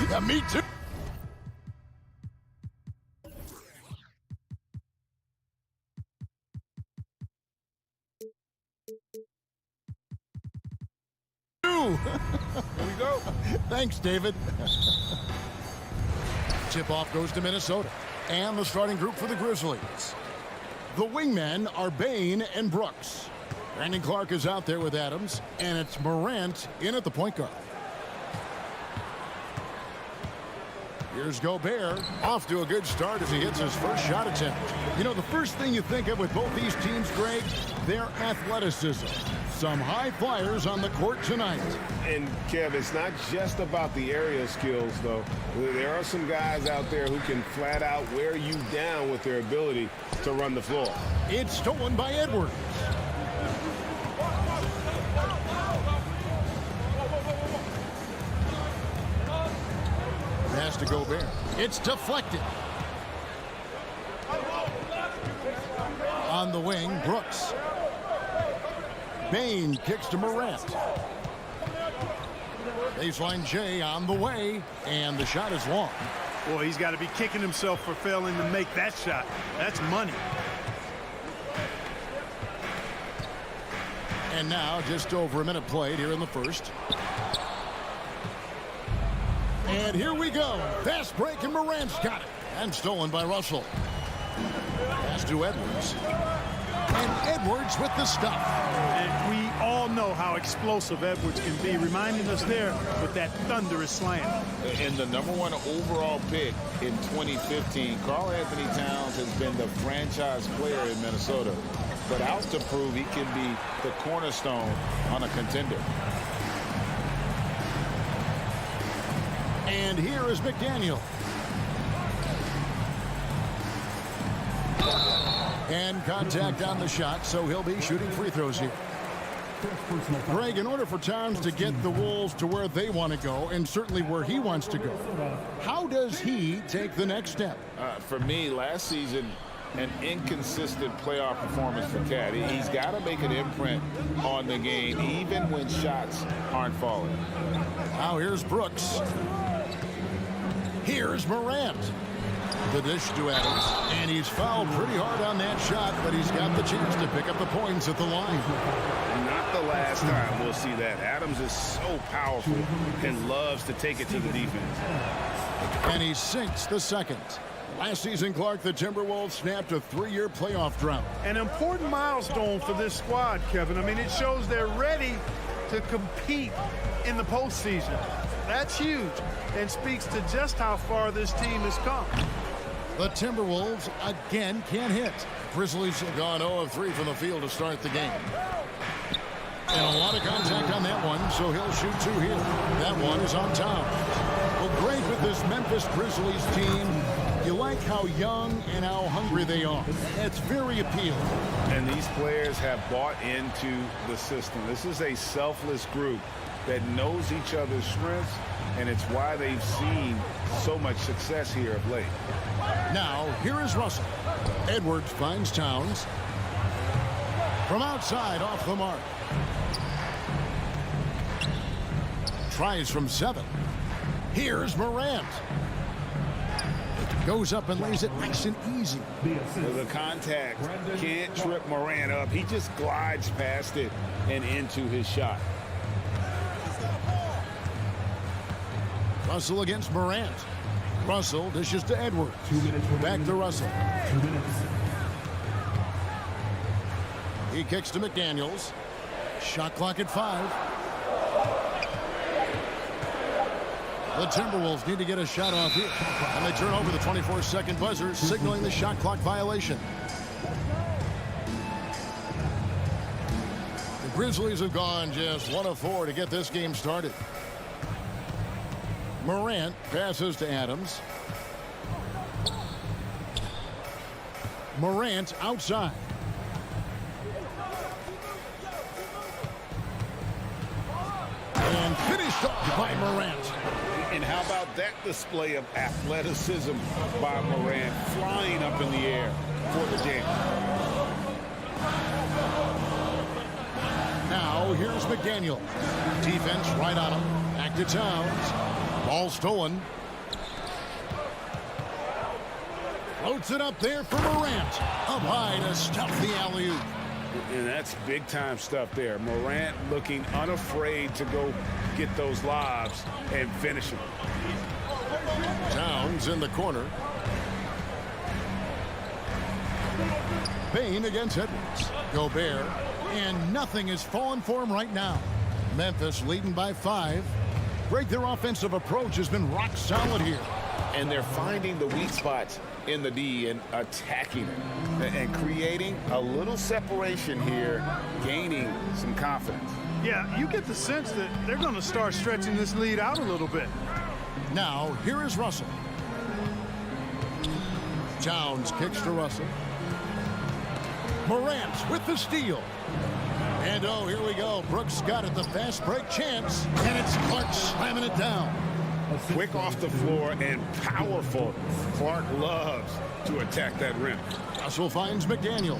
Yeah, me too. Here we go. Thanks, David. Tip-off goes to Minnesota. And the starting group for the Grizzlies. The wingmen are Bain and Brooks. Brandon Clark is out there with Adams. And it's Morant in at the point guard. Here's Gobert, off to a good start as he hits his first shot attempt. You know, the first thing you think of with both these teams, Greg, their athleticism. Some high flyers on the court tonight. And, Kev, it's not just about the area skills, though. There are some guys out there who can flat out wear you down with their ability to run the floor. It's stolen by Edwards. Pass to Gobert. It's deflected. On the wing, Brooks. Bain kicks to Morant. Baseline J on the way, and the shot is long. Boy, he's got to be kicking himself for failing to make that shot. That's money. And now, just over a minute played here in the first. And here we go. Fast break, and Morant's got it. And stolen by Russell. Pass to Edwards. And Edwards with the stuff. And we all know how explosive Edwards can be, reminding us there with that thunderous slam. And the #1 overall pick in 2015, Karl Anthony Towns has been the franchise player in Minnesota, but out to prove he can be the cornerstone on a contender. And here is McDaniel. And contact on the shot, so he'll be shooting free throws here. Greg, in order for Towns to get the Wolves to where they want to go, and certainly where he wants to go, how does he take the next step? For me, last season, an inconsistent playoff performance for Cat. He's got to make an imprint on the game, even when shots aren't falling. Now here's Brooks. Here's Morant. The dish to Adams, and he's fouled pretty hard on that shot, but he's got the chance to pick up the points at the line. Not the last time we'll see that. Adams is so powerful and loves to take it to the defense. And he sinks the second. Last season, Clark, the Timberwolves snapped a 3-year playoff drought. An important milestone for this squad, Kevin. I mean, it shows they're ready to compete in the postseason. That's huge and speaks to just how far this team has come. The Timberwolves again can't hit. Grizzlies have gone 0 of 3 from the field to start the game. And a lot of contact on that one, so he'll shoot 2 here. That one is on Towns. Well, great with this Memphis Grizzlies team. You like how young and how hungry they are. It's very appealing. And these players have bought into the system. This is a selfless group that knows each other's strengths, and it's why they've seen so much success here of late. Now, here is Russell. Edwards finds Towns. From outside, off the mark. Tries from 7. Here's Morant. Goes up and lays it nice and easy. The contact can't trip Morant up. He just glides past it and into his shot. Russell against Morant. Russell dishes to Edwards. Back to Russell. He kicks to McDaniels. Shot clock at 5. The Timberwolves need to get a shot off here. And they turn over the 24-second buzzer, signaling the shot clock violation. The Grizzlies have gone just 1 of 4 to get this game started. Morant passes to Adams. Morant outside. And finished off by Morant. And how about that display of athleticism by Morant, flying up in the air for the jam. Now here's McDaniel. Defense right on him. Back to Towns. Ball stolen. Floats it up there for Morant. Up high to stuff the alley-oop. And that's big-time stuff there. Morant looking unafraid to go get those lobs and finish them. Towns in the corner. Payne against Edwards. Gobert. And nothing is falling for him right now. Memphis leading by 5. Greg, their offensive approach has been rock solid here. And they're finding the weak spots in the D and attacking it. And creating a little separation here, gaining some confidence. Yeah, you get the sense that they're going to start stretching this lead out a little bit. Now, here is Russell. Towns kicks to Russell. Morant with the steal. And oh, here we go. Brooks got it, the fast break chance. And it's Clark slamming it down. Quick off the floor and powerful. Clark loves to attack that rim. Russell finds McDaniel.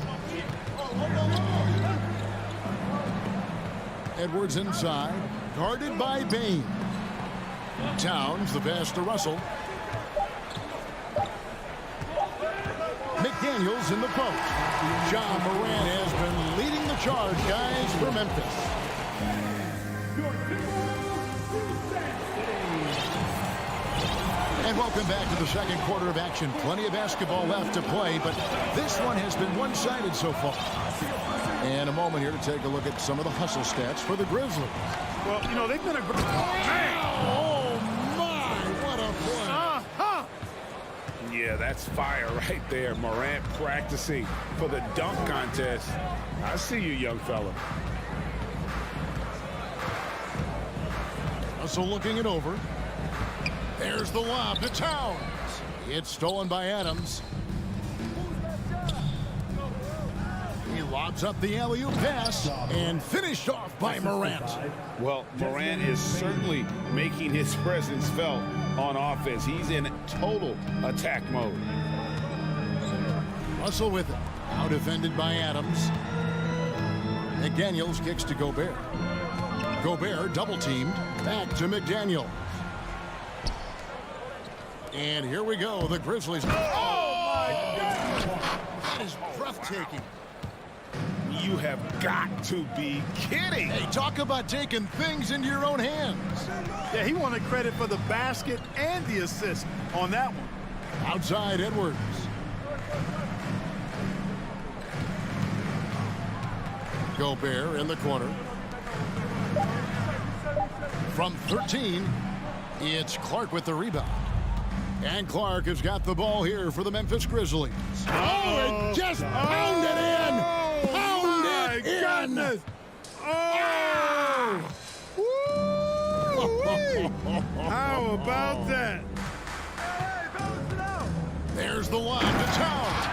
Edwards inside. Guarded by Payne. Towns, the pass to Russell. McDaniels in the post. John Morant has been leading the charge, guys, for Memphis. And welcome back to the second quarter of action. Plenty of basketball left to play, but this one has been one-sided so far. And a moment here to take a look at some of the hustle stats for the Grizzlies. Well, you know, they've been a great... Oh, my, what a play. Yeah, that's fire right there. Morant practicing for the dunk contest. I see you, young fella. Russell looking it over. There's the lob to Towns. It's stolen by Adams. He lobs up the alley-oop pass and finished off by Morant. Well, Morant is certainly making his presence felt on offense. He's in total attack mode. Russell with it. Now defended by Adams. McDaniels kicks to Gobert. Gobert double-teamed. Back to McDaniel. And here we go. The Grizzlies. Oh, my God. That is breathtaking. You have got to be kidding. Hey, talk about taking things into your own hands. Yeah, he wanted credit for the basket and the assist on that one. Outside Edwards. Gobert in the corner. From 13, it's Clark with the rebound. And Clark has got the ball here for the Memphis Grizzlies. Oh, it just pounded in. Pounded in. Goodness. Oh! Woo-wee. How about that? There's the line to Towns.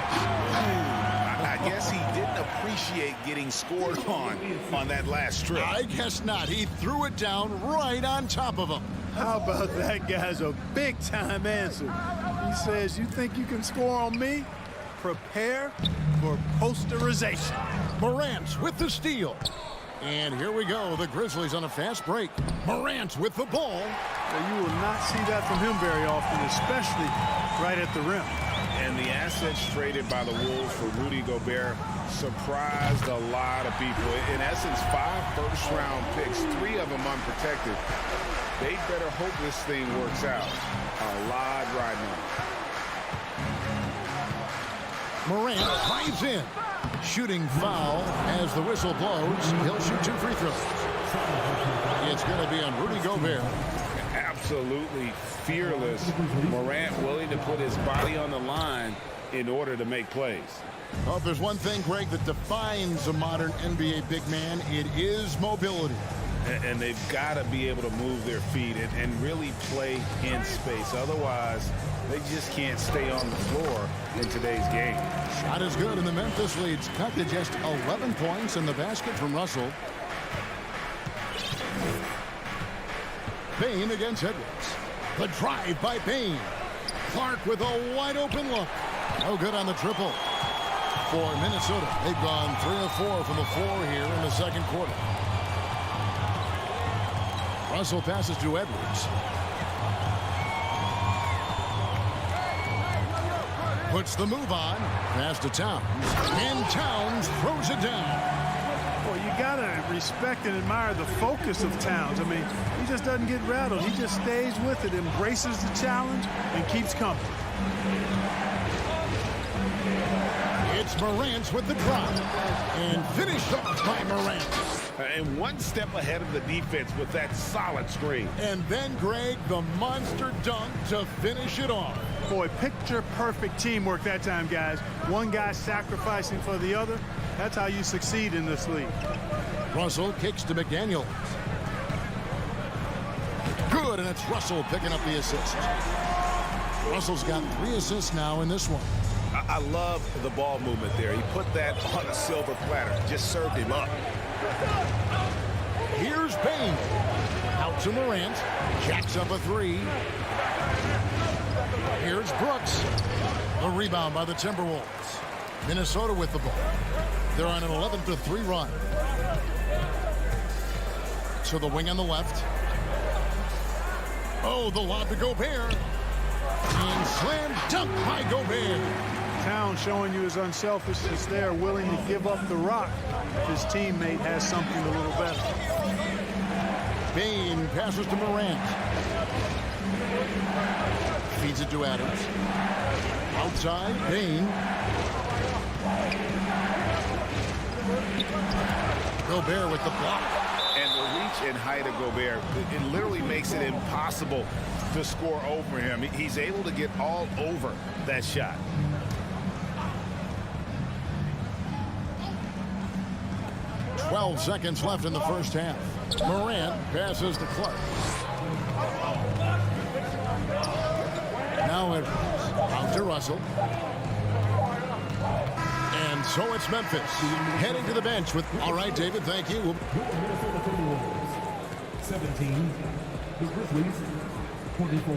I guess he didn't appreciate getting scored on that last trip. I guess not. He threw it down right on top of him. How about that guy's a big-time answer? He says, you think you can score on me? Prepare for posterization. Morant with the steal. And here we go. The Grizzlies on a fast break. Morant with the ball. Well, you will not see that from him very often, especially right at the rim. And the assets traded by the Wolves for Rudy Gobert surprised a lot of people. In essence, 5 first-round picks, 3 of them unprotected. They better hope this thing works out. A lot riding on. Morant drives in. Shooting foul as the whistle blows. He'll shoot 2 free throws. It's going to be on Rudy Gobert. Absolutely fearless. Morant willing to put his body on the line in order to make plays. Well, if there's one thing, Greg, that defines a modern NBA big man, it is mobility. And they've got to be able to move their feet and really play in space. Otherwise, they just can't stay on the floor in today's game. Shot is good, and the Memphis leads cut to just 11 points in the basket from Russell. Payne against Edwards. The drive by Payne. Clark with a wide-open look. No good on the triple. For Minnesota, they've gone 3 of 4 from the floor here in the second quarter. Russell passes to Edwards. Puts the move on. Pass to Towns. And Towns throws it down. Well, you got to respect and admire the focus of Towns. I mean, he just doesn't get rattled. He just stays with it, embraces the challenge, and keeps coming. It's Morant with the drop. And finished off by Morant. And one step ahead of the defense with that solid screen. And then, Greg, the monster dunk to finish it off. Boy, picture-perfect teamwork that time, guys. One guy sacrificing for the other. That's how you succeed in this league. Russell kicks to McDaniel. Good, and it's Russell picking up the assist. Russell's got 3 assists now in this one. I love the ball movement there. He put that on a silver platter. Just served him up. Here's Bain. Out to Morant. Jacks up a 3. Here's Brooks. The rebound by the Timberwolves. Minnesota with the ball. They're on an 11-3 run. To the wing on the left. Oh, the lob to Gobert. And slam dunk by Gobert. Towns showing you his unselfishness there, willing to give up the rock. His teammate has something a little better. Bain passes to Morant. Feeds it to Adams. Outside, Bain. Gobert with the block. And the reach and height of Gobert, it literally makes it impossible to score over him. He's able to get all over that shot. .12 seconds left in the first half. Morant passes to Clark. Now it out to Russell. And so it's Memphis heading to the bench with, all right, David, thank you. 17, the Grizzlies, 24.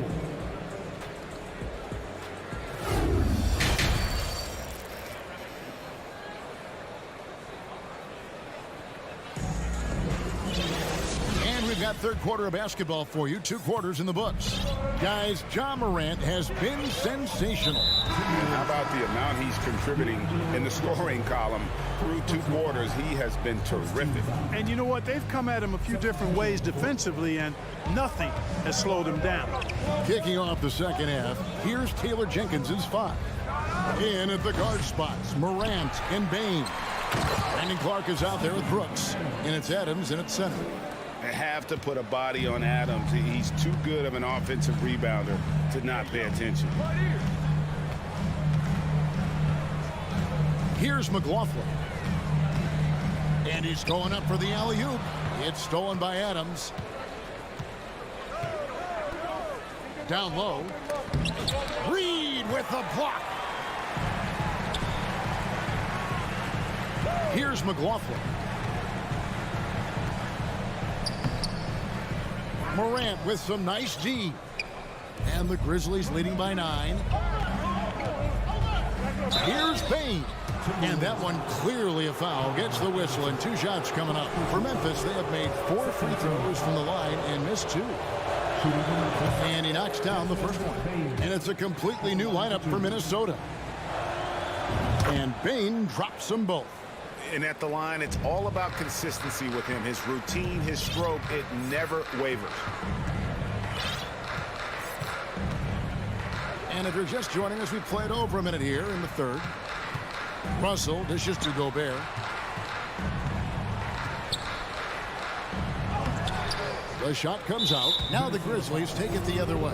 We've got third quarter of basketball for you. 2 quarters in the books. Guys, Ja Morant has been sensational. How about the amount he's contributing in the scoring column through 2 quarters? He has been terrific. And you know what? They've come at him a few different ways defensively, and nothing has slowed him down. Kicking off the second half, here's Taylor Jenkins's 5. In at the guard spots, Morant and Bain. Brandon Clark is out there with Brooks. And it's Adams in at center. They have to put a body on Adams. He's too good of an offensive rebounder to not pay attention. Here's McLaughlin. And he's going up for the alley-oop. It's stolen by Adams. Down low. Reed with the block. Here's McLaughlin. Morant with some nice D. And the Grizzlies leading by 9. Here's Bain. And that one clearly a foul. Gets the whistle and 2 shots coming up. For Memphis, they have made 4 free throws from the line and missed 2. And he knocks down the first one. And it's a completely new lineup for Minnesota. And Bain drops them both. And at the line, it's all about consistency with him. His routine, his stroke, it never wavers. And if you're just joining us, we played over a minute here in the third. Russell dishes to Gobert. The shot comes out. Now the Grizzlies take it the other way.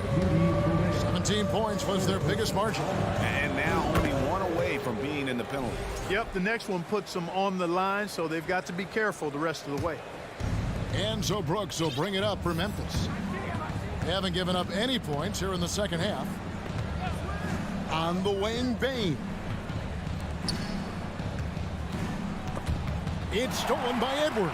17 points was their biggest margin. And now only 1 away from being in the penalty. Yep, the next one puts them on the line, so they've got to be careful the rest of the way. And so Brooks will bring it up for Memphis. They haven't given up any points here in the second half. On the wing, Bain. It's stolen by Edwards.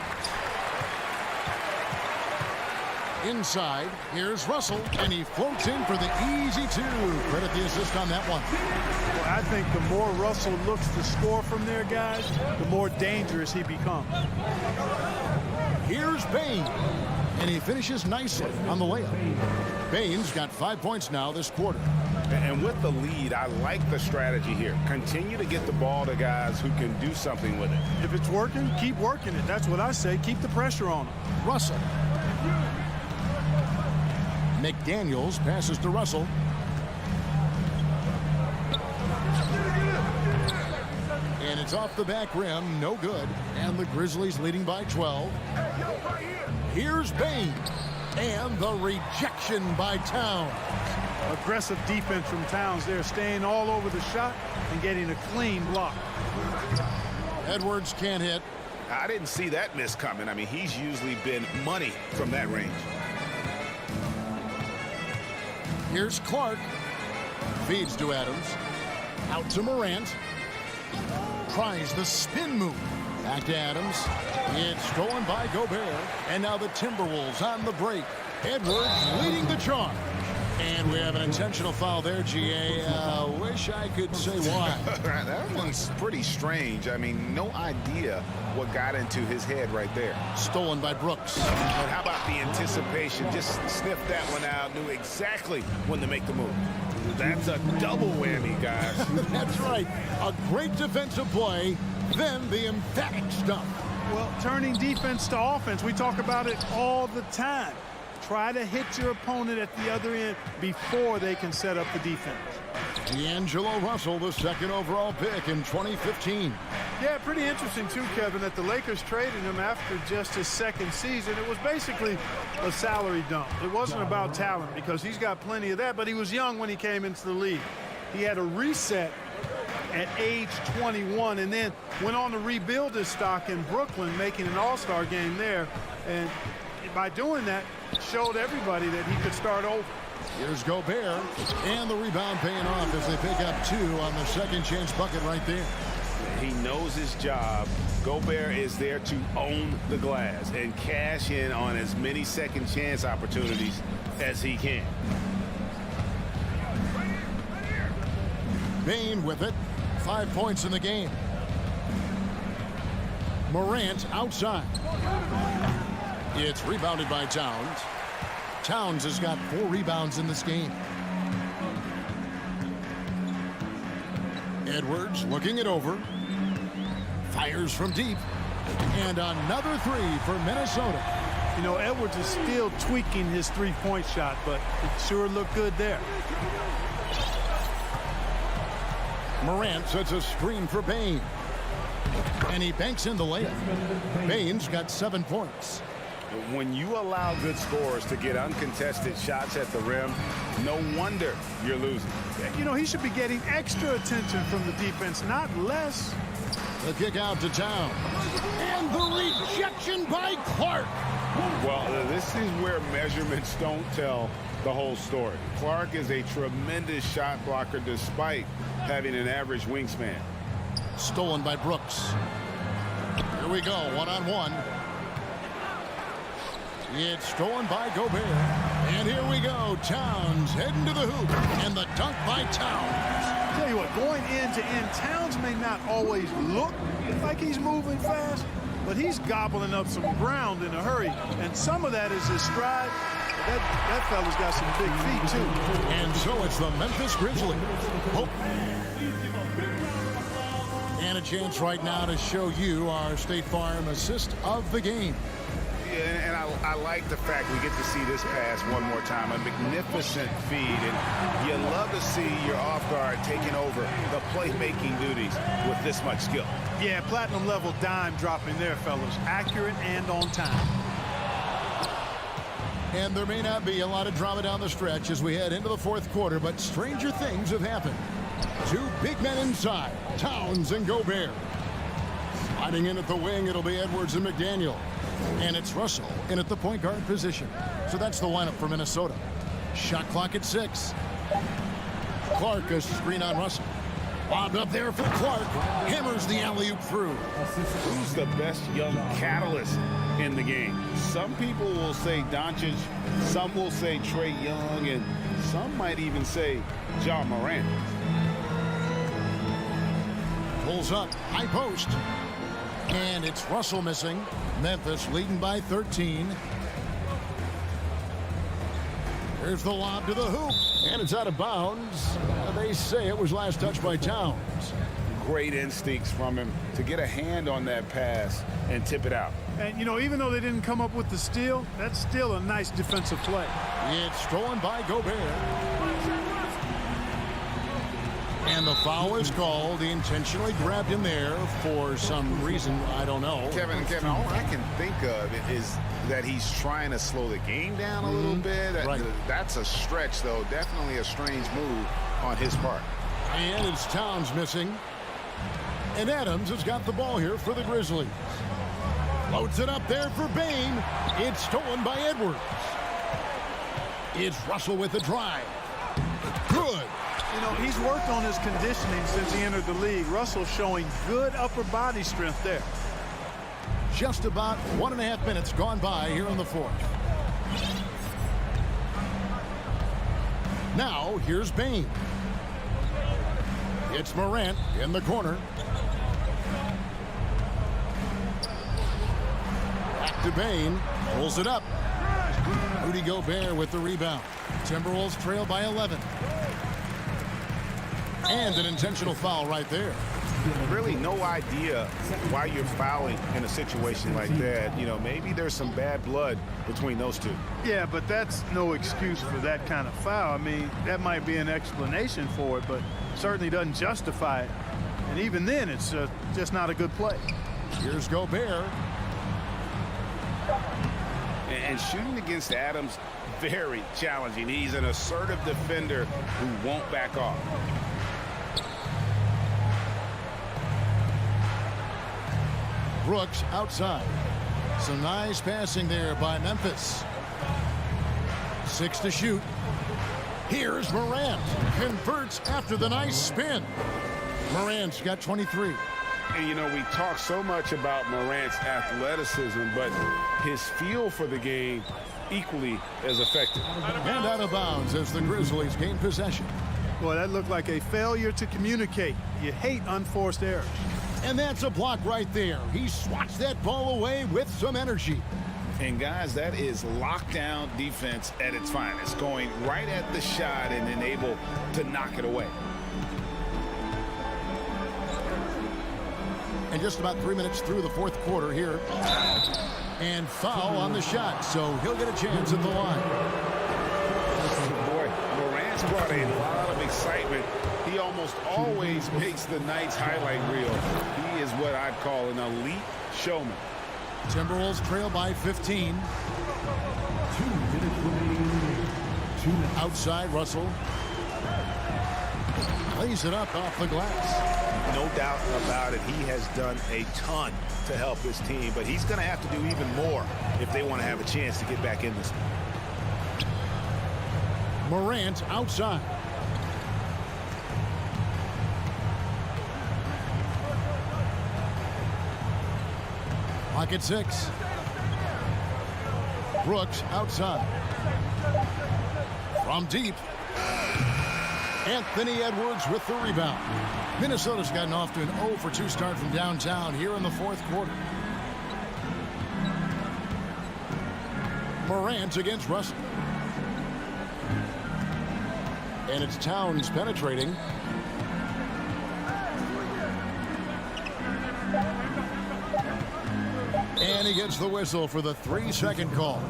Inside, here's Russell, and he floats in for the easy 2. Credit the assist on that one. Well, I think the more Russell looks to score from there, guys, the more dangerous he becomes. Here's Bain, and he finishes nicely on the layup. Bain's got 5 points now this quarter. And with the lead, I like the strategy here. Continue to get the ball to guys who can do something with it. If it's working, keep working it. That's what I say. Keep the pressure on him. Russell. McDaniels passes to Russell. And it's off the back rim, no good. And the Grizzlies leading by 12. Here's Bain. And the rejection by Towns. Aggressive defense from Towns there, staying all over the shot and getting a clean block. Edwards can't hit. I didn't see that miss coming. I mean, he's usually been money from that range. Here's Clark. Feeds to Adams. Out to Morant. Tries the spin move. Back to Adams. It's stolen by Gobert. And now the Timberwolves on the break. Edwards leading the charge. And we have an intentional foul there, GA. Wish I could say why. That one's pretty strange. I mean, no idea what got into his head right there. Stolen by Brooks. But how about the anticipation? Just sniffed that one out, knew exactly when to make the move. That's a double whammy, guys. That's right. A great defensive play, then the emphatic stuff. Well, turning defense to offense, we talk about it all the time. Try to hit your opponent at the other end before they can set up the defense. D'Angelo Russell, the second overall pick in 2015. Yeah, pretty interesting too, Kevin, that the Lakers traded him after just his second season. It was basically a salary dump. It wasn't about talent because he's got plenty of that, but he was young when he came into the league. He had a reset at age 21 and then went on to rebuild his stock in Brooklyn, making an all-star game there. And by doing that, showed everybody that he could start over. Here's Gobert, and the rebound paying off as they pick up 2 on the second chance bucket right there. He knows his job. Gobert is there to own the glass and cash in on as many second chance opportunities as he can. Bain with it. 5 points in the game. Morant outside. It's rebounded by Towns. Towns has got 4 rebounds in this game. Edwards looking it over. Fires from deep. And another 3 for Minnesota. You know, Edwards is still tweaking his three-point shot, but it sure looked good there. Morant sets a screen for Bain. And he banks in the layup. Bain's got 7 points. When you allow good scorers to get uncontested shots at the rim, no wonder you're losing. You know, he should be getting extra attention from the defense, not less. The kick out to Towns. And the rejection by Clark. Well, this is where measurements don't tell the whole story. Clark is a tremendous shot blocker despite having an average wingspan. Stolen by Brooks. Here we go, one-on-one. It's stolen by Gobert. And here we go. Towns heading to the hoop. And the dunk by Towns. Tell you what, going end to end, Towns may not always look like he's moving fast, but he's gobbling up some ground in a hurry. And some of that is his stride. That fella's got some big feet, too. And so it's the Memphis Grizzlies. And a chance right now to show you our State Farm assist of the game. And I like the fact we get to see this pass one more time. A magnificent feed. And you love to see your off guard taking over the playmaking duties with this much skill. Yeah, platinum level dime dropping there, fellas. Accurate and on time. And there may not be a lot of drama down the stretch as we head into the fourth quarter, but stranger things have happened. 2 big men inside, Towns and Gobert. Sliding in at the wing, it'll be Edwards and McDaniel. And it's Russell in at the point guard position. So that's the lineup for Minnesota. Shot clock at 6. Clark a screen on Russell. Lobbed up there for Clark. Hammers the alley-oop through. Who's the best young catalyst in the game? Some people will say Doncic, some will say Trae Young, and some might even say Ja Morant. Pulls up, high post. And it's Russell missing. Memphis leading by 13. Here's the lob to the hoop, and it's out of bounds. They say it was last touched by Towns. Great instincts from him to get a hand on that pass and tip it out. And, you know, even though they didn't come up with the steal, that's still a nice defensive play. It's stolen by Gobert. And the foul is called. He intentionally grabbed him there for some reason. I don't know. Kevin, all I can think of is that he's trying to slow the game down a little bit. Right. That's a stretch, though. Definitely a strange move on his part. And it's Towns missing. And Adams has got the ball here for the Grizzlies. Floats it up there for Bane. It's stolen by Edwards. It's Russell with the drive. Good. You know, he's worked on his conditioning since he entered the league. Russell showing good upper body strength there. Just about 1.5 minutes gone by here in the fourth. Now, here's Bane. It's Morant in the corner. Back to Bane. Pulls it up. Rudy Gobert with the rebound. Timberwolves trail by 11. And an intentional foul right there. Really no idea why you're fouling in a situation like that. You know, maybe there's some bad blood between those two. Yeah, but that's no excuse for that kind of foul. I mean, that might be an explanation for it, but certainly doesn't justify it. And even then, it's just not a good play. Here's Gobert. And shooting against Adams, very challenging. He's an assertive defender who won't back off. Brooks outside. Some nice passing there by Memphis. 6 to shoot. Here's Morant. Converts after the nice spin. Morant's got 23. And, you know, we talk so much about Morant's athleticism, but his feel for the game equally as effective. And out of bounds as the Grizzlies gain possession. Boy, that looked like a failure to communicate. You hate unforced errors. And that's a block right there. He swats that ball away with some energy. And, guys, that is lockdown defense at its finest, going right at the shot and then able to knock it away. And just about 3 minutes through the fourth quarter here. And foul on the shot, so he'll get a chance at the line. Boy, Morant's brought a lot of excitement. He almost always makes the night's highlight reel. He is what I'd call an elite showman. Timberwolves trail by 15. 2 minutes remaining. 2 minutes. Outside, Russell. Lays it up off the glass. No doubt about it. He has done a ton to help his team, but he's going to have to do even more if they want to have a chance to get back in this. Morant outside. Clock at 6. Brooks outside. From deep. Anthony Edwards with the rebound. Minnesota's gotten off to an 0-for-2 start from downtown here in the fourth quarter. Morant against Russell. And it's Towns penetrating. And he gets the whistle for the 3-second call.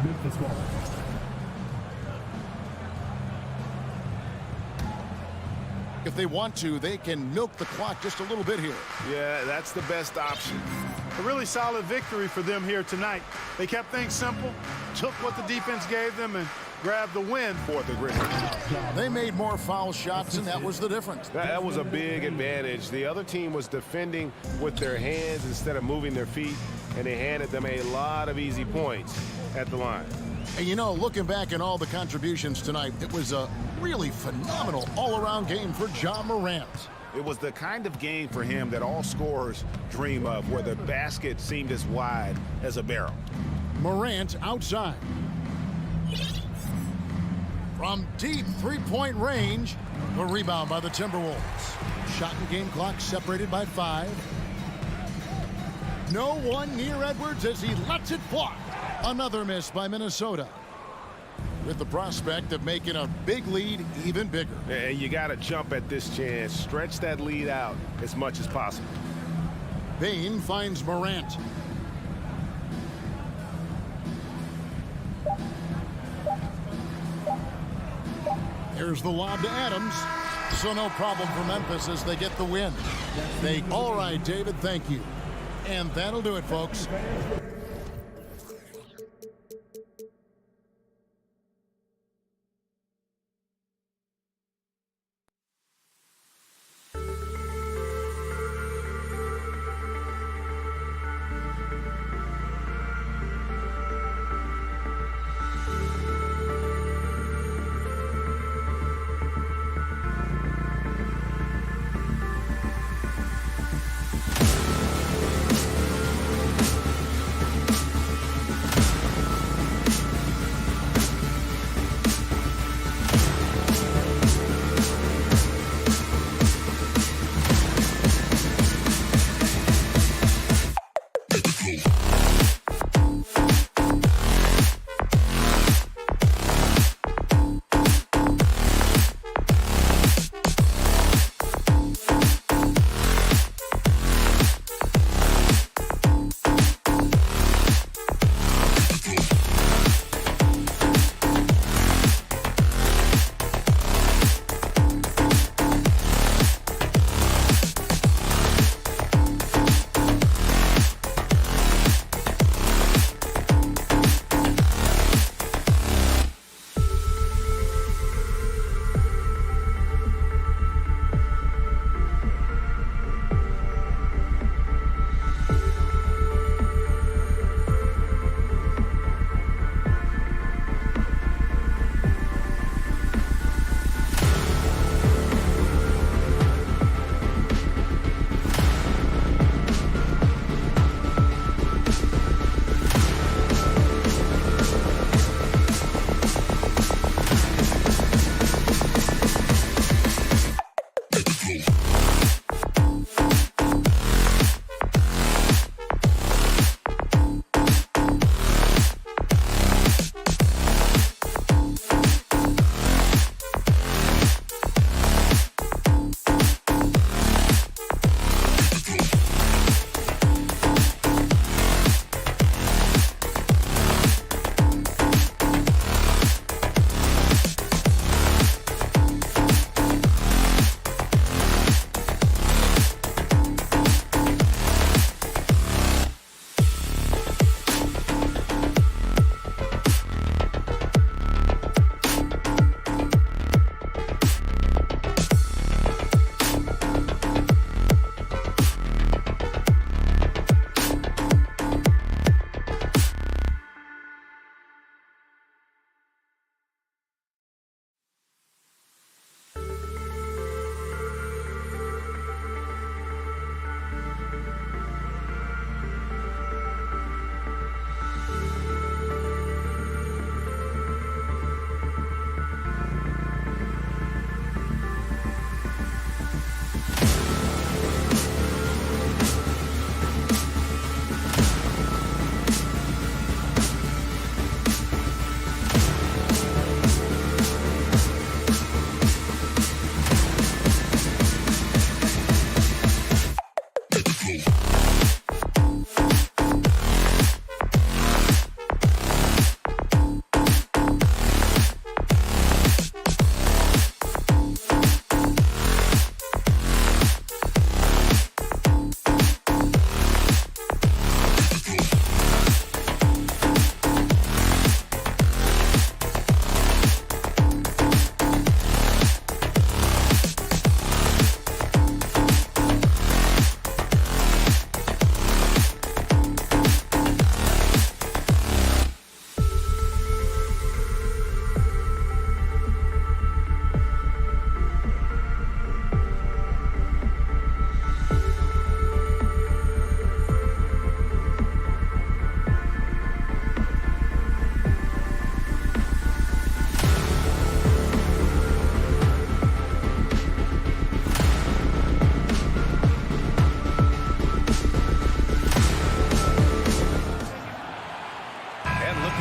Memphis ball. If they want to, they can milk the clock just a little bit here. Yeah, that's the best option. A really solid victory for them here tonight. They kept things simple, took what the defense gave them, and grabbed the win for the Grizzlies. They made more foul shots, and that was the difference. That was a big advantage. The other team was defending with their hands instead of moving their feet, and they handed them a lot of easy points at the line. And you know, looking back at all the contributions tonight, it was a really phenomenal all-around game for Ja Morant. It was the kind of game for him that all scorers dream of, where the basket seemed as wide as a barrel. Morant outside. From deep three-point range, the rebound by the Timberwolves. Shot and game clock separated by 5. No one near Edwards as he lets it fly. Another miss by Minnesota. with the prospect of making a big lead even bigger. And you got to jump at this chance. Stretch that lead out as much as possible. Bain finds Morant. Here's the lob to Adams. So no problem for Memphis as they get the win. All right, David, thank you. And that'll do it, folks.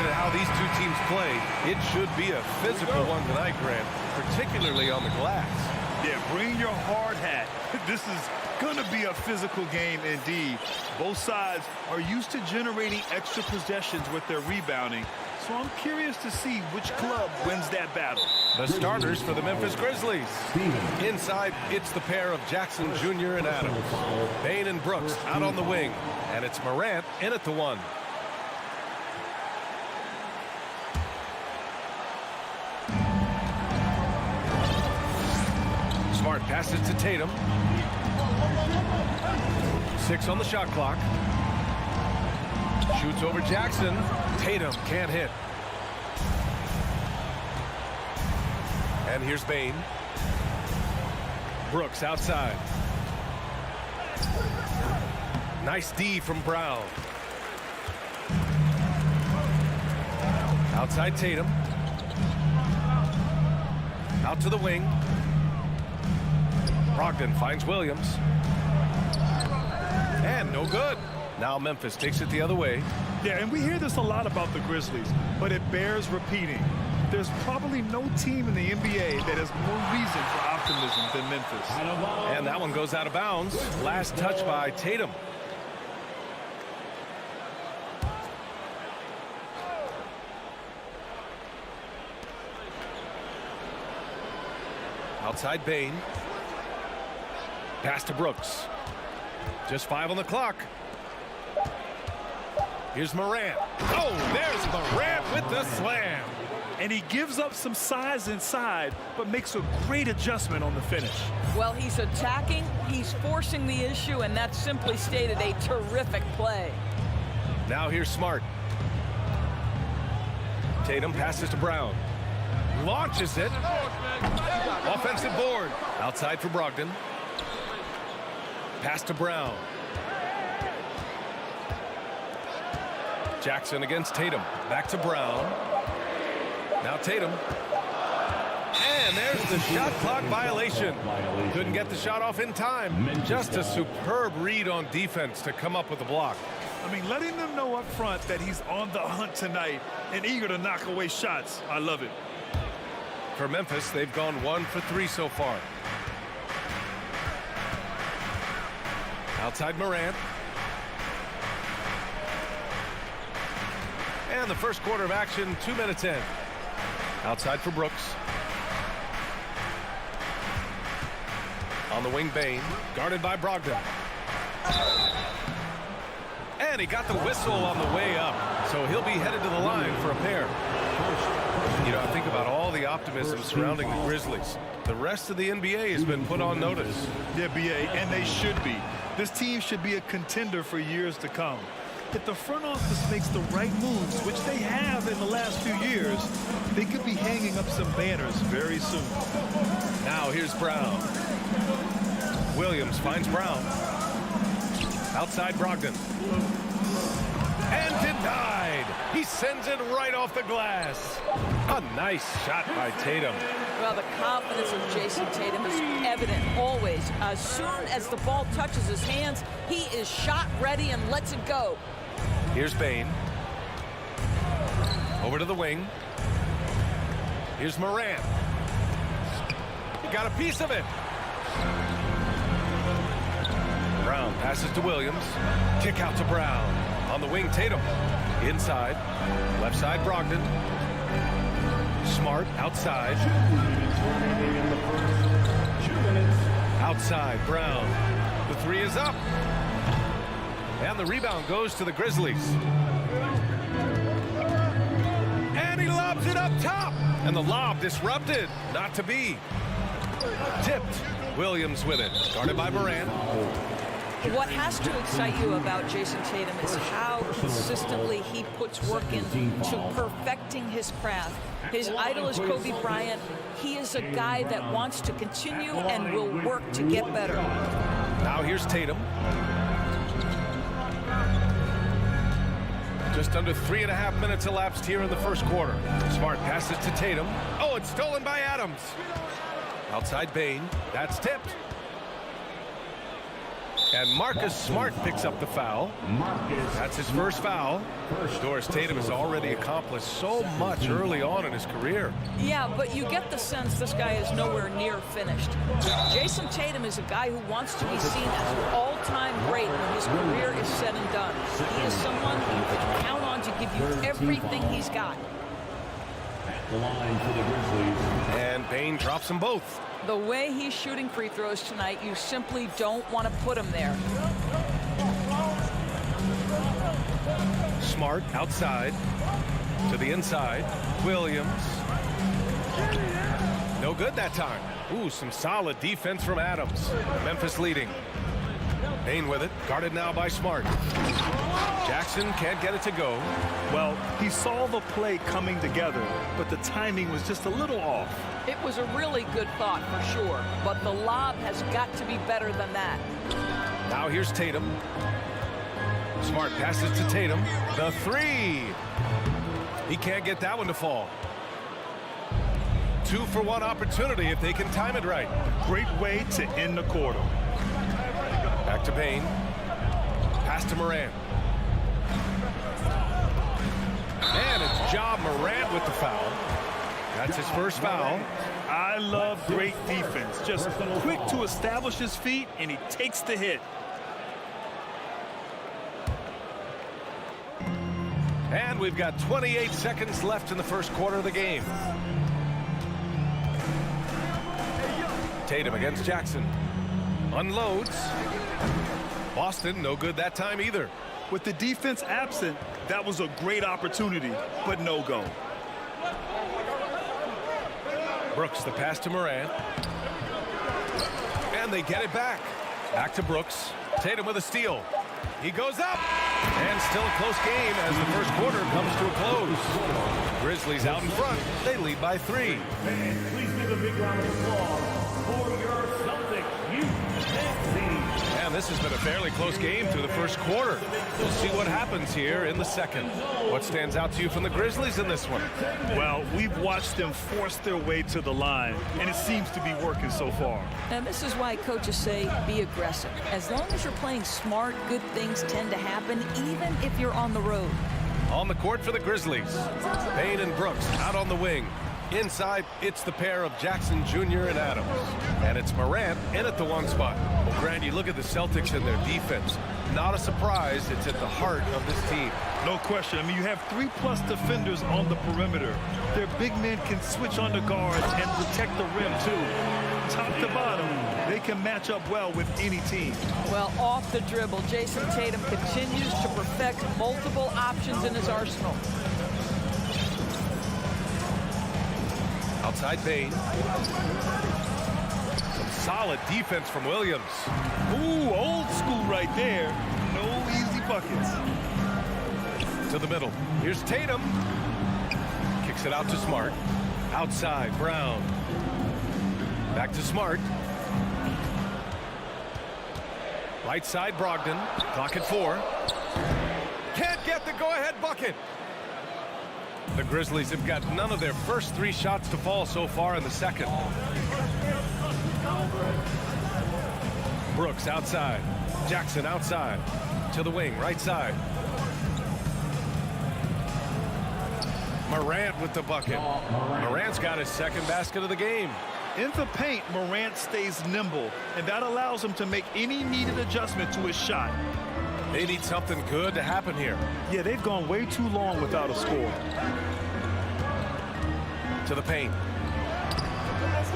at how these two teams play, it should be a physical one tonight, Grant, particularly on the glass. Yeah, bring your hard hat. This is going to be a physical game indeed. Both sides are used to generating extra possessions with their rebounding, so I'm curious to see which club wins that battle. The starters for the Memphis Grizzlies. Inside, it's the pair of Jackson Jr. and Adams. Bain and Brooks out on the wing, and it's Morant in at the one. Smart passes to Tatum. 6 on the shot clock. Shoots over Jackson. Tatum can't hit. And here's Bain. Brooks outside. Nice D from Brown. Outside Tatum. Out to the wing. Brogdon finds Williams. And no good. Now Memphis takes it the other way. Yeah, and we hear this a lot about the Grizzlies, but it bears repeating. There's probably no team in the NBA that has more reason for optimism than Memphis. And that one goes out of bounds. Last touch by Tatum. Outside Bain. Pass to Brooks. Just 5 on the clock. Here's Morant. Oh, there's Morant with the slam. And he gives up some size inside, but makes a great adjustment on the finish. Well, he's attacking, he's forcing the issue, and that simply stated a terrific play. Now here's Smart. Tatum passes to Brown. Launches it. Offensive board. Outside for Brogdon. Pass to Brown. Jackson against Tatum. Back to Brown. Now Tatum. And there's the shot clock violation. Couldn't get the shot off in time. Just a superb read on defense to come up with the block. I mean, letting them know up front that he's on the hunt tonight and eager to knock away shots. I love it. For Memphis, they've gone 1 for 3 so far. Outside Morant. And the first quarter of action, 2 minutes in. Outside for Brooks. On the wing, Bain. Guarded by Brogdon. And he got the whistle on the way up. So he'll be headed to the line for a pair. You know, I think about all the optimism surrounding the Grizzlies. The rest of the NBA has been put on notice. Yeah, BA, and they should be. This team should be a contender for years to come. If the front office makes the right moves, which they have in the last few years, they could be hanging up some banners very soon. Now here's Brown. Williams finds Brown. Outside Brogdon. And denied. He sends it right off the glass. A nice shot by Tatum. Well, the confidence of Jason Tatum is evident always. As soon as the ball touches his hands, he is shot ready and lets it go. Here's Bain. Over to the wing. Here's Morant. He got a piece of it. Brown passes to Williams. Kick out to Brown. On the wing, Tatum. Inside. Left side, Brogdon. Smart outside. Outside, Brown. The three is up. And the rebound goes to the Grizzlies. And he lobs it up top. And the lob disrupted. Not to be. Tipped. Williams with it. Guarded by Morant. What has to excite you about Jason Tatum is how consistently he puts work into perfecting his craft. His idol is Kobe Bryant. He is a guy that wants to continue and will work to get better. Now here's Tatum. Just under 3.5 minutes elapsed here in the first quarter. Smart passes to Tatum. Oh, it's stolen by Adams. Outside Bain. That's tipped. And Marcus Smart picks up the foul. That's his first foul. Doris Tatum has already accomplished so much early on in his career. Yeah, but you get the sense this guy is nowhere near finished. Jason Tatum is a guy who wants to be seen as an all-time great when his career is said and done. He is someone you can count on to give you everything he's got. The line for the Grizzlies. And Payne drops them both. The way he's shooting free throws tonight, you simply don't want to put him there. Smart outside to the inside. Williams. No good that time. Ooh, some solid defense from Adams. Memphis leading. Payne with it. Guarded now by Smart. Jackson can't get it to go. Well, he saw the play coming together, but the timing was just a little off. It was a really good thought for sure, but the lob has got to be better than that. Now here's Tatum. Smart passes to Tatum. The three. He can't get that one to fall. 2-for-1 opportunity if they can time it right. Great way to end the quarter. Back to Payne. Pass to Morant. And it's Ja Morant with the foul. That's his first foul. I love great defense. Just quick to establish his feet, and he takes the hit. And we've got 28 seconds left in the first quarter of the game. Tatum against Jackson. Unloads. Boston, no good that time either. With the defense absent, that was a great opportunity, but no go. Brooks, the pass to Morant. And they get it back. Back to Brooks. Tatum with a steal. He goes up. And still a close game as the first quarter comes to a close. Grizzlies out in front. They lead by 3. Please give a big round of applause for your Celtics youth team. And this has been a fairly close game through the first quarter. We'll see what happens here in the second. What stands out to you from the Grizzlies in this one? Well, we've watched them force their way to the line, and it seems to be working so far. And this is why coaches say be aggressive. As long as you're playing smart, good things tend to happen, even if you're on the road. On the court for the Grizzlies, Payne and Brooks out on the wing. Inside, it's the pair of Jackson Jr. and Adams. And it's Morant in at the 1 spot. Well, Grant, you look at the Celtics and their defense. Not a surprise, it's at the heart of this team. No question. I mean, you have 3+ defenders on the perimeter. Their big men can switch on the guards and protect the rim, too. Top to bottom, they can match up well with any team. Well, off the dribble, Jason Tatum continues to perfect multiple options in his arsenal. Outside Payne. Some solid defense from Williams. Ooh, old school right there. No easy buckets. To the middle. Here's Tatum. Kicks it out to Smart. Outside, Brown. Back to Smart. Right side, Brogdon. Clock at 4. Can't get the go-ahead bucket. The Grizzlies have got none of their first 3 shots to fall so far in the second. Brooks outside. Jackson outside. To the wing, right side. Morant with the bucket. Morant's got his second basket of the game. In the paint, Morant stays nimble, and that allows him to make any needed adjustment to his shot. They need something good to happen here. Yeah, they've gone way too long without a score. To the paint.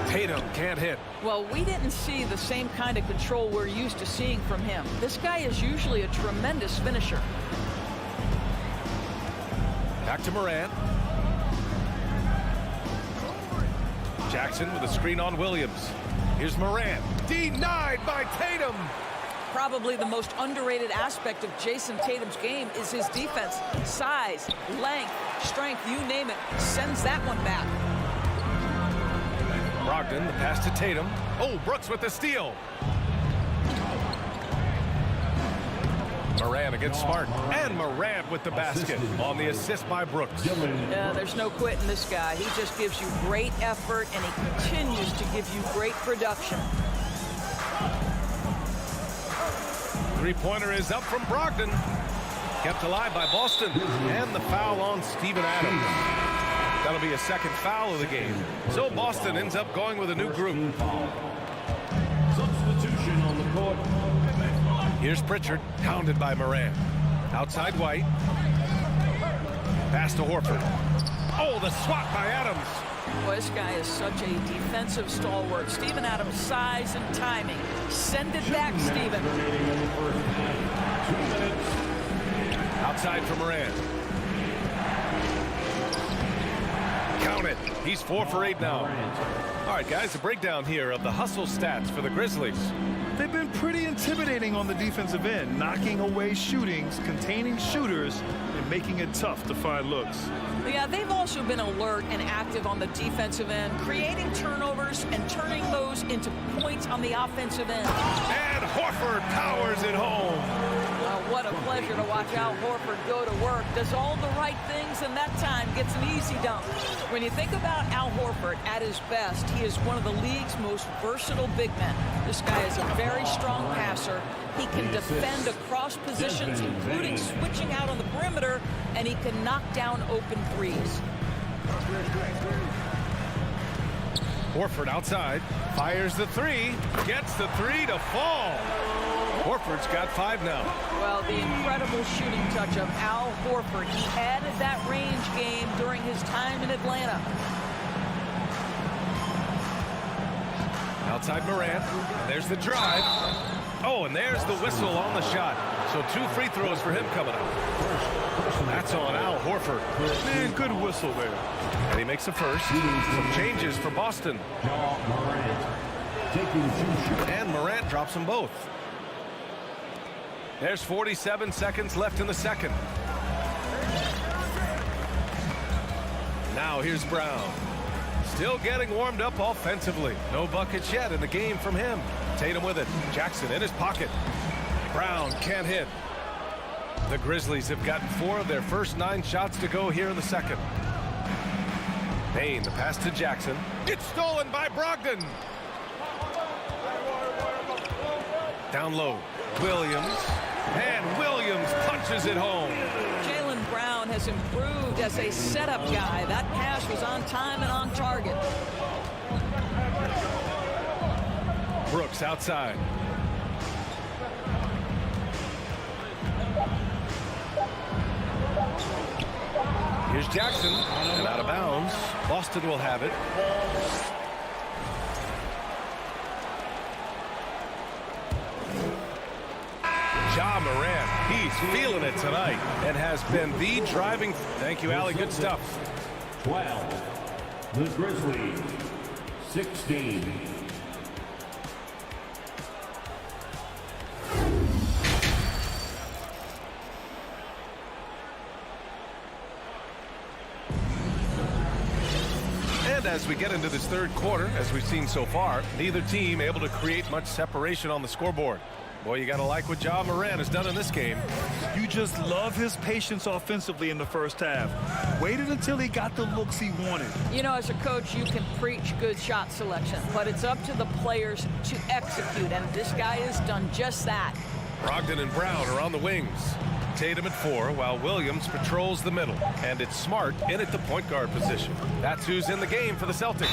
Tatum can't hit. Well, we didn't see the same kind of control we're used to seeing from him. This guy is usually a tremendous finisher. Back to Morant. Jackson with a screen on Williams. Here's Morant. Denied by Tatum. Probably the most underrated aspect of Jason Tatum's game is his defense. Size, length, strength, you name it, sends that one back. Brogdon, the pass to Tatum. Oh, Brooks with the steal. Morant against Smart. And Morant with the basket on the assist by Brooks. Yeah, there's no quitting this guy. He just gives you great effort, and he continues to give you great production. Three-pointer is up from Brogdon. Kept alive by Boston. And the foul on Steven Adams. That'll be a second foul of the game. So Boston ends up going with a new group. Substitution on the court. Here's Pritchard, hounded by Morant. Outside White. Pass to Horford. Oh, the swat by Adams. Boy, this guy is such a defensive stalwart. Steven Adams' size and timing. Send it back, Steven. Outside for Morant. Count it. He's 4 for 8 now. All right, guys, a breakdown here of the hustle stats for the Grizzlies. They've been pretty intimidating on the defensive end, knocking away shootings, containing shooters, and making it tough to find looks. Yeah, they've also been alert and active on the defensive end, creating turnovers and turning those into points on the offensive end. And Horford powers it home. What a pleasure to watch Al Horford go to work. Does all the right things, and that time gets an easy dunk. When you think about Al Horford at his best, he is one of the league's most versatile big men. This guy is a very strong passer. He can defend across positions, including switching out on the perimeter, and he can knock down open threes. Horford outside, fires the three, gets the three to fall. Horford's got 5 now. Well, the incredible shooting touch of Al Horford. He added that range game during his time in Atlanta. Outside Morant, there's the drive. Oh, and there's the whistle on the shot. So 2 free throws for him coming up. That's on Al Horford. Man, good whistle there. And he makes a first. Some changes for Boston. And Morant drops them both. There's 47 seconds left in the second. Now here's Brown. Still getting warmed up offensively. No buckets yet in the game from him. Tatum with it. Jackson in his pocket. Brown can't hit. The Grizzlies have gotten 4 of their first 9 shots to go here in the second. Payne, the pass to Jackson. It's stolen by Brogdon. Down low. Williams. And Williams punches it home. Jaylen Brown has improved as a setup guy. That pass was on time and on target. Brooks outside. Here's Jackson, and out of bounds. Boston will have it. Ja Morant, he's feeling it tonight and has been the driving. Thank you, Allie. Good stuff. 12. The Grizzlies. 16. And as we get into this third quarter, as we've seen so far, neither team able to create much separation on the scoreboard. Boy, you got to like what Ja Morant has done in this game. You just love his patience offensively in the first half. Waited until he got the looks he wanted. You know, as a coach, you can preach good shot selection, but it's up to the players to execute, and this guy has done just that. Brogdon and Brown are on the wings. Tatum at 4, while Williams patrols the middle. And it's Smart in at the point guard position. That's who's in the game for the Celtics.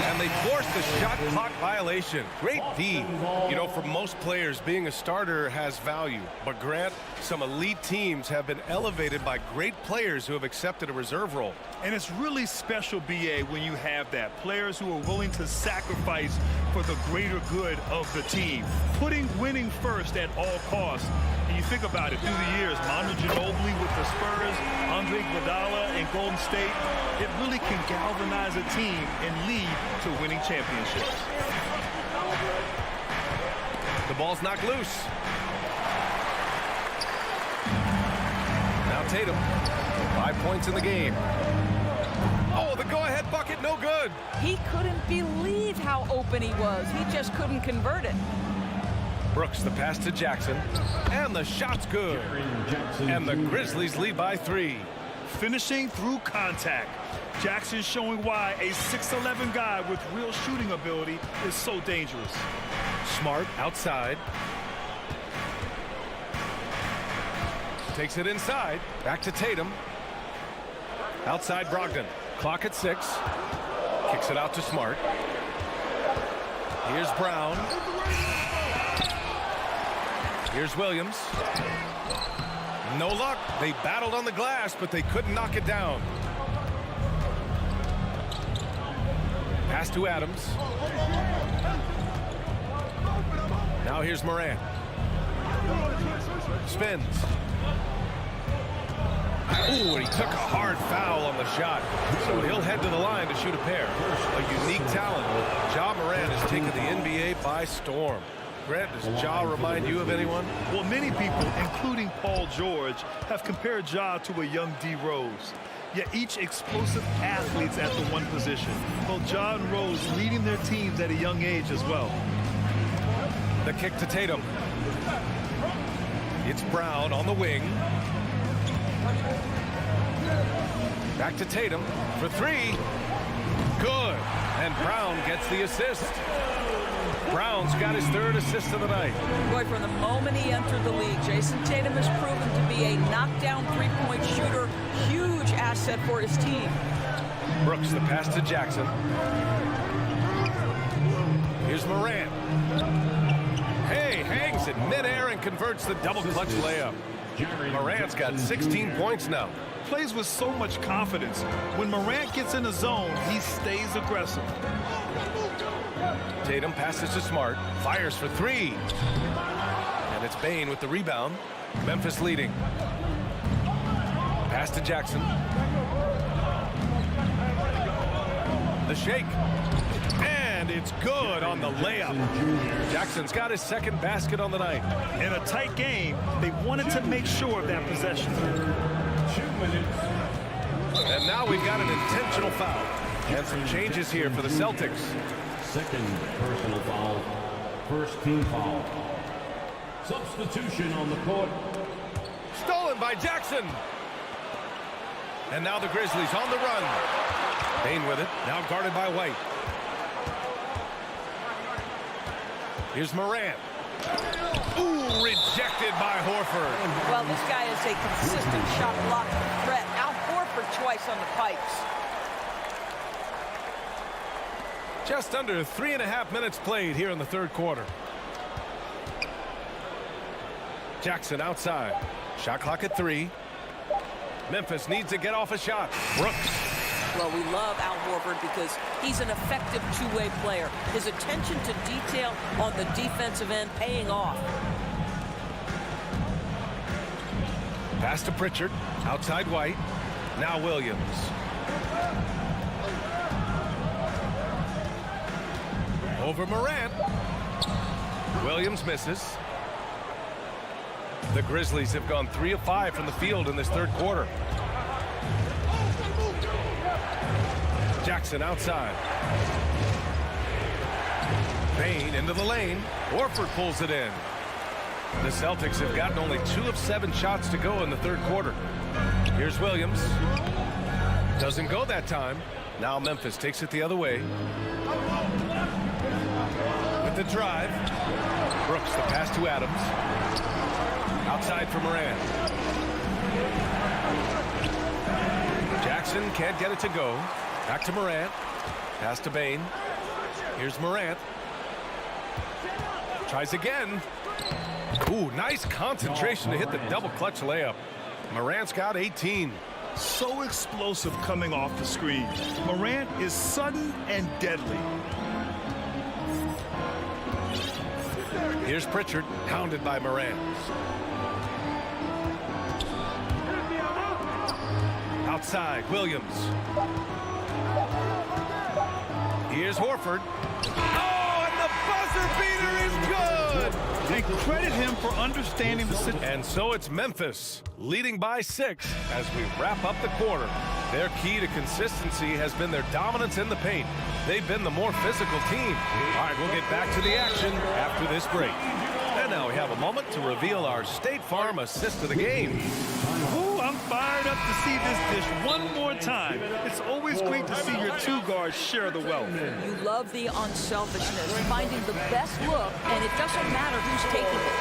And they force the shot clock violation. Great D. You know, for most players, being a starter has value. But Grant, some elite teams have been elevated by great players who have accepted a reserve role. And it's really special, B.A., when you have that. Players who are willing to sacrifice for the greater good of the team. Putting winning first at all costs. And you think about it, through the years, Manu Ginobili with the Spurs, Andre Iguodala and Golden State, it really can galvanize a team and lead to winning championships. The ball's knocked loose. Now Tatum, 5 points in the game. Oh, the go-ahead bucket, no good. He couldn't believe how open he was. He just couldn't convert it. Brooks, the pass to Jackson, and the shot's good. And the Grizzlies lead by 3. Finishing through contact. Jackson showing why a 6'11" guy with real shooting ability is so dangerous. Smart outside. Takes it inside. Back to Tatum. Outside Brogdon. Clock at 6. Kicks it out to Smart. Here's Brown. Here's Williams. No luck. They battled on the glass, but they couldn't knock it down. Pass to Adams. Now here's Morant. Spins. Ooh, and he took a hard foul on the shot. So he'll head to the line to shoot a pair. A unique talent. Ja Morant has taken the NBA by storm. Grant, does Ja remind you of anyone? Well, many people, including Paul George, have compared Ja to a young D. Rose. Yet each explosive athletes at the one position. Both Ja and Rose leading their teams at a young age as well. The kick to Tatum. It's Brown on the wing. Back to Tatum for 3. Good. And Brown gets the assist. Brown's got his 3rd assist of the night. Boy, from the moment he entered the league, Jason Tatum has proven to be a knockdown three-point shooter. Huge asset for his team. Brooks, the pass to Jackson. Here's Morant. Hey, hangs in midair and converts the double clutch layup. Morant's got 16 points now. Plays with so much confidence. When Morant gets in the zone, he stays aggressive. Tatum passes to Smart. Fires for 3. And it's Bane with the rebound. Memphis leading. Pass to Jackson. The shake. And it's good on the layup. Jackson's got his 2nd basket on the night. In a tight game, they wanted to make sure of that possession. 2 minutes. And now we've got an intentional foul. And some changes here for the Celtics. 2nd personal foul. 1st team foul. Substitution on the court. Stolen by Jackson. And now the Grizzlies on the run. Bane with it. Now guarded by White. Here's Morant. Ooh, rejected by Horford. Well, this guy is a consistent shot blocking threat. Now Horford twice on the pipes. Just under 3.5 minutes played here in the 3rd quarter. Jackson outside. Shot clock at 3. Memphis needs to get off a shot. Brooks. Well, we love Al Horford because he's an effective two-way player. His attention to detail on the defensive end paying off. Pass to Pritchard. Outside White. Now Williams. Over Morant. Williams misses. The Grizzlies have gone 3 of 5 from the field in this 3rd quarter. Jackson outside. Bane into the lane. Horford pulls it in. The Celtics have gotten only 2 of 7 shots to go in the 3rd quarter. Here's Williams. Doesn't go that time. Now Memphis takes it the other way. With the drive. Brooks, the pass to Adams. Outside for Morant. Jackson can't get it to go. Back to Morant. Pass to Bane. Here's Morant. Tries again. Ooh, nice concentration to hit the double clutch layup. Morant's got 18. So explosive coming off the screen. Morant is sudden and deadly. Here's Pritchard, hounded by Morant. Outside, Williams. Here's Horford. Oh, and the buzzer beater is good! And credit him for understanding the situation. And so it's Memphis, leading by 6 as we wrap up the quarter. Their key to consistency has been their dominance in the paint. They've been the more physical team. All right, we'll get back to the action after this break. And now we have a moment to reveal our State Farm assist of the game. Ooh, I'm fired up to see this dish one more time. It's always great to see your 2 guards share the wealth. You love the unselfishness, finding the best look, and it doesn't matter who's taking it.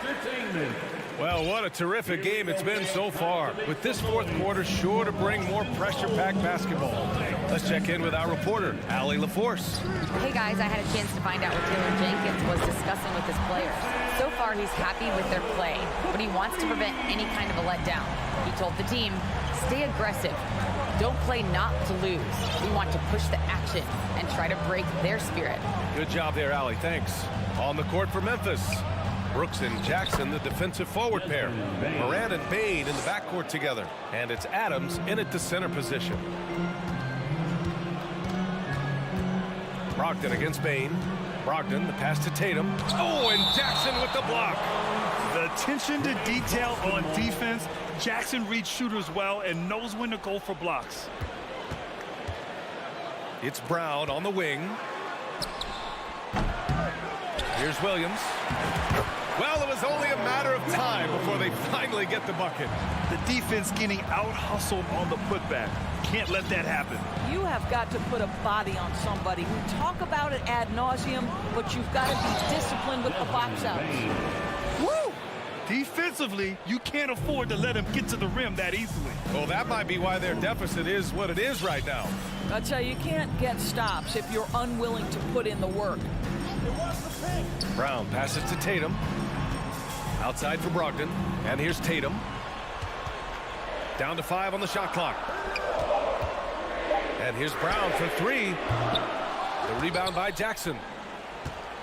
Entertainment. Well, what a terrific game it's been so far. With this fourth quarter sure to bring more pressure-packed basketball. Let's check in with our reporter, Allie LaForce. Hey guys, I had a chance to find out what Taylor Jenkins was discussing with his players. So far, he's happy with their play, but he wants to prevent any kind of a letdown. He told the team, stay aggressive. Don't play not to lose. We want to push the action and try to break their spirit. Good job there, Allie. Thanks. On the court for Memphis. Brooks and Jackson, the defensive forward pair. Moran and Bain in the backcourt together. And it's Adams in at the center position. Brogdon against Bain. Brogdon, the pass to Tatum. Oh, and Jackson with the block. The attention to detail on defense. Jackson reads shooters well and knows when to go for blocks. It's Brown on the wing. Here's Williams. Well, it was only a matter of time before they finally get the bucket. The defense getting out-hustled on the putback. Can't let that happen. You have got to put a body on somebody. We talk about it ad nauseum, but you've got to be disciplined with the box outs. Woo! Defensively, you can't afford to let him get to the rim that easily. Well, that might be why their deficit is what it is right now. I tell you, you can't get stops if you're unwilling to put in the work. Brown passes to Tatum. Outside for Brogdon. And here's Tatum. Down to 5 on the shot clock. And here's Brown for 3. The rebound by Jackson.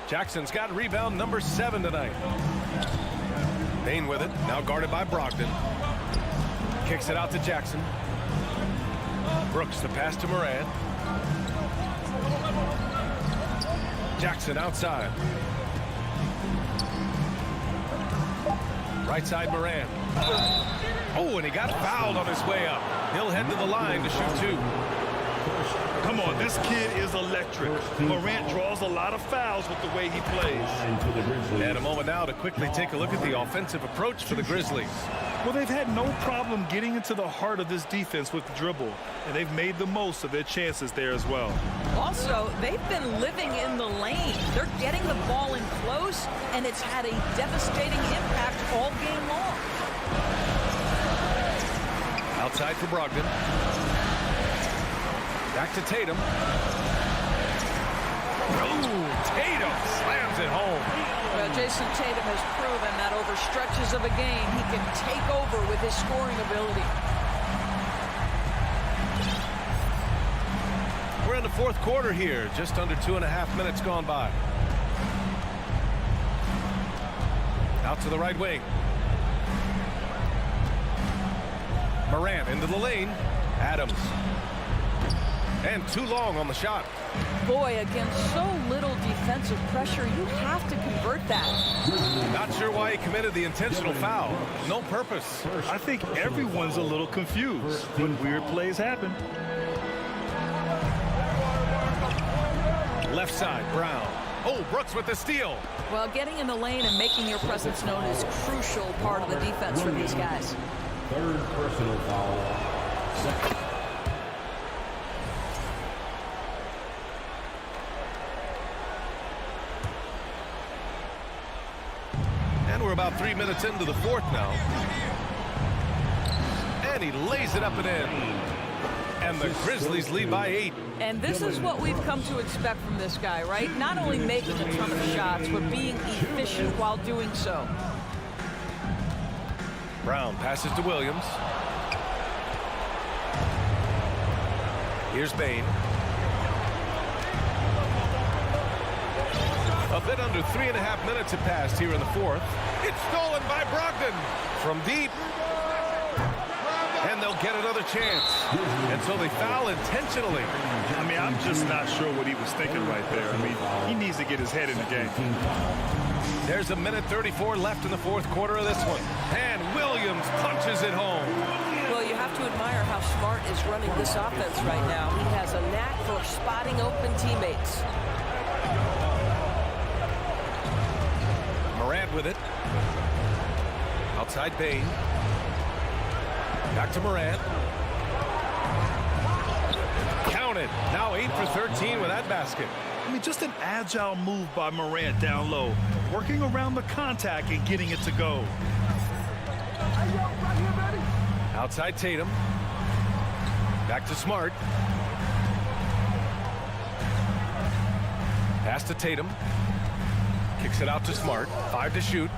Jackson's got rebound number 7 tonight. Bain with it. Now guarded by Brogdon. Kicks it out to Jackson. Brooks the pass to Moran. Jackson outside. Right side Moran. Oh, and he got fouled on his way up. He'll head to the line to shoot 2. Come on, this kid is electric. Morant draws a lot of fouls with the way he plays. And a moment now to quickly take a look at the offensive approach for the Grizzlies. Well, they've had no problem getting into the heart of this defense with the dribble, and they've made the most of their chances there as well. Also, they've been living in the lane. They're getting the ball in close, and it's had a devastating impact all game long. Outside for Brogdon. Back to Tatum. Oh, Tatum slams it home. Well, Jason Tatum has proven that over stretches of a game, he can take over with his scoring ability. We're in the fourth quarter here, just under 2.5 minutes gone by. Out to the right wing. Morant into the lane. Adams. And too long on the shot. Boy, against so little defensive pressure, you have to convert that. Not sure why he committed the intentional foul. No purpose. I think everyone's a little confused, but weird plays happen. Left side, Brown. Oh, Brooks with the steal. Well, getting in the lane and making your presence known is a crucial part of the defense for these guys. Third personal foul. And we're about 3 minutes into the fourth now. And he lays it up and in. And the Grizzlies lead by 8. And this is what we've come to expect from this guy, right? Not only making a ton of shots, but being efficient while doing so. Brown passes to Williams. Here's Bain. A bit under 3.5 minutes have passed here in the fourth. It's stolen by Brogdon from deep. And they'll get another chance. And so they foul intentionally. I mean, I'm just not sure what he was thinking right there. I mean, he needs to get his head in the game. There's 1:34 left in the fourth quarter of this one. And Williams punches it home. Well, you have to admire how Smart is running this offense right now. He has a knack for spotting open teammates. Morant with it. Outside Bain. Back to Morant. Counted. Now 8 for 13 with that basket. I mean, just an agile move by Morant down low, working around the contact and getting it to go. Outside Tatum. Back to Smart. Pass to Tatum. Kicks it out to Smart. 5 to shoot.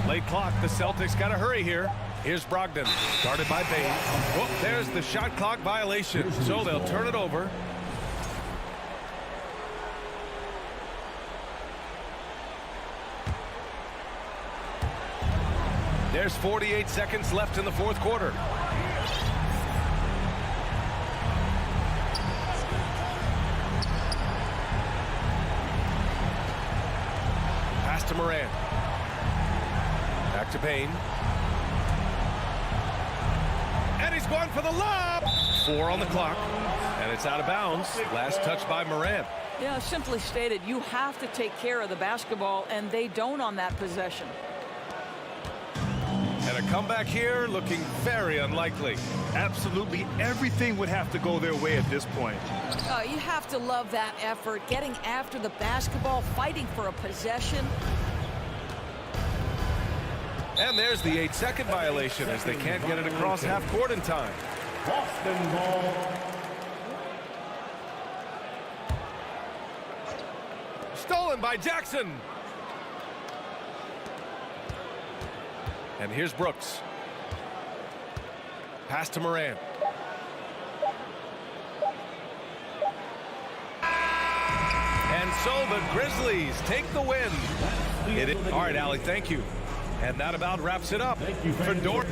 Late clock. The Celtics got to hurry here. Here's Brogdon. Guarded by Bain. Oh, there's the shot clock violation. So they'll turn it over. There's 48 seconds left in the fourth quarter. Pass to Moran. Back to Payne. And he's going for the lob. 4 on the clock. And it's out of bounds. Last touch by Moran. Yeah, simply stated, you have to take care of the basketball, and they don't on that possession. And a comeback here looking very unlikely. Absolutely everything would have to go their way at this point. You have to love that effort, getting after the basketball, fighting for a possession. And there's the 8-second violation as they can't get it across half court in time. Boston ball. Stolen by Jackson. And here's Brooks. Pass to Moran. And so the Grizzlies take the win. All right, Allie, thank you. And that about wraps it up for Dort.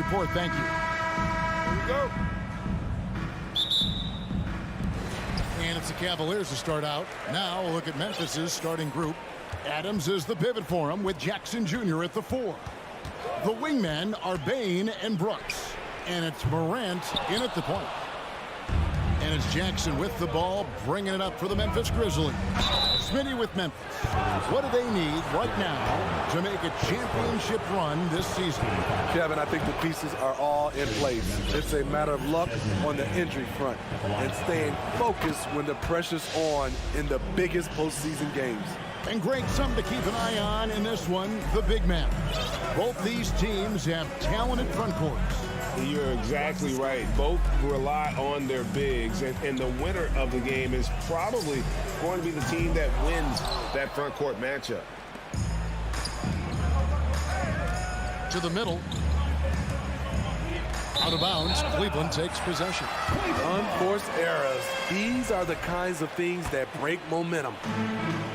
report. Thank you. Here we go. And it's the Cavaliers to start out. Now, a look at Memphis's starting group. Adams is the pivot for him with Jackson Jr. at the 4. The wingmen are Bain and Brooks. And it's Morant in at the point. And it's Jackson with the ball, bringing it up for the Memphis Grizzlies. Smitty with Memphis. What do they need right now to make a championship run this season? Kevin, I think the pieces are all in place. It's a matter of luck on the injury front and staying focused when the pressure's on in the biggest postseason games. And Greg, something to keep an eye on in this one, the big man. Both these teams have talented front courts. You're exactly right. Both rely on their bigs, and the winner of the game is probably going to be the team that wins that front court matchup. To the middle. Out of bounds, Cleveland takes possession. Unforced errors. These are the kinds of things that break momentum.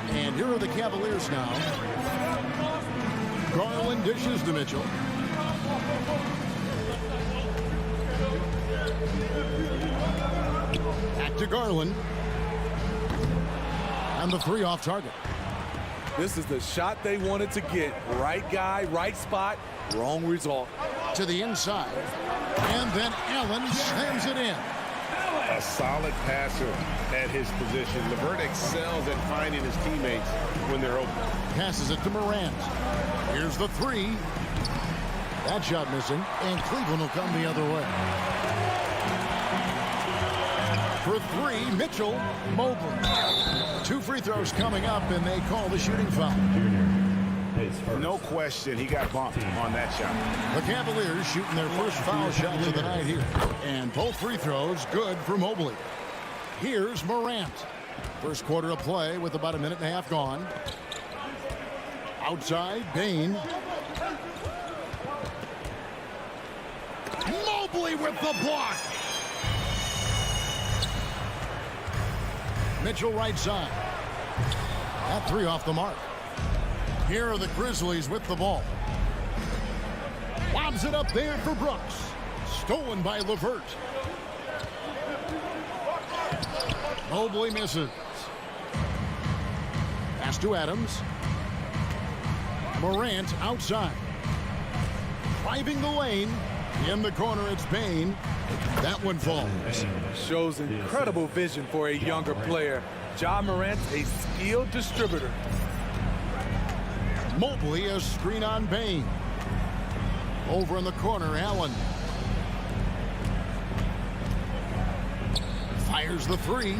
And here are the Cavaliers now. Garland dishes to Mitchell. Back to Garland. And the 3 off target. This is the shot they wanted to get. Right guy, right spot, wrong result. To the inside. And then Allen slams it in. A solid passer at his position. LeVert excels at finding his teammates when they're open. Passes it to Morant. Here's the 3. That shot missing, and Cleveland will come the other way. For 3, Mitchell, Mobley. 2 free throws coming up, and they call the shooting foul. No question, he got bumped on that shot. The Cavaliers shooting their first foul shots of the night here. And both free throws good for Mobley. Here's Morant. First quarter of play with about a minute and a half gone. Outside, Bain. Mobley with the block. Mitchell right side. That 3 off the mark. Here are the Grizzlies with the ball. Lobs it up there for Brooks. Stolen by LeVert. Mobley misses. Pass to Adams. Morant outside. Driving the lane. In the corner, it's Bain. That one falls. Shows incredible vision for a younger player. Ja Morant's a skilled distributor. Mobley, a screen on Bain. Over in the corner, Allen. Fires the 3.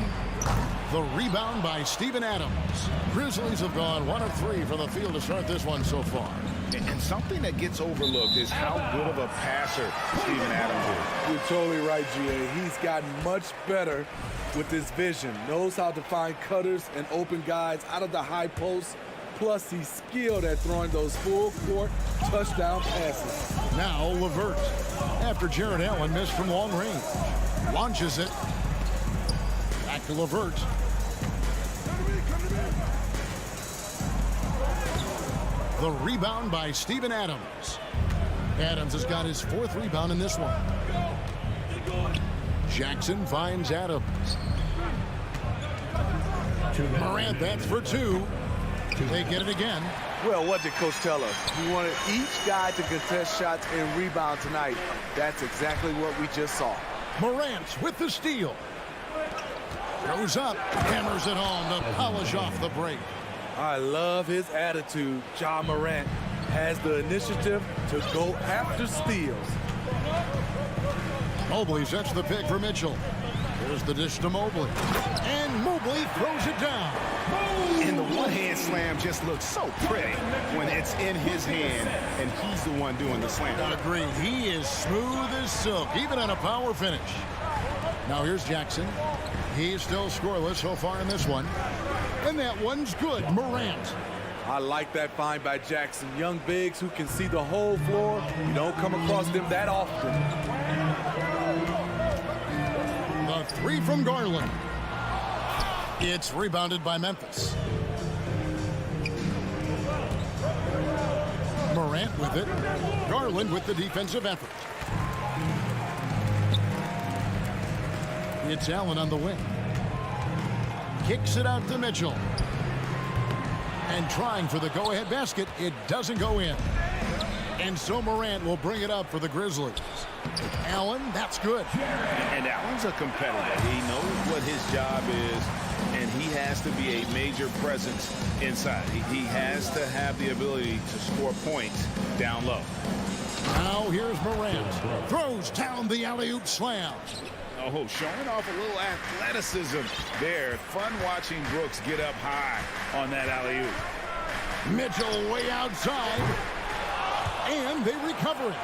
The rebound by Steven Adams. Grizzlies have gone 1 of 3 from the field to start this one so far. And something that gets overlooked is how good of a passer Steven Adams is. You're totally right, GA. He's gotten much better with his vision. Knows how to find cutters and open guys out of the high post. Plus, he's skilled at throwing those full-court touchdown passes. Now, LeVert. After Jared Allen missed from long range. Launches it. Back to LeVert. The rebound by Steven Adams. Adams has got his 4th rebound in this one. Jackson finds Adams. Morant, that's for 2. They get it again. Well, what did Coach tell us? He wanted each guy to contest shots and rebound tonight. That's exactly what we just saw. Morant with the steal. Goes up, hammers it home to polish off the break. I love his attitude. Ja Morant has the initiative to go after steals. Mobley sets the pick for Mitchell. Here's the dish to Mobley. And Mobley throws it down. And the one-hand slam just looks so pretty when it's in his hand and he's the one doing the slam. I agree. He is smooth as silk, even on a power finish. Now here's Jackson. He's still scoreless so far in this one. And that one's good. Morant. I like that find by Jackson. Young bigs who can see the whole floor. You don't come across them that often. The 3 from Garland. It's rebounded by Memphis. Morant with it. Garland with the defensive effort. It's Allen on the wing. Kicks it out to Mitchell. And trying for the go-ahead basket. It doesn't go in. And so Morant will bring it up for the Grizzlies. Allen, that's good. And Allen's a competitor. He knows what his job is, and he has to be a major presence inside. He has to have the ability to score points down low. Now here's Morant. Throws down the alley-oop slam. Oh, showing off a little athleticism there. Fun watching Brooks get up high on that alley-oop. Mitchell way outside. And they recover it.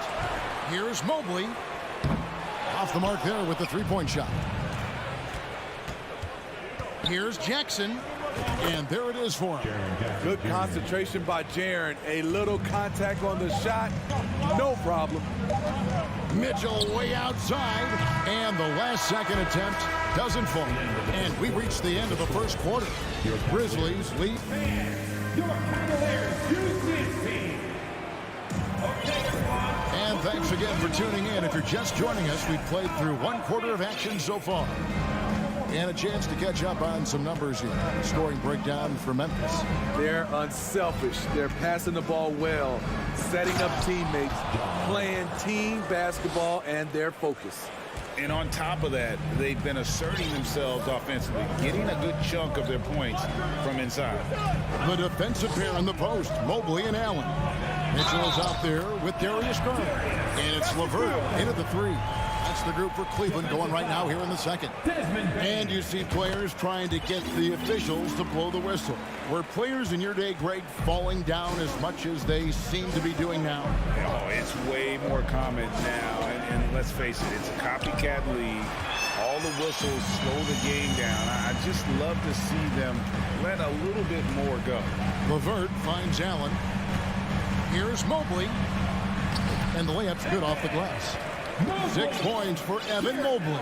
Here's Mobley. Off the mark there with the three-point shot. Here's Jackson. And there it is for him. Good concentration by Jaren. A little contact on the shot. No problem. Mitchell way outside. And the last second attempt doesn't fall. And we reach the end of the first quarter. Your Grizzlies lead. Your Cavaliers use this team. And thanks again for tuning in. If you're just joining us, we've played through one quarter of action so far. And a chance to catch up on some numbers here. Scoring breakdown for Memphis. They're unselfish. They're passing the ball well, setting up teammates, playing team basketball, and their focus. And on top of that, they've been asserting themselves offensively, getting a good chunk of their points from inside. The defensive pair in the post, Mobley and Allen. Mitchell is out there with Darius Garland. And it's LeVert in at the three. That's the group for Cleveland going right now here in the second. And you see players trying to get the officials to blow the whistle. Were players in your day, Greg, falling down as much as they seem to be doing now? Oh, it's way more common now. And let's face it, it's a copycat league. All the whistles slow the game down. I just love to see them let a little bit more go. LeVert finds Allen. Here's Mobley. And the layup's good off the glass. 6 points for Evan Mobley.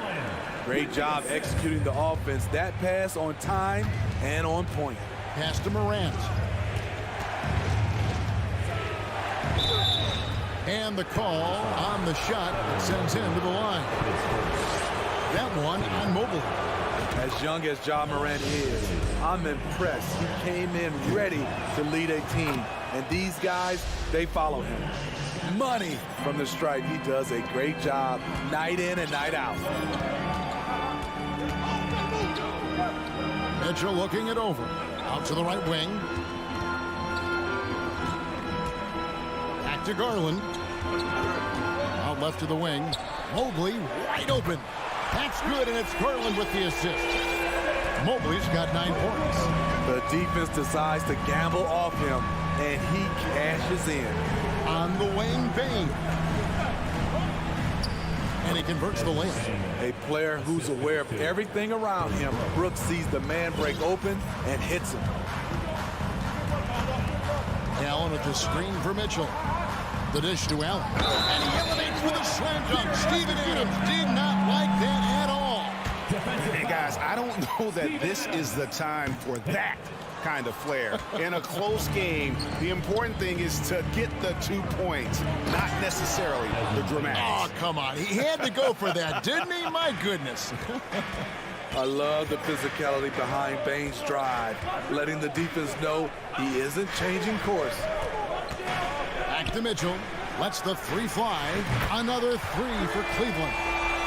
Great job executing the offense. That pass on time and on point. Pass to Morant. And the call on the shot that sends him to the line. That one on Mobley. As young as Ja Morant is, I'm impressed. He came in ready to lead a team. And these guys, they follow him. Money from the stripe. He does a great job night in and night out. Mitchell looking it over. Out to the right wing. Back to Garland. Out left to the wing. Mobley wide open. That's good, and it's Garland with the assist. Mobley's got 9 points. The defense decides to gamble off him, and he cashes in. On the wing, Bane. And he converts the layup. A player who's aware of everything around him. Brooks sees the man break open and hits him. Allen with the screen for Mitchell. The dish to Allen. And he elevates with a slam dunk. Steven Adams did not like that at all. Hey, guys, I don't know that this is the time for that kind of flair. In a close game, the important thing is to get the 2 points, not necessarily the dramatics. Oh, come on. He had to go for that, didn't he? My goodness. I love the physicality behind Bane's drive, letting the defense know he isn't changing course. Back to Mitchell. Lets the three fly. Another three for Cleveland.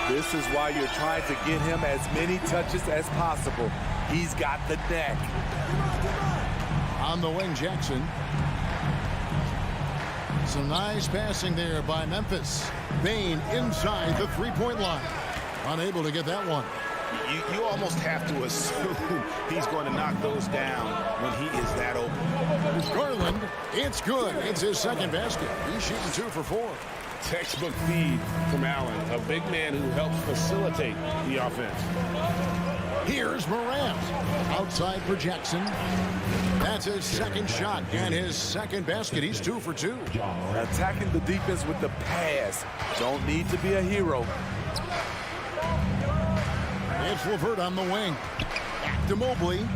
This is why you're trying to get him as many touches as possible. He's got the neck. On the wing, Jackson. Some nice passing there by Memphis. Bane inside the three-point line. Unable to get that one. You almost have to assume he's going to knock those down when he is that open. There's Garland. It's good. It's his second basket. He's shooting 2 for 4. Textbook feed from Allen, a big man who helps facilitate the offense. Here's Morant. Outside for Jackson. That's his second shot and his second basket. He's 2 for 2. Attacking the defense with the pass. Don't need to be a hero. It's LeVert on the wing. Back to Mobley.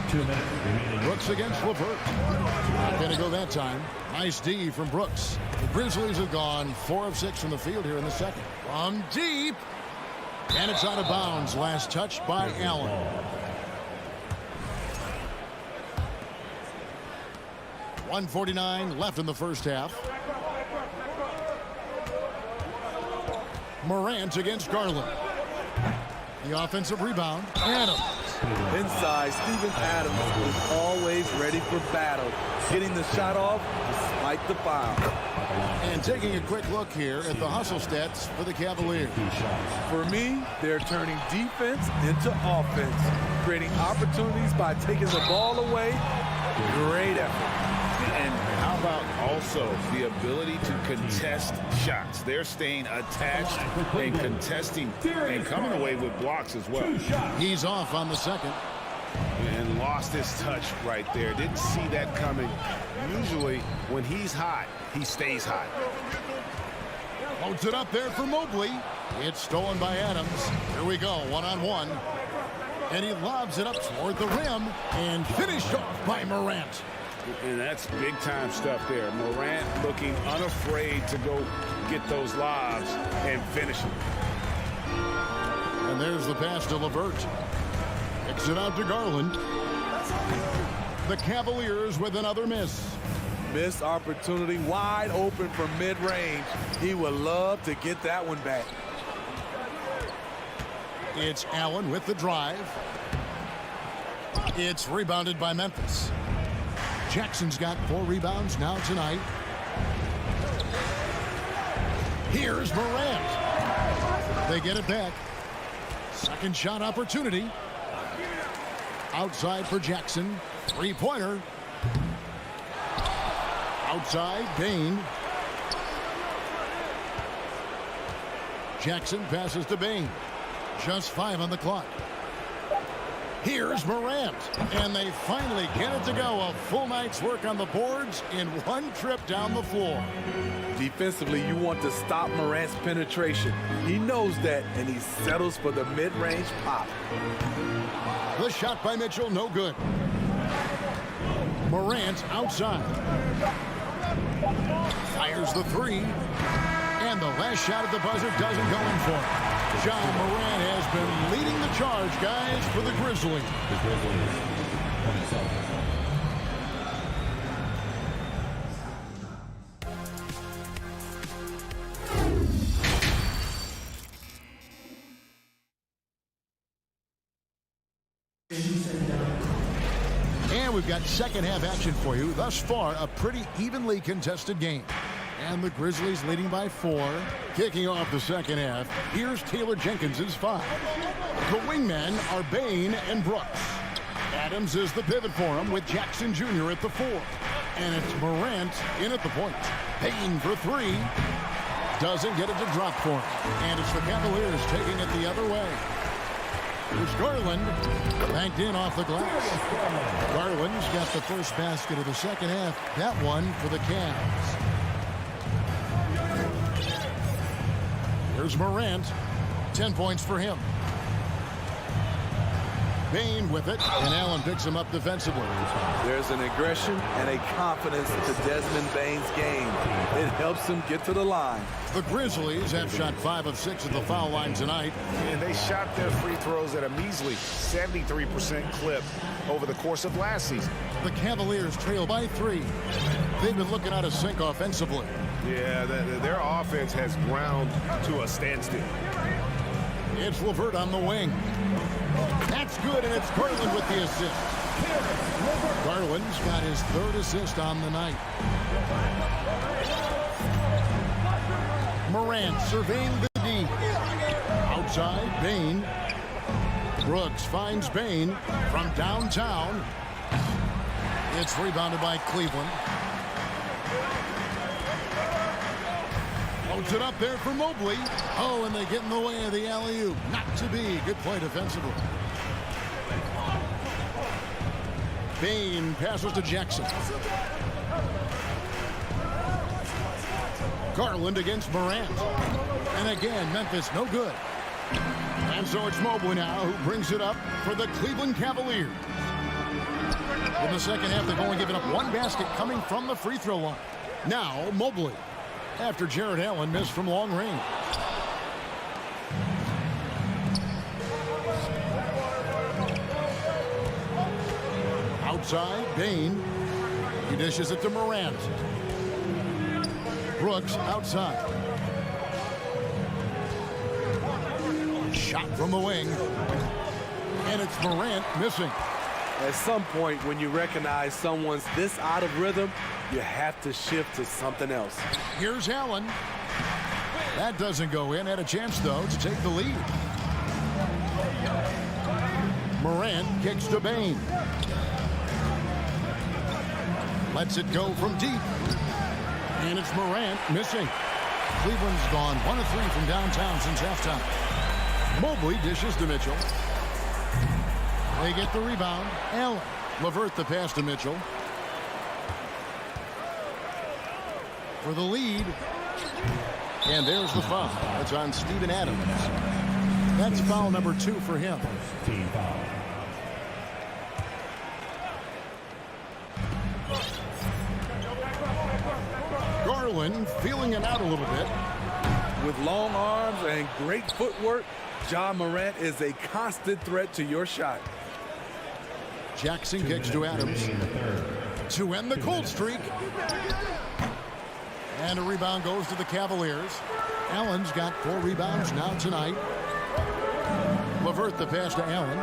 2 minutes remaining. Brooks against LeVert. Not going to go that time. Nice D from Brooks. The Grizzlies have gone 4 of 6 from the field here in the second. From deep. And it's out of bounds. Last touch by Allen. .149 left in the first half. Morant against Garland. The offensive rebound. Adams. Inside, Steven Adams is always ready for battle, getting the shot off despite the foul. And taking a quick look here at the hustle stats for the Cavaliers. For me, they're turning defense into offense, creating opportunities by taking the ball away. Great effort. And how about also the ability to contest shots? They're staying attached and contesting and coming away with blocks as well. He's off on the second. And lost his touch right there. Didn't see that coming. Usually when he's hot, he stays hot. Loads it up there for Mobley. It's stolen by Adams. Here we go, one-on-one. And he lobs it up toward the rim and finished off by Morant. And that's big-time stuff there. Morant looking unafraid to go get those lobs and finish them. And there's the pass to LeVert. Kicks it out to Garland. The Cavaliers with another miss. Missed opportunity, wide open from mid-range. He would love to get that one back. It's Allen with the drive. It's rebounded by Memphis. Jackson's got 4 rebounds now tonight. Here's Morant. They get it back. Second shot opportunity. Outside for Jackson. 3-pointer. Outside, Bain. Jackson passes to Bain. Just 5 on the clock. Here's Morant. And they finally get it to go. A full night's work on the boards in one trip down the floor. Defensively, you want to stop Morant's penetration. He knows that, and he settles for the mid-range pop. The shot by Mitchell, no good. Morant outside. Fires the 3. And the last shot at the buzzer doesn't go in for him. John Morant has been leading the charge, guys, for the Grizzlies. And we've got second half action for you. Thus far, a pretty evenly contested game. And the Grizzlies leading by 4. Kicking off the second half, here's Taylor Jenkins' 5. The wingmen are Bain and Brooks. Adams is the pivot for him with Jackson Jr. at the 4. And it's Morant in at the point. Bain for 3. Doesn't get it to drop for him. And it's the Cavaliers taking it the other way. Here's Garland. Banked in off the glass. Garland's got the first basket of the second half. That one for the Cavs. Here's Morant. 10 points for him. Bain with it, and Allen picks him up defensively. There's an aggression and a confidence to Desmond Bain's game. It helps him get to the line. The Grizzlies have shot 5 of 6 at the foul line tonight. And they shot their free throws at a measly 73% clip over the course of last season. The Cavaliers trail by 3. They've been looking out of sync offensively. Yeah, their offense has ground to a standstill. It's LeVert on the wing. That's good, and it's Garland with the assist. Garland's got his 3rd assist on the night. Morant surveying the D. Outside, Bain. Brooks finds Bain from downtown. It's rebounded by Cleveland. Loads it up there for Mobley. Oh, and they get in the way of the alley-oop. Not to be. Good play defensively. Bain passes to Jackson. Garland against Morant. And again, Memphis no good. And so it's Mobley now who brings it up for the Cleveland Cavaliers. In the second half, they've only given up one basket coming from the free throw line. Now, Mobley, after Jared Allen missed from long range. Outside, Bain. He dishes it to Morant. Brooks outside. Shot from the wing. And it's Morant missing. At some point, when you recognize someone's this out of rhythm, you have to shift to something else. Here's Allen. That doesn't go in. Had a chance, though, to take the lead. Morant kicks to Bain. Lets it go from deep. And it's Morant missing. Cleveland's gone 1 of 3 from downtown since halftime. Mobley dishes to Mitchell. They get the rebound. Allen. LeVert the pass to Mitchell. For the lead. And there's the foul. That's on Steven Adams. That's foul number 2 for him. Team foul. Garland feeling it out a little bit. With long arms and great footwork, Ja Morant is a constant threat to your shot. Jackson kicks to Adams to end the cold streak. And a rebound goes to the Cavaliers. Allen's got 4 rebounds now tonight. LeVert the pass to Allen.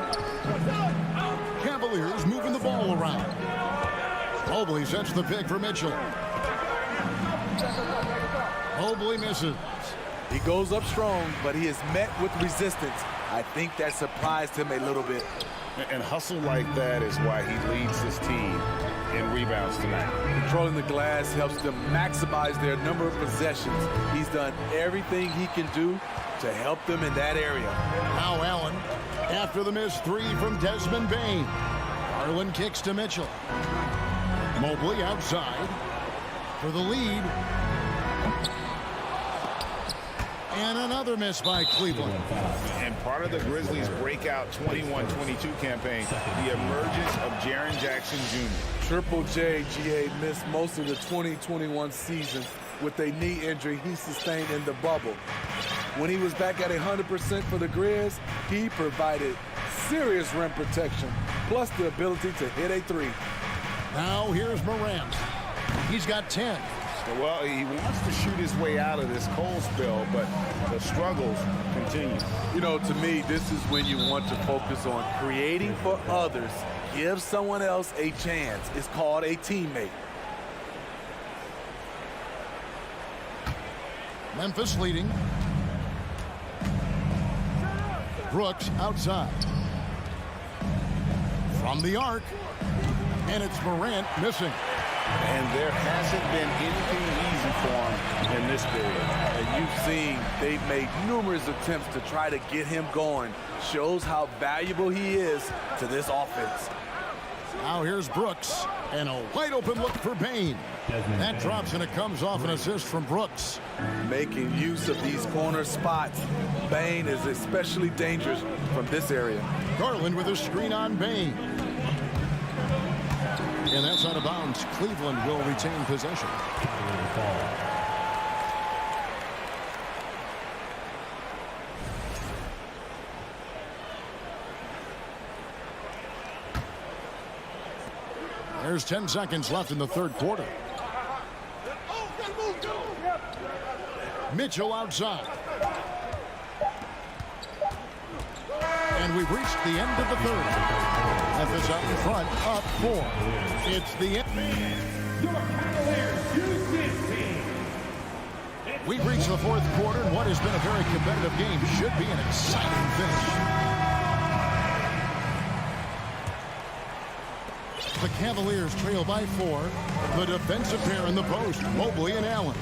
Cavaliers moving the ball around. Mobley sets the pick for Mitchell. Mobley misses. He goes up strong, but he is met with resistance. I think that surprised him a little bit. And hustle like that is why he leads his team in rebounds tonight. Controlling the glass helps them maximize their number of possessions. He's done everything he can do to help them in that area. Now Allen, after the missed 3 from Desmond Bain. Garland kicks to Mitchell. Mobley outside for the lead. And another miss by Cleveland. And part of the Grizzlies' breakout 21-22 campaign, the emergence of Jaren Jackson Jr. Triple J, GA, missed most of the 2021 season with a knee injury he sustained in the bubble. When he was back at 100% for the Grizz, he provided serious rim protection, plus the ability to hit a 3. Now here's Morant. He's got 10. Well, he wants to shoot his way out of this cold spell, but the struggles continue. You know, to me, this is when you want to focus on creating for others. Give someone else a chance. It's called a teammate. Memphis leading. Brooks outside. From the arc. And it's Morant missing. And there hasn't been anything easy for him in this period. And you've seen they've made numerous attempts to try to get him going. Shows how valuable he is to this offense. Now here's Brooks. And a wide open look for Bain. That drops and it comes off an assist from Brooks. Making use of these corner spots. Bain is especially dangerous from this area. Garland with a screen on Bain. And that's out of bounds. Cleveland will retain possession. There's 10 seconds left in the third quarter. Mitchell outside. And we've reached the end of the third. Memphis out in front, up 4. It's the end. We've reached the fourth quarter, and what has been a very competitive game should be an exciting finish. The Cavaliers trail by 4. The defensive pair in the post, Mobley and Allen.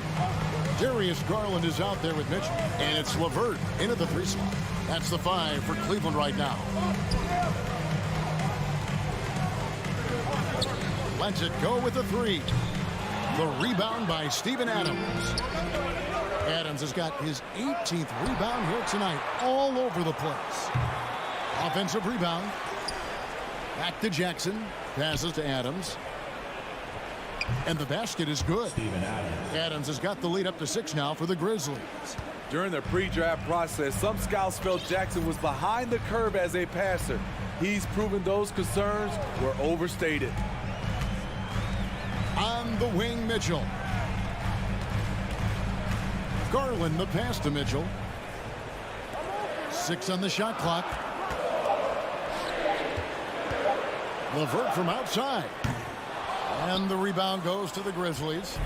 Darius Garland is out there with Mitchell, and it's LeVert into the 3 slot. That's the 5 for Cleveland right now. Lets it go with the 3. The rebound by Steven Adams. Adams has got his 18th rebound here tonight, all over the place. Offensive rebound. Back to Jackson. Passes to Adams. And the basket is good. Adams has got the lead up to 6 now for the Grizzlies. During the pre-draft process, some scouts felt Jackson was behind the curve as a passer. He's proven those concerns were overstated. On the wing, Mitchell. Garland, the pass to Mitchell. 6 on the shot clock. LeVert from outside. And the rebound goes to the Grizzlies.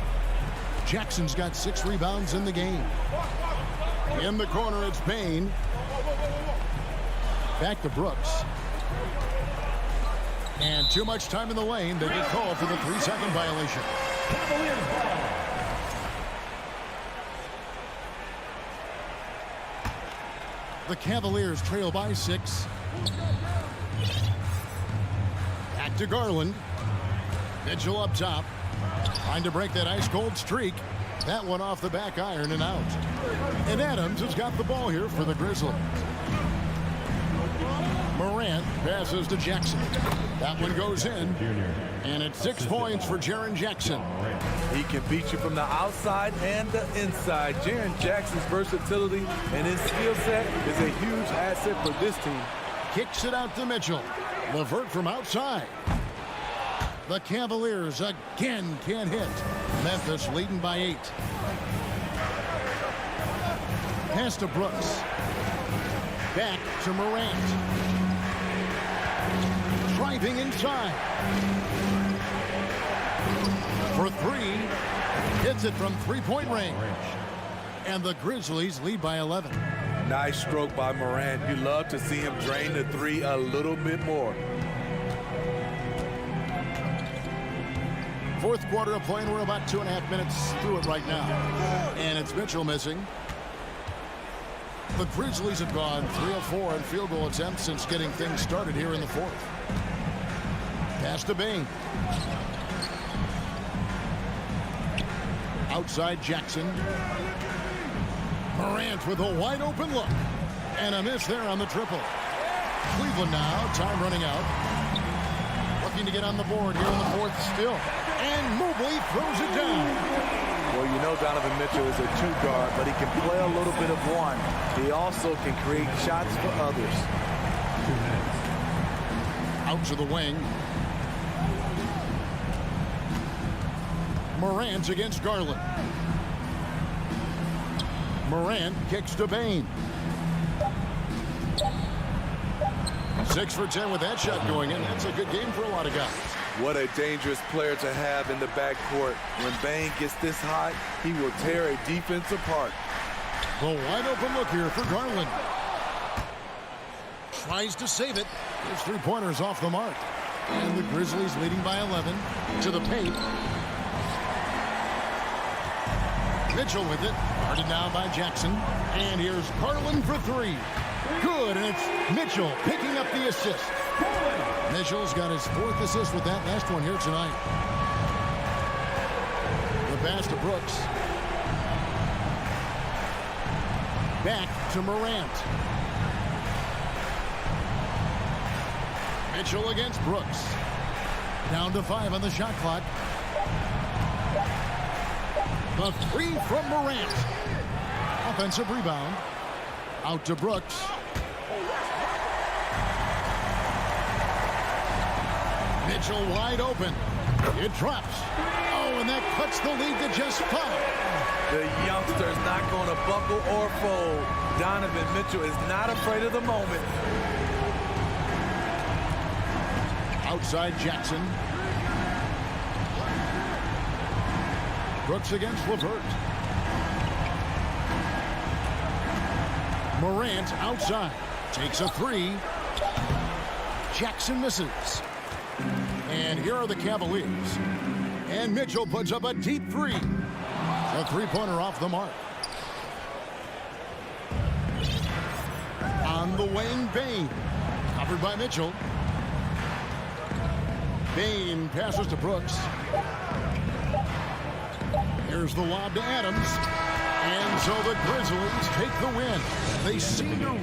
Jackson's got 6 rebounds in the game. In the corner, it's Bain. Back to Brooks. And too much time in the lane. They get called for the 3-second violation. The Cavaliers trail by 6. Back to Garland. Mitchell up top. Trying to break that ice-cold streak. That one off the back iron and out. And Adams has got the ball here for the Grizzlies. Morant passes to Jackson. That one goes in. And it's 6 points for Jaren Jackson. He can beat you from the outside and the inside. Jaren Jackson's versatility and his skill set is a huge asset for this team. Kicks it out to Mitchell. LeVert from outside. The Cavaliers again can't hit. Memphis leading by 8. Pass to Brooks. Back to Morant. Driving inside. For 3. Hits it from 3-point range. And the Grizzlies lead by 11. Nice stroke by Morant. You love to see him drain the 3 a little bit more. Fourth quarter of play, and we're about 2.5 minutes through it right now. And it's Mitchell missing. The Grizzlies have gone 3 of 4 in field goal attempts since getting things started here in the 4th. Pass to Bain. Outside Jackson. Morant with a wide open look. And a miss there on the triple. Cleveland now, time running out. Looking to get on the board here in the 4th still. And Mobley throws it down. Well, you know Donovan Mitchell is a 2-guard, but he can play a little bit of 1. He also can create shots for others. Out to the wing. Morant against Garland. Morant kicks to Bain. 6 for 10 with that shot going in. That's a good game for a lot of guys. What a dangerous player to have in the backcourt. When Bain gets this hot, he will tear a defense apart. The wide open look here for Garland. Tries to save it. His 3-pointers off the mark. And the Grizzlies leading by 11 to the paint. Mitchell with it. Guarded now by Jackson. And here's Garland for 3. Good, and it's Mitchell picking up the assist. Mitchell's got his 4th assist with that last one here tonight. The pass to Brooks. Back to Morant. Mitchell against Brooks. Down to 5 on the shot clock. The 3 from Morant. Offensive rebound. Out to Brooks. Mitchell wide open. It drops. Oh, and that cuts the lead to just 5. The youngster's not going to buckle or fold. Donovan Mitchell is not afraid of the moment. Outside Jackson. Brooks against LeVert. Morant outside. Takes a 3. Jackson misses. And here are the Cavaliers. And Mitchell puts up a deep 3. A 3-pointer off the mark. On the wing, Bain. Covered by Mitchell. Bain passes to Brooks. Here's the lob to Adams. And so the Grizzlies take the win. They seem to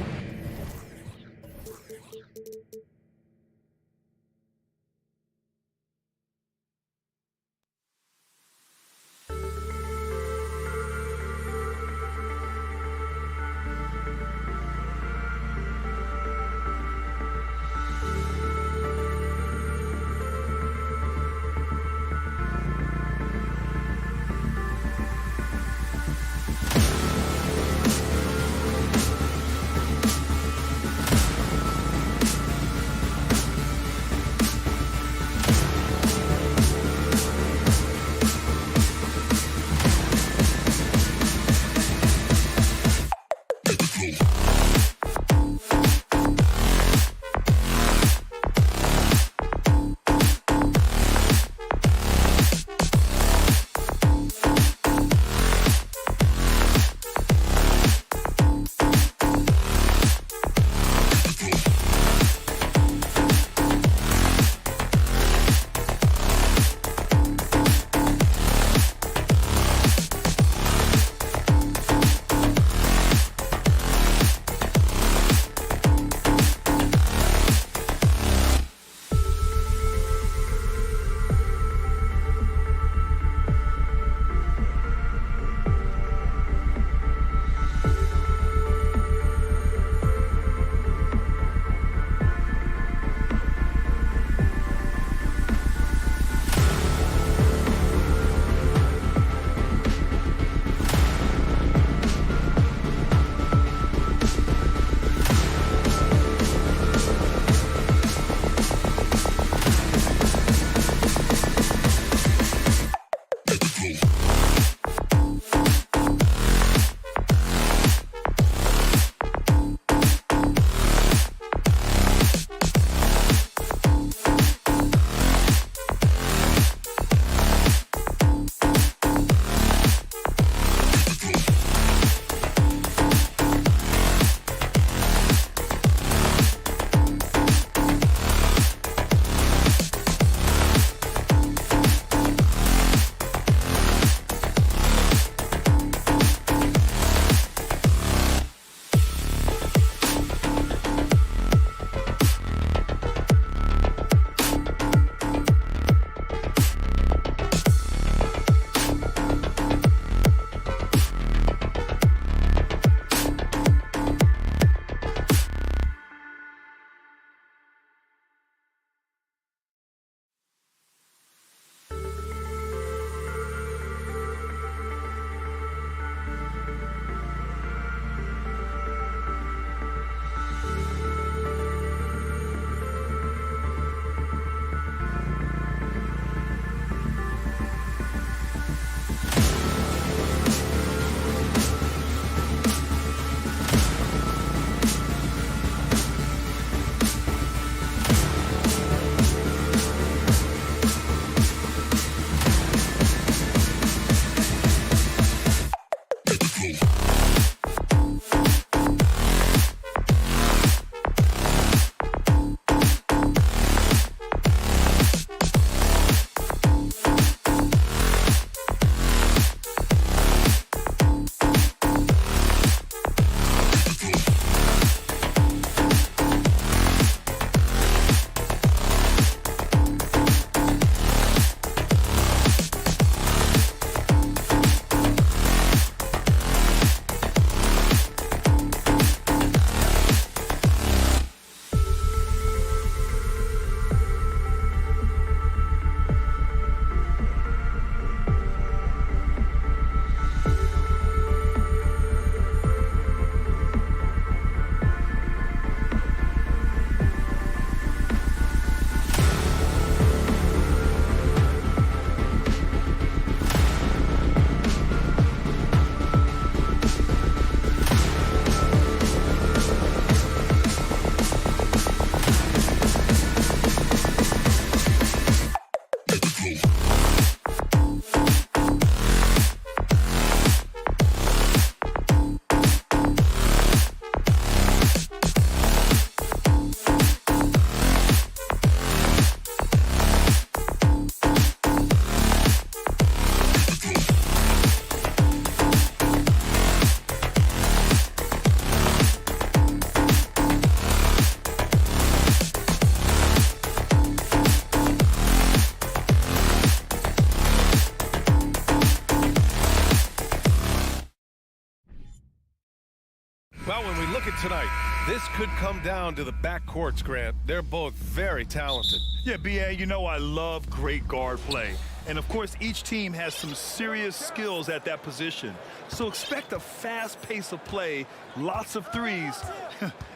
Well, when we look at tonight, this could come down to the backcourts, Grant. They're both very talented. Yeah, B.A., you know I love great guard play. And, of course, each team has some serious skills at that position. So expect a fast pace of play, lots of threes.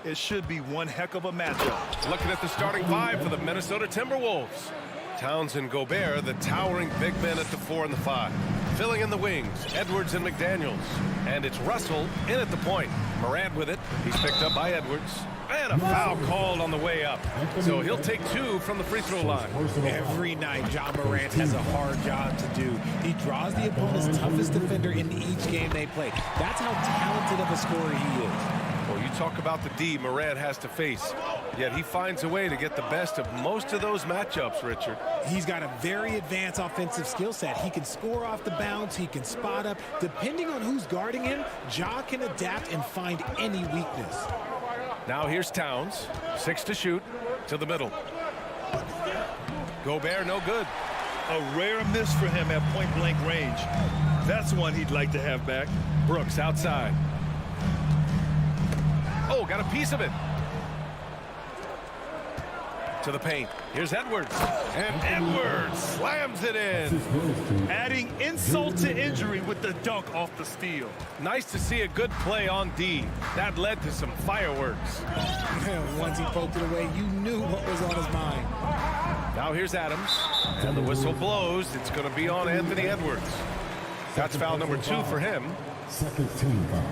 It should be one heck of a matchup. Looking at the starting five for the Minnesota Timberwolves. Townsend, Gobert, the towering big men at the 4 and the 5. Filling in the wings, Edwards and McDaniels. And it's Russell in at the point. Morant with it. He's picked up by Edwards. And a foul called on the way up. So he'll take 2 from the free throw line. Every night, John Morant has a hard job to do. He draws the opponent's toughest defender in each game they play. That's how talented of a scorer he is. Well, you talk about the D Morant has to face. Yet he finds a way to get the best of most of those matchups, Richard. He's got a very advanced offensive skill set. He can score off the bounce. He can spot up. Depending on who's guarding him, Ja can adapt and find any weakness. Now here's Towns. 6 to shoot. To the middle. Gobert, no good. A rare miss for him at point-blank range. That's one he'd like to have back. Brooks outside. Oh, got a piece of it. To the paint. Here's Edwards. And Edwards slams it in. Adding insult to injury with the dunk off the steal. Nice to see a good play on D. That led to some fireworks. Once he poked it away, you knew what was on his mind. Now here's Adams. And the whistle blows. It's going to be on Anthony Edwards. That's foul number 2 for him. Second team foul.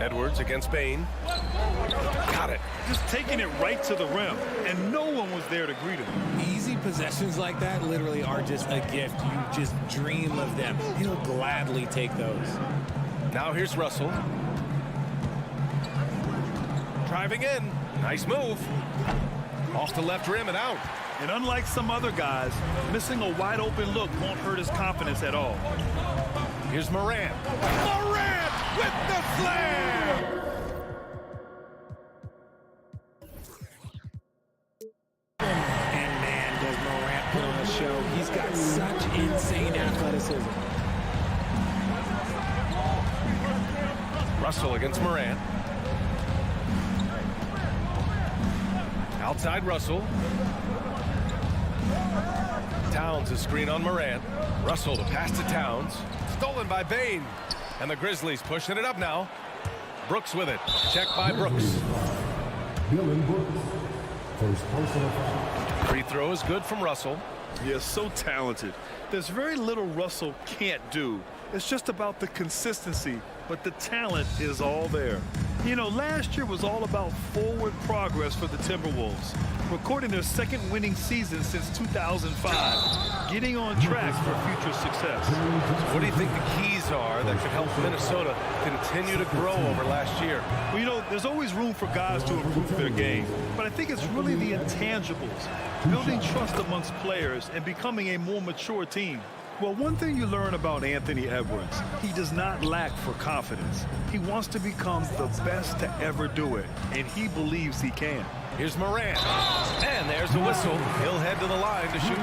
Edwards against Bain. Got it. Just taking it right to the rim, and no one was there to greet him. Easy possessions like that literally are just a gift. You just dream of them. He'll gladly take those. Now here's Russell. Driving in. Nice move. Off the left rim and out. And unlike some other guys, missing a wide open look won't hurt his confidence at all. Here's Morant. Morant with the slam! And man, does Morant put on a show. He's got such insane athleticism. Russell against Morant. Outside Russell. Towns a screen on Morant. Russell to pass to Towns. Stolen by Bain. And the Grizzlies pushing it up now. Brooks with it. Check by Brooks. Dylan Brooks. First personal foul. Free throw is good from Russell. Yeah, so talented. There's very little Russell can't do. It's just about the consistency, but the talent is all there. You know, last year was all about forward progress for the Timberwolves, recording their second winning season since 2005, getting on track for future success. What do you think the keys are that could help Minnesota continue to grow over last year? Well, you know, there's always room for guys to improve their game, but I think it's really the intangibles, building trust amongst players and becoming a more mature team. Well, one thing you learn about Anthony Edwards, he does not lack for confidence. He wants to become the best to ever do it, and he believes he can. Here's Morant. And there's the whistle. He'll head to the line to shoot 2.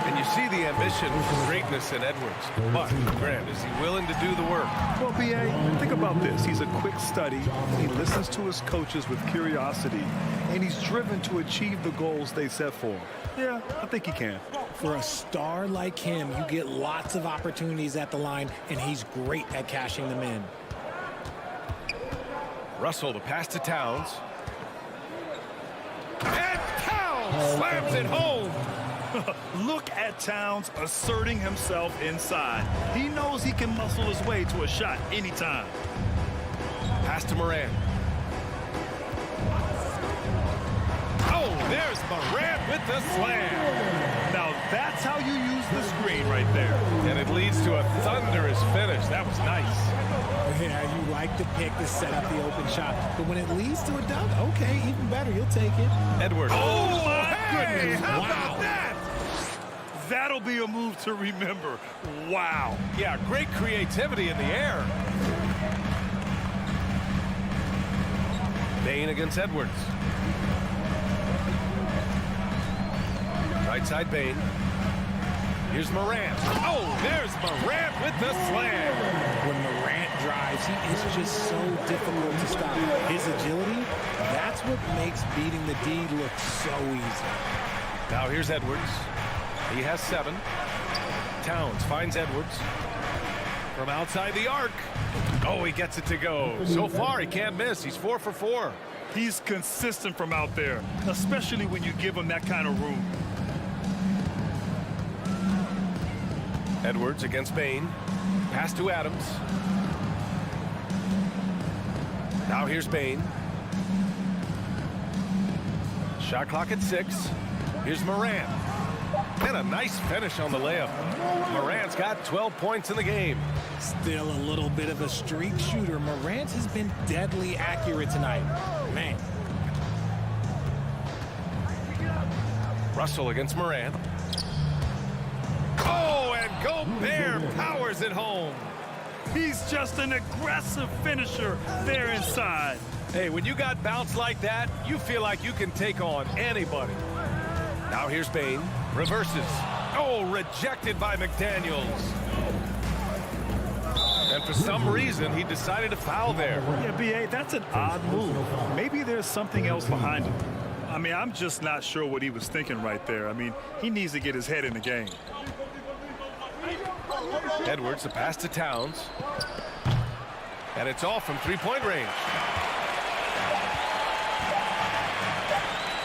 And you see the ambition for greatness in Edwards. But, Grant, is he willing to do the work? Well, B.A., think about this. He's a quick study. He listens to his coaches with curiosity, and he's driven to achieve the goals they set for him. Yeah, I think he can. For a star like him, you get lots of opportunities at the line, and he's great at cashing them in. Russell to pass to Towns. And Towns slams it home. Look at Towns asserting himself inside. He knows he can muscle his way to a shot anytime. Pass to Morant. Oh, there's Morant with the slam. Now that's how you use the screen right there. And it leads to a thunderous finish. That was nice. Yeah, you like the pick to set up the open shot. But when it leads to a dunk, okay, even better. You'll take it. Edwards. Oh, my goodness. How Wow. about that? That'll be a move to remember. Wow. Yeah, great creativity in the air. Bain against Edwards. Right side Bain. Here's Morant. Oh, there's Morant with the slam. When Morant drives, he is just so difficult to stop. His agility, that's what makes beating the D look so easy. Now here's Edwards. He has 7. Towns finds Edwards. From outside the arc. Oh, he gets it to go. So far, he can't miss. He's 4 for 4. He's consistent from out there, especially when you give him that kind of room. Edwards against Bain. Pass to Adams. Now here's Bain. Shot clock at 6. Here's Morant. And a nice finish on the layup. Morant's got 12 points in the game. Still a little bit of a streak shooter. Morant has been deadly accurate tonight. Man. Russell against Morant. Oh, and Gobert powers it home. He's just an aggressive finisher there inside. Hey, when you got bounce like that, you feel like you can take on anybody. Now here's Bain. Reverses. Oh, rejected by McDaniels. And for some reason, he decided to foul there. Yeah, B.A., that's an odd move. Maybe there's something else behind it. I mean, I'm just not sure what he was thinking right there. I mean, he needs to get his head in the game. Edwards, the pass to Towns. And it's off from three-point range.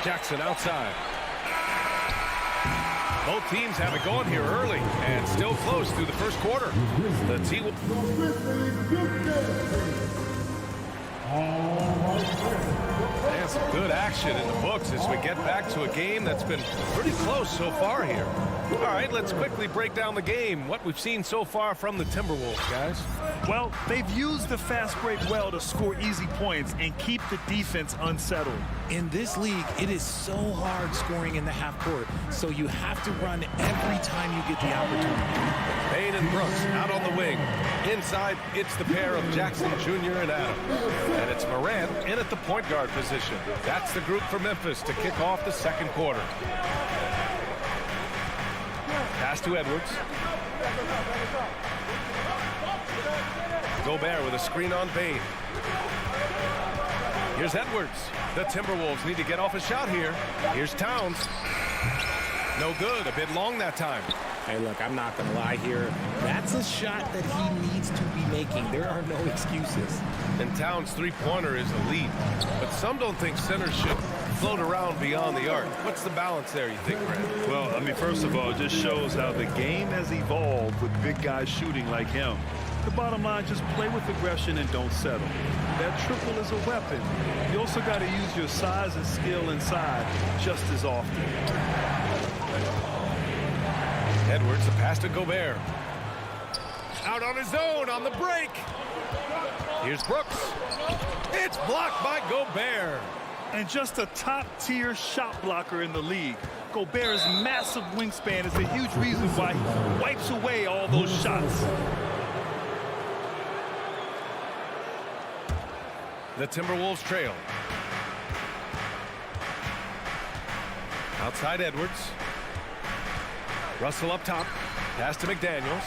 Jackson outside. Both teams have it going here early and still close through the first quarter. The team will... And some good action in the books as we get back to a game that's been pretty close so far here. All right, let's quickly break down the game. What we've seen so far from the Timberwolves, guys. Well, they've used the fast break well to score easy points and keep the defense unsettled. In this league, it is so hard scoring in the half court, so you have to run every time you get the opportunity. Bain and Brooks out on the wing. Inside, it's the pair of Jackson Jr. and Adams. And it's Morant in at the point guard position. That's the group for Memphis to kick off the second quarter. Pass to Edwards. Gobert with a screen on Bain. Here's Edwards. The Timberwolves need to get off a shot here. Here's Towns. No good. A bit long that time. Hey, look, I'm not going to lie here. That's a shot that he needs to be making. There are no excuses. And Towns' three-pointer is elite. But some don't think centers should float around beyond the arc. What's the balance there, you think, Brad? Well, I mean, first of all, it just shows how the game has evolved with big guys shooting like him. The bottom line, just play with aggression and don't settle. That triple is a weapon. You also got to use your size and skill inside just as often. Edwards, the pass to Gobert. Out on his own on the break. Here's Brooks. It's blocked by Gobert. And just a top-tier shot blocker in the league. Gobert's massive wingspan is a huge reason why he wipes away all those shots. The Timberwolves trail. Outside Edwards. Russell up top. Pass to McDaniels.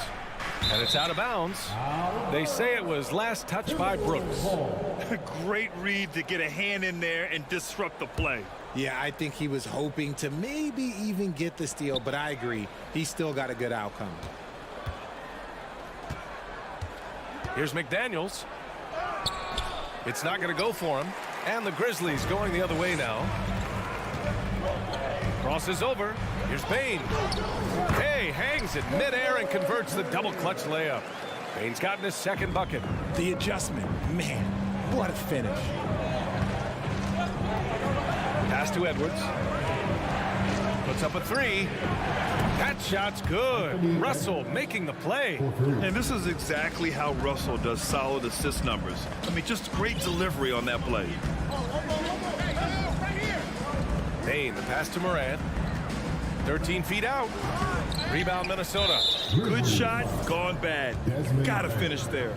And it's out of bounds. They say it was last touched by Brooks. Great read to get a hand in there and disrupt the play. Yeah, I think he was hoping to maybe even get the steal, but I agree. He still got a good outcome. Here's McDaniels. It's not going to go for him. And the Grizzlies going the other way now. Crosses over. Here's Bain. Hey, hangs it midair and converts the double clutch layup. Bain's gotten his second bucket. The adjustment, man, what a finish. Pass to Edwards. Puts up a three. That shot's good. Russell making the play. And this is exactly how Russell does solid assist numbers. I mean, just great delivery on that play. Bain, the pass to Morant. 13 feet out. Rebound, Minnesota. Good shot, gone bad. Gotta finish there.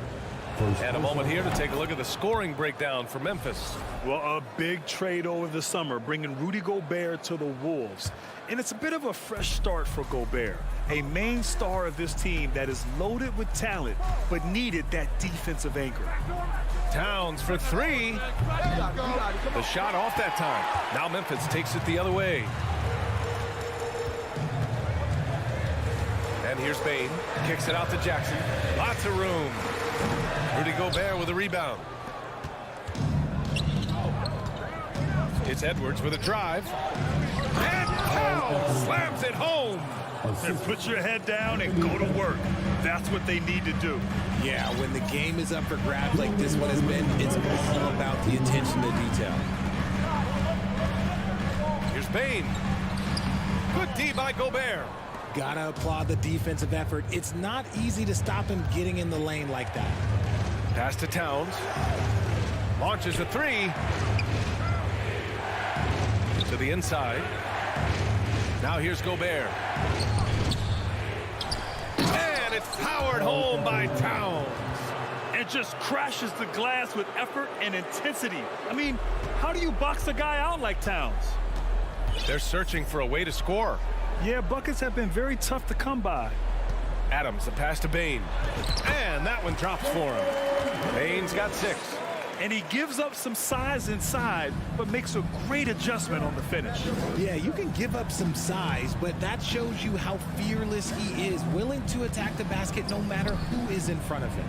And a moment here to take a look at the scoring breakdown for Memphis. Well, a big trade over the summer, bringing Rudy Gobert to the Wolves. And it's a bit of a fresh start for Gobert, a main star of this team that is loaded with talent, but needed that defensive anchor. Towns for three. The shot off that time. Now Memphis takes it the other way. And here's Bain. Kicks it out to Jackson. Lots of room. Rudy Gobert with a rebound. It's Edwards with a drive. And Powell slams it home. And put your head down and go to work. That's what they need to do. Yeah, when the game is up for grabs like this one has been, it's all about the attention to detail. Here's Bane. Good D by Gobert. Gotta applaud the defensive effort. It's not easy to stop him getting in the lane like that. Pass to Towns. Launches a three. To the inside. Now here's Gobert. And it's powered home by Towns. And just crashes the glass with effort and intensity. I mean, how do you box a guy out like Towns? They're searching for a way to score. Yeah, buckets have been very tough to come by. Adams, the pass to Bane. And that one drops for him. Bane's got 6. And he gives up some size inside, but makes a great adjustment on the finish. Yeah, you can give up some size, but that shows you how fearless he is, willing to attack the basket no matter who is in front of him.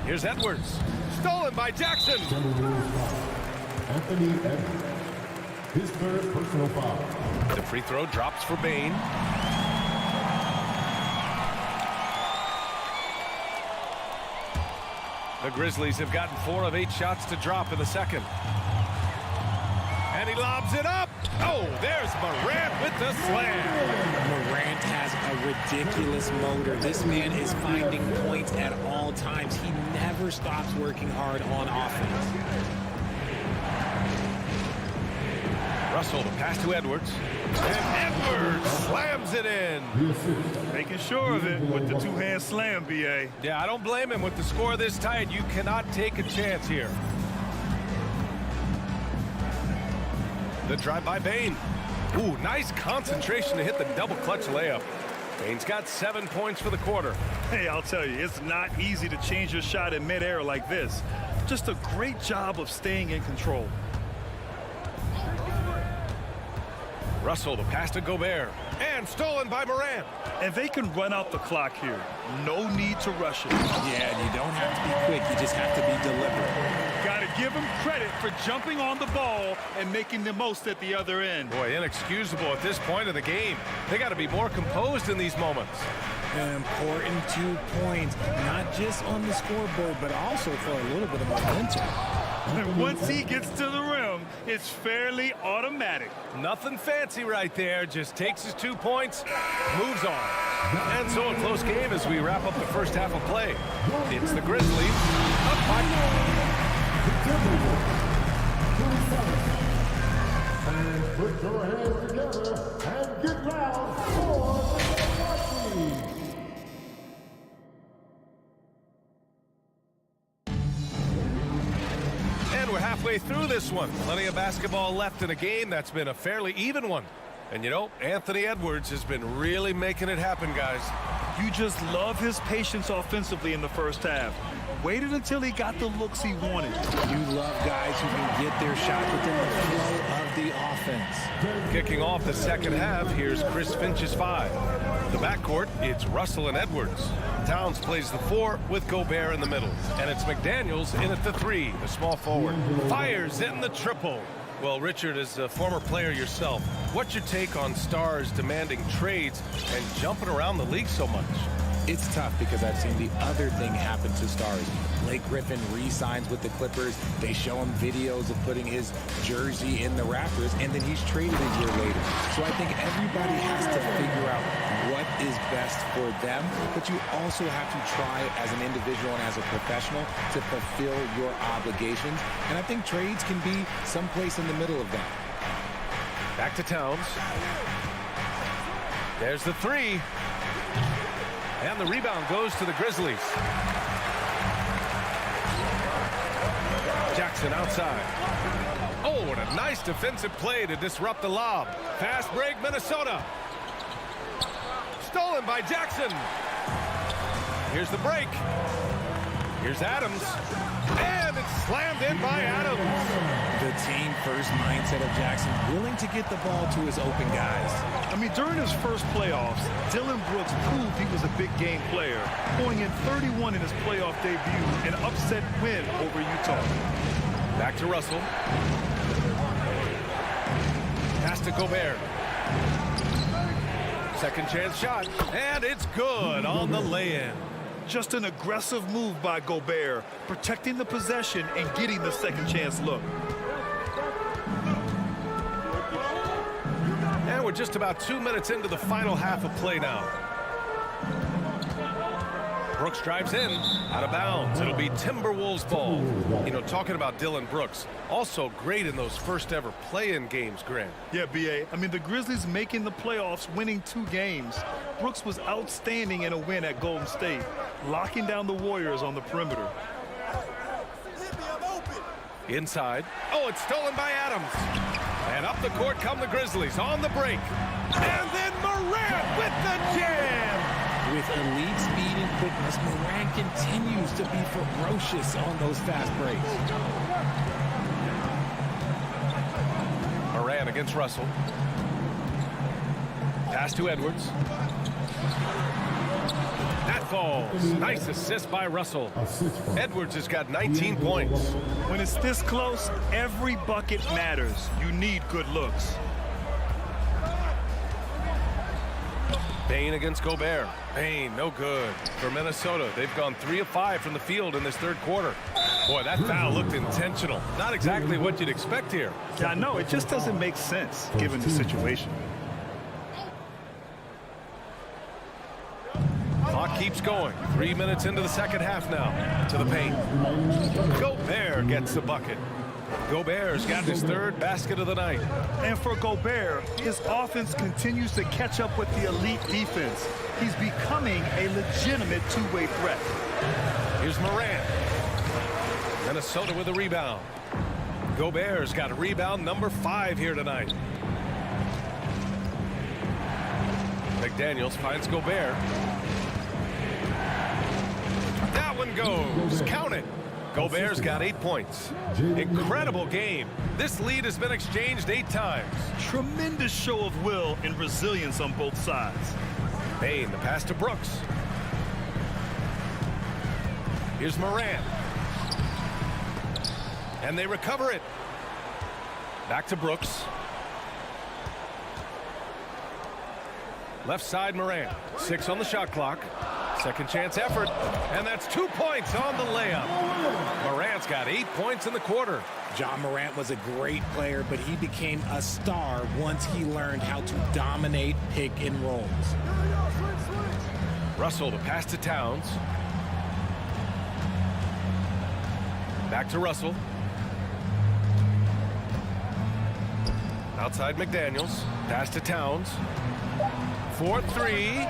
Here's Edwards. Stolen by Jackson. Anthony Edwards. His third personal foul. The free throw drops for Bane. The Grizzlies have gotten 4 of 8 shots to drop in the second. And he lobs it up. Oh, there's Morant with the slam. Morant has a ridiculous motor. This man is finding points at all times. He never stops working hard on offense. Russell, the pass to Edwards. And Edwards slams it in. Making sure of it with the two-hand slam, B.A. Yeah, I don't blame him. With the score this tight, you cannot take a chance here. The drive by Bane. Ooh, nice concentration to hit the double clutch layup. Bane's got 7 points for the quarter. Hey, I'll tell you, it's not easy to change your shot in midair like this. Just a great job of staying in control. Russell, the pass to Gobert. And stolen by Morant. And they can run out the clock here. No need to rush it. Yeah, and you don't have to be quick. You just have to be deliberate. Got to give him credit for jumping on the ball and making the most at the other end. Boy, inexcusable at this point of the game. They got to be more composed in these moments. An important 2 points, not just on the scoreboard, but also for a little bit of momentum. And once he gets to the rim, it's fairly automatic. Nothing fancy right there. Just takes his 2 points, moves on. And so a close game as we wrap up the first half of play. It's the Grizzlies up by 4. And put your hands together and get loud for the Grizzlies. And we're halfway through this one. Plenty of basketball left in a game that's been a fairly even one. And you know, Anthony Edwards has been really making it happen, guys. You just love his patience offensively in the first half. Waited until he got the looks he wanted. You love guys who can get their shot within the flow of the offense. Kicking off the second half, here's Chris Finch's 5. The backcourt, it's Russell and Edwards. Towns plays the 4 with Gobert in the middle. And it's McDaniels in at the 3, the small forward. Fires in the triple. Well, Richard, as a former player yourself, what's your take on stars demanding trades and jumping around the league so much? It's tough because I've seen the other thing happen to stars. Blake Griffin re-signs with the Clippers. They show him videos of putting his jersey in the rafters, and then he's traded a year later. So I think everybody has to figure out what is best for them, but you also have to try as an individual and as a professional to fulfill your obligations. And I think trades can be someplace in the middle of that. Back to Towns. There's the 3. And the rebound goes to the Grizzlies. Jackson outside. Oh, what a nice defensive play to disrupt the lob. Fast break, Minnesota. Stolen by Jackson. Here's the break. Here's Adams. And it's slammed in by Adams. The team-first mindset of Jackson, willing to get the ball to his open guys. I mean, during his first playoffs, Dylan Brooks proved he was a big game player, going in 31 in his playoff debut, an upset win over Utah. Back to Russell. Pass Pass to Gobert. Second chance shot, and it's good on the lay-in. Just an aggressive move by Gobert, protecting the possession and getting the second chance look. And we're just about 2 minutes into the final half of play now. Brooks drives in, out of bounds. It'll be Timberwolves ball. You know, talking about Dylan Brooks, also great in those first ever play-in games, Grant. Yeah, B.A. I mean, the Grizzlies making the playoffs, winning 2 games. Brooks was outstanding in a win at Golden State, locking down the Warriors on the perimeter. Inside. Oh, it's stolen by Adams. And up the court come the Grizzlies on the break. And then Morant with the jam. With elite speed and quickness, Morant continues to be ferocious on those fast breaks. Morant against Russell. Pass to Edwards. That falls. Nice assist by Russell. Edwards has got 19 points. When it's this close, every bucket matters. You need good looks. Payne against Gobert. Payne, no good. For Minnesota, they've gone 3 of 5 from the field in this third quarter. Boy, that foul looked intentional. Not exactly what you'd expect here. Yeah, I know. It just doesn't make sense, given the situation. Clock keeps going. 3 minutes into the second half now. To the paint. Gobert gets the bucket. Gobert's got his third basket of the night. And for Gobert, his offense continues to catch up with the elite defense. He's becoming a legitimate two-way threat. Here's Morant. Minnesota with a rebound. Gobert's got a rebound number 5 here tonight. McDaniels finds Gobert. That one goes. Count it. Gobert's got 8 points. Incredible game. This lead has been exchanged 8 times. Tremendous show of will and resilience on both sides. Payne, the pass to Brooks. Here's Morant. And they recover it. Back to Brooks. Left side Morant. 6 on the shot clock. Second chance effort. And that's 2 points on the layup. Morant's got 8 points in the quarter. John Morant was a great player, but he became a star once he learned how to dominate pick and rolls. Russell, the pass to Towns. Back to Russell. Outside McDaniels. Pass to Towns. 4-3.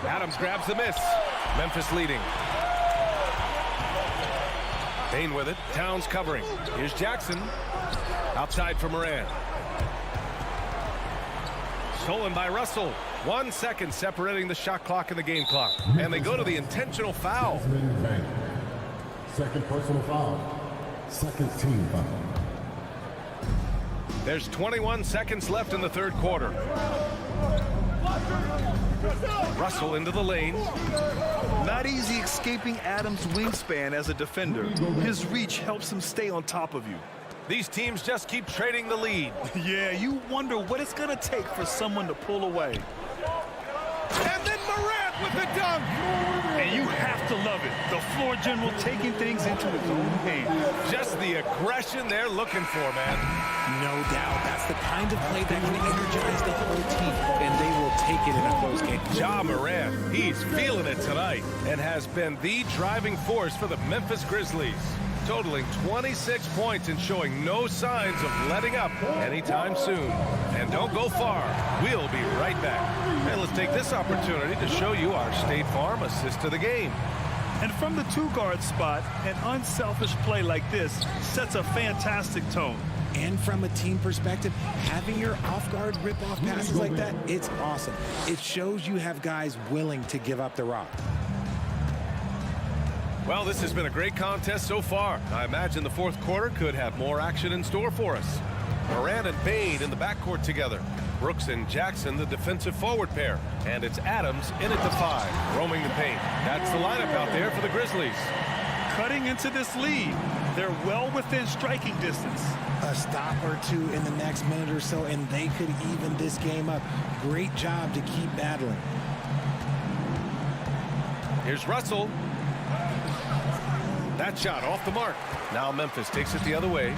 Adams grabs the miss. Memphis leading. Payne with it. Towns covering. Here's Jackson. Outside for Morant. Stolen by Russell. 1 second separating the shot clock and the game clock. And they go to the intentional foul. Second personal foul. Second team foul. There's 21 seconds left in the third quarter. Russell into the lane. Not easy escaping Adams' wingspan as a defender. His reach helps him stay on top of you. These teams just keep trading the lead. Yeah, you wonder what it's going to take for someone to pull away. And then Morant with the dunk. And you have to love it. The floor general taking things into his own hands. Just the aggression they're looking for, man. No doubt. That's the kind of play that can energize the whole team, and they will take it in a close game. Ja Morant, he's feeling it tonight and has been the driving force for the Memphis Grizzlies, totaling 26 points and showing no signs of letting up anytime soon. And don't go far. We'll be right back. And let's take this opportunity to show you our State Farm assist to the game. And from the two-guard spot, an unselfish play like this sets a fantastic tone. And from a team perspective, having your off-guard rip-off passes like that, it's awesome. It shows you have guys willing to give up the rock. Well, this has been a great contest so far. I imagine the fourth quarter could have more action in store for us. Morant and Payne in the backcourt together. Brooks and Jackson, the defensive forward pair. And it's Adams in at the 5, roaming the paint. That's the lineup out there for the Grizzlies. Cutting into this lead. They're well within striking distance. A stop or two in the next minute or so, and they could even this game up. Great job to keep battling. Here's Russell. That shot off the mark. Now Memphis takes it the other way.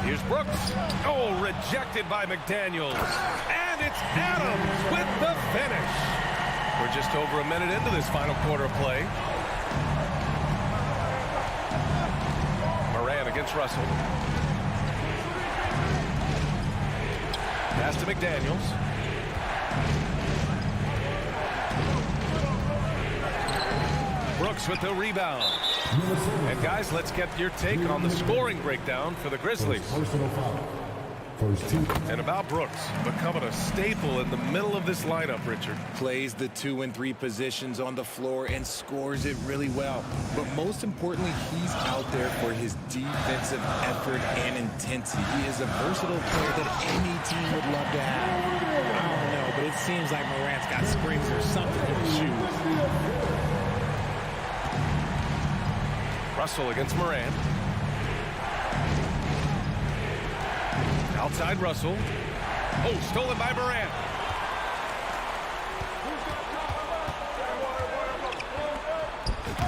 Here's Brooks. Oh, rejected by McDaniels. And it's Adams with the finish. We're just over a minute into this final quarter of play. Moran against Russell. Pass to McDaniels. Brooks with the rebound. And guys, let's get your take on the scoring breakdown for the Grizzlies. And about Brooks, becoming a staple in the middle of this lineup, Richard. Plays the 2 and 3 positions on the floor and scores it really well. But most importantly, he's out there for his defensive effort and intensity. He is a versatile player that any team would love to have. I don't know, but it seems like Morant's got springs or something in his shoes. Russell against Moran. Outside Russell. Oh, stolen by Moran.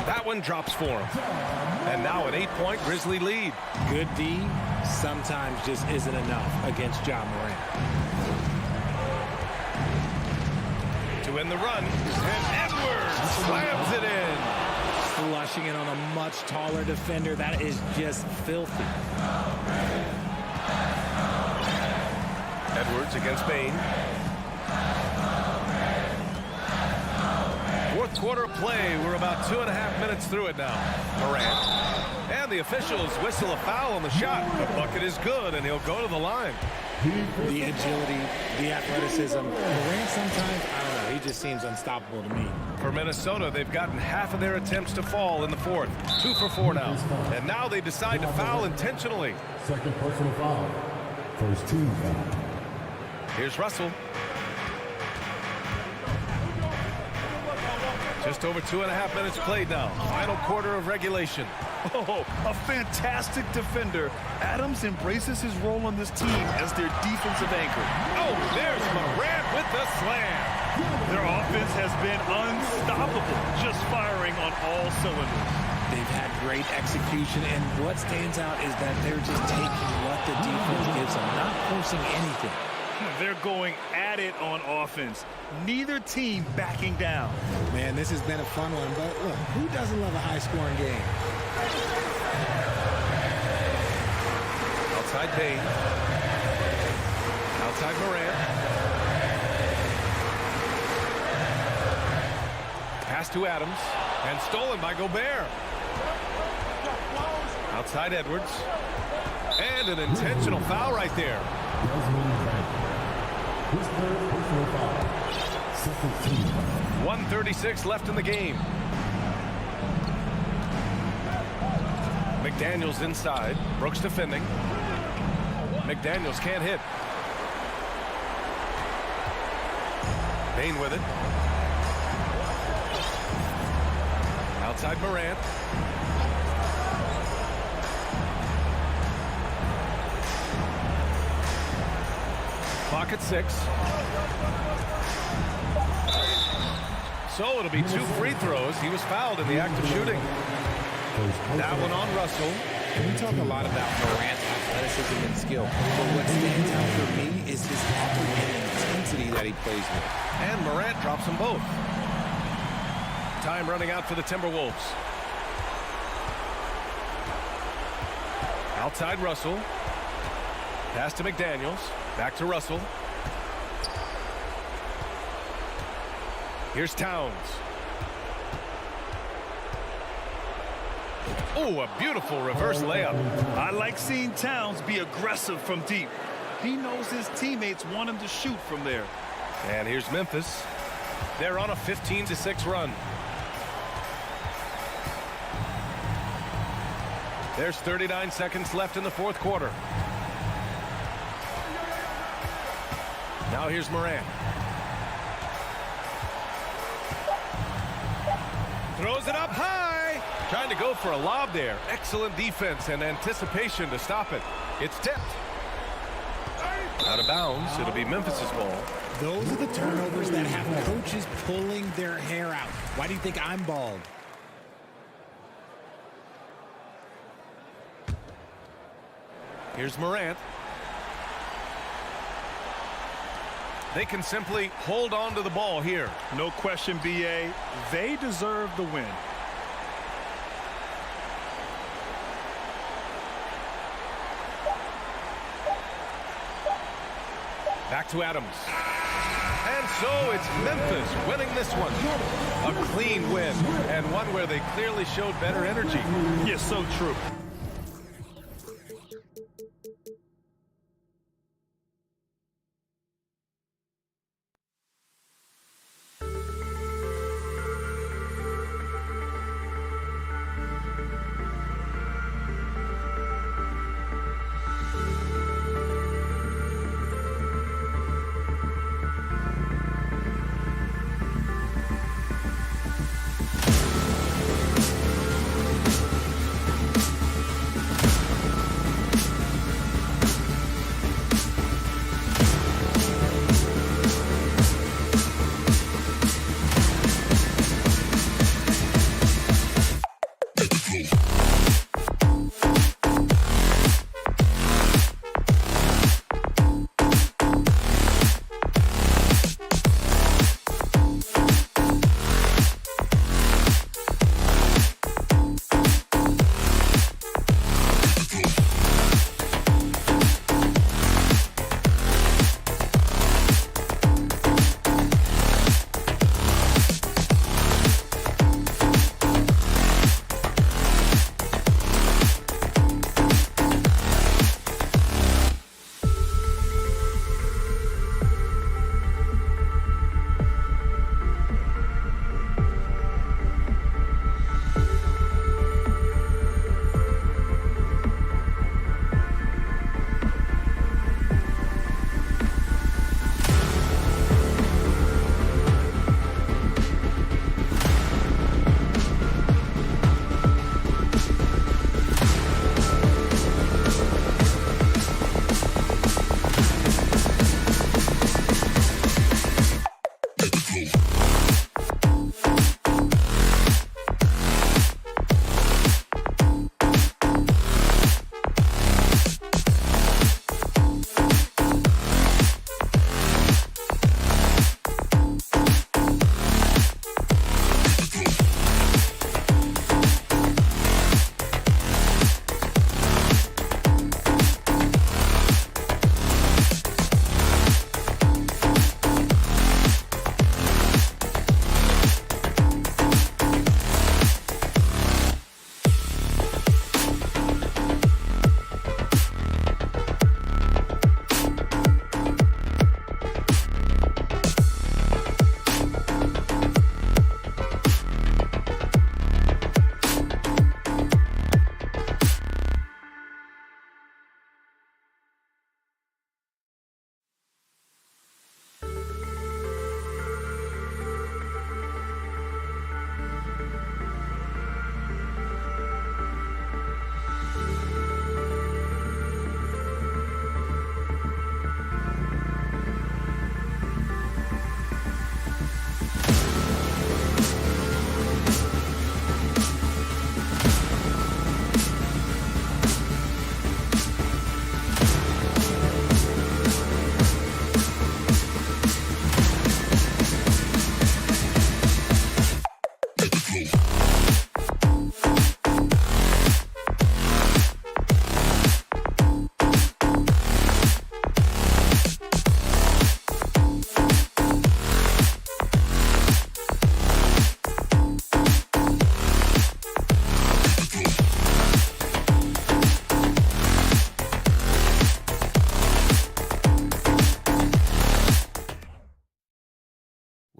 That one drops for him. And now an 8-point Grizzly lead. Good D sometimes just isn't enough against Ja Morant. To win the run. And Edwards slams it in. Flushing it on a much taller defender. That is just filthy. Edwards against Bain. Fourth quarter play. We're about 2.5 minutes through it now. Morant. And the officials whistle a foul on the shot. The bucket is good, and he'll go to the line. The agility, the athleticism. Morant sometimes, I don't know, he just seems unstoppable to me. For Minnesota, they've gotten half of their attempts to fall in the fourth. 2 for 4 now. And now they decide to foul intentionally. Second personal foul. First team foul. Here's Russell. Just over 2.5 minutes played now. Final quarter of regulation. Oh, a fantastic defender. Adams embraces his role on this team as their defensive anchor. Oh, there's Morant with the slam. Their offense has been unstoppable, just firing on all cylinders. They've had great execution, and what stands out is that they're just taking what the defense gives them, not forcing anything. They're going at it on offense. Neither team backing down. Man, this has been a fun one, but look, who doesn't love a high-scoring game? Outside Bain. Outside Morant. Pass to Adams. And stolen by Gobert. Outside Edwards. And an intentional foul right there. 1:36 left in the game. McDaniels inside. Brooks defending. McDaniels can't hit. Bain with it. Outside Morant. Clock at 6. So it'll be 2 free throws. He was fouled in the act of shooting. That one on Russell. We talk a lot about Morant's athleticism and skill, but what stands out for me is his effort and intensity that he plays with. And Morant drops them both. Time running out for the Timberwolves. Outside Russell. Pass to McDaniels. Back to Russell. Here's Towns. Oh, a beautiful reverse layup. I like seeing Towns be aggressive from deep. He knows his teammates want him to shoot from there. And here's Memphis. They're on a 15-6 run. There's 39 seconds left in the fourth quarter. Now here's Morant. Throws it up high. Trying to go for a lob there. Excellent defense and anticipation to stop it. It's tipped. Out of bounds. It'll be Memphis's ball. Those are the turnovers that have coaches pulling their hair out. Why do you think I'm bald? Here's Morant. They can simply hold on to the ball here. No question, BA. They deserve the win. Back to Adams. And so it's Memphis winning this one. A clean win, and one where they clearly showed better energy. Yes, so true.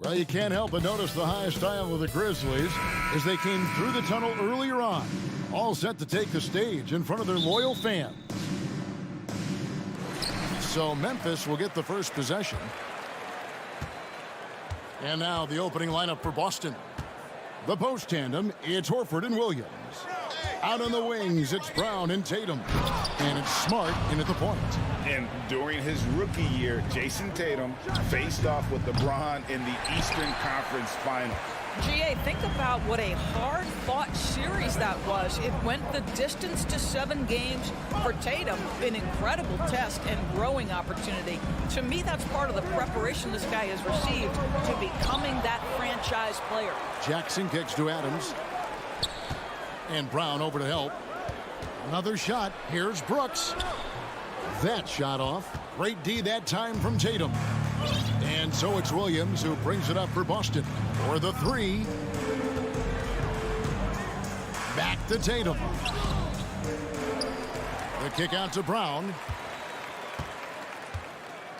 Well, you can't help but notice the high style of the Grizzlies as they came through the tunnel earlier on, all set to take the stage in front of their loyal fans. So Memphis will get the first possession. And now the opening lineup for Boston. The post tandem, it's Horford and Williams. Out on the wings, it's Brown and Tatum. And it's Smart in at the point. And during his rookie year, Jason Tatum faced off with LeBron in the Eastern Conference Final. GA, think about what a hard-fought series that was. It went the distance to 7 games for Tatum. An incredible test and growing opportunity. To me, that's part of the preparation this guy has received to becoming that franchise player. Jackson kicks to Adams. And Brown over to help. Another shot. Here's Brooks. That shot off. Great D that time from Tatum. And so it's Williams who brings it up for Boston. For the 3. Back to Tatum. The kick out to Brown.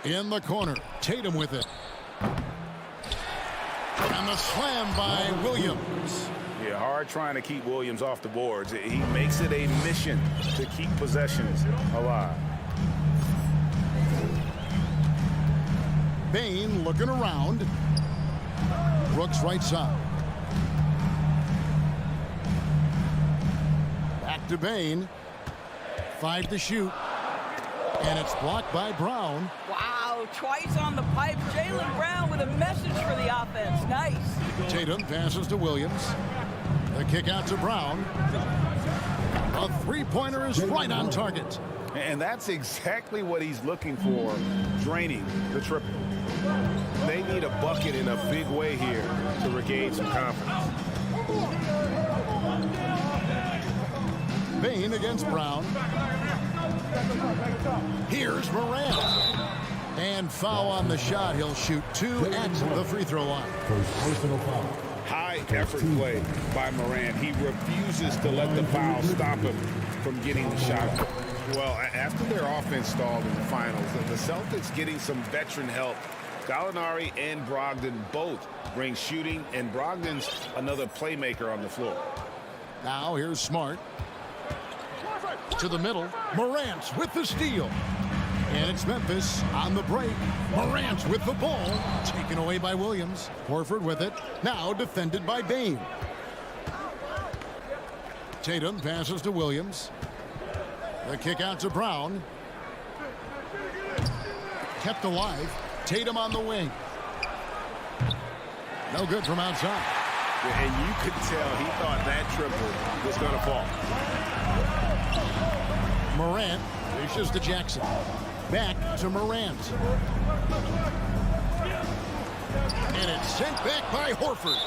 In the corner. Tatum with it. And the slam by Williams. Yeah, hard trying to keep Williams off the boards. He makes it a mission to keep possessions alive. Bain looking around. Brooks right side. Back to Bain. 5 to shoot. And it's blocked by Brown. Wow, twice on the pipe. Jaylen Brown with a message for the offense. Nice. Tatum passes to Williams. The kick out to Brown. A three-pointer is right on target. And that's exactly what he's looking for, draining the triple. They need a bucket in a big way here to regain some confidence. Bain against Brown. Here's Morant. And foul on the shot. He'll shoot 2 at the free throw line. High effort play by Morant. He refuses to let the foul stop him from getting the shot. Well, after their offense stalled in the finals, the Celtics getting some veteran help. Gallinari and Brogdon both bring shooting, and Brogdon's another playmaker on the floor. Now here's Smart. To the middle. Morant with the steal. And it's Memphis on the break. Morant with the ball. Taken away by Williams. Horford with it. Now defended by Bain. Tatum passes to Williams. The kick out to Brown. Kept alive. Tatum on the wing. No good from outside. And you could tell he thought that triple was going to fall. Morant dishes to Jackson. Back to Morant. And it's sent back by Horford.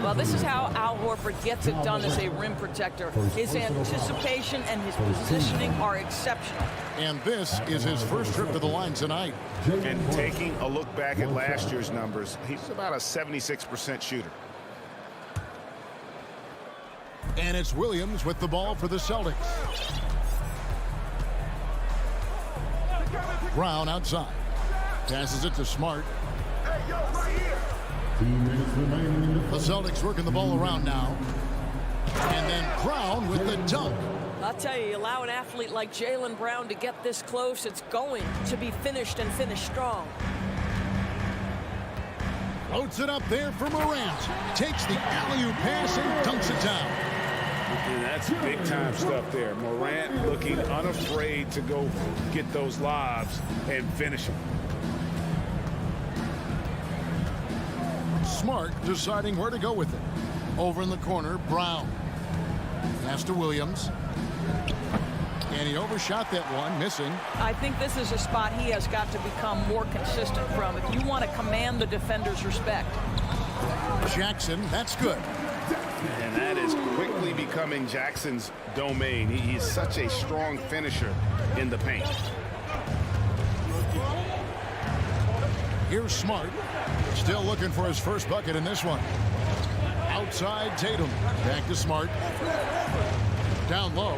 Well, this is how Al Horford gets it done as a rim protector. His anticipation and his positioning are exceptional. And this is his first trip to the line tonight. And taking a look back at last year's numbers, he's about a 76% shooter. And it's Williams with the ball for the Celtics. Brown outside. Passes it to Smart. The Celtics working the ball around now. And then Brown with the dunk. I'll tell you, allow an athlete like Jaylen Brown to get this close, it's going to be finished and finished strong. Floats it up there for Morant. Takes the alley-oop pass and dunks it down. And that's big-time stuff there. Morant looking unafraid to go get those lobs and finish them. Smart deciding where to go with it. Over in the corner, Brown. Pass to Williams. And he overshot that one, missing. I think this is a spot he has got to become more consistent from if you want to command the defender's respect. Jackson, that's good. And that is quickly becoming Jackson's domain. He's such a strong finisher in the paint. Here's Smart. Still looking for his first bucket in this one. Outside Tatum. Back to Smart. Down low.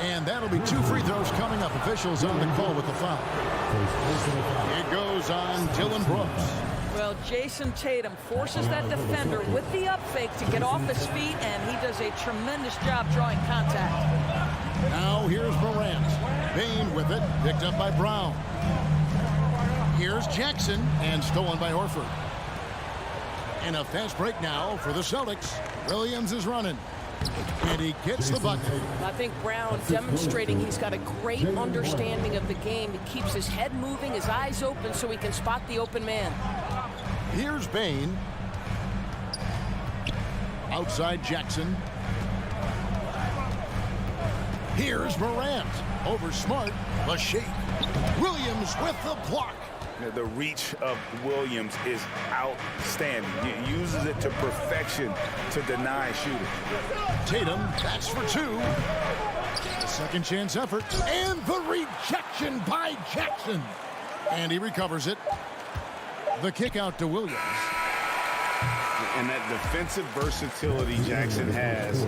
And that'll be 2 free throws coming up. Officials on the call with the foul. It goes on Dylan Brooks. Well, Jason Tatum forces that defender with the up fake to get off his feet, and he does a tremendous job drawing contact. Now here's Morant. Bain with it, picked up by Brown. Here's Jackson, and stolen by Horford. And a fast break now for the Celtics. Williams is running. And he gets the bucket. I think Brown demonstrating he's got a great understanding of the game. He keeps his head moving, his eyes open so he can spot the open man. Here's Bain. Outside Jackson. Here's Morant. Over Smart. The shake. Williams with the block. The reach of Williams is outstanding. He uses it to perfection to deny shooters. Tatum, that's for two. The second chance effort. And the rejection by Jackson. And he recovers it. The kick out to Williams. And that defensive versatility Jackson has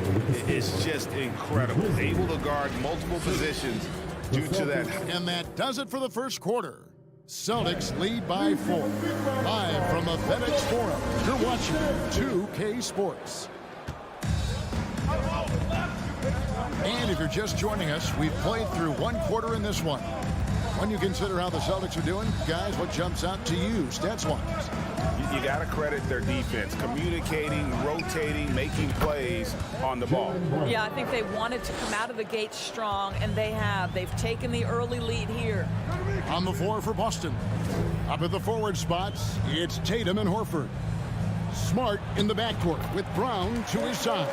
is just incredible. Able to guard multiple positions due to that. And that does it for the first quarter. Celtics lead by 4. Live from the FedEx Forum, you're watching 2K Sports. And if you're just joining us, we've played through one quarter in this one. When you consider how the Celtics are doing, guys, what jumps out to you stats-wise? You got to credit their defense, communicating, rotating, making plays on the ball. Yeah, I think they wanted to come out of the gate strong, and they have. They've taken the early lead here. On the floor for Boston. Up at the forward spots, it's Tatum and Horford. Smart in the backcourt with Brown to his side.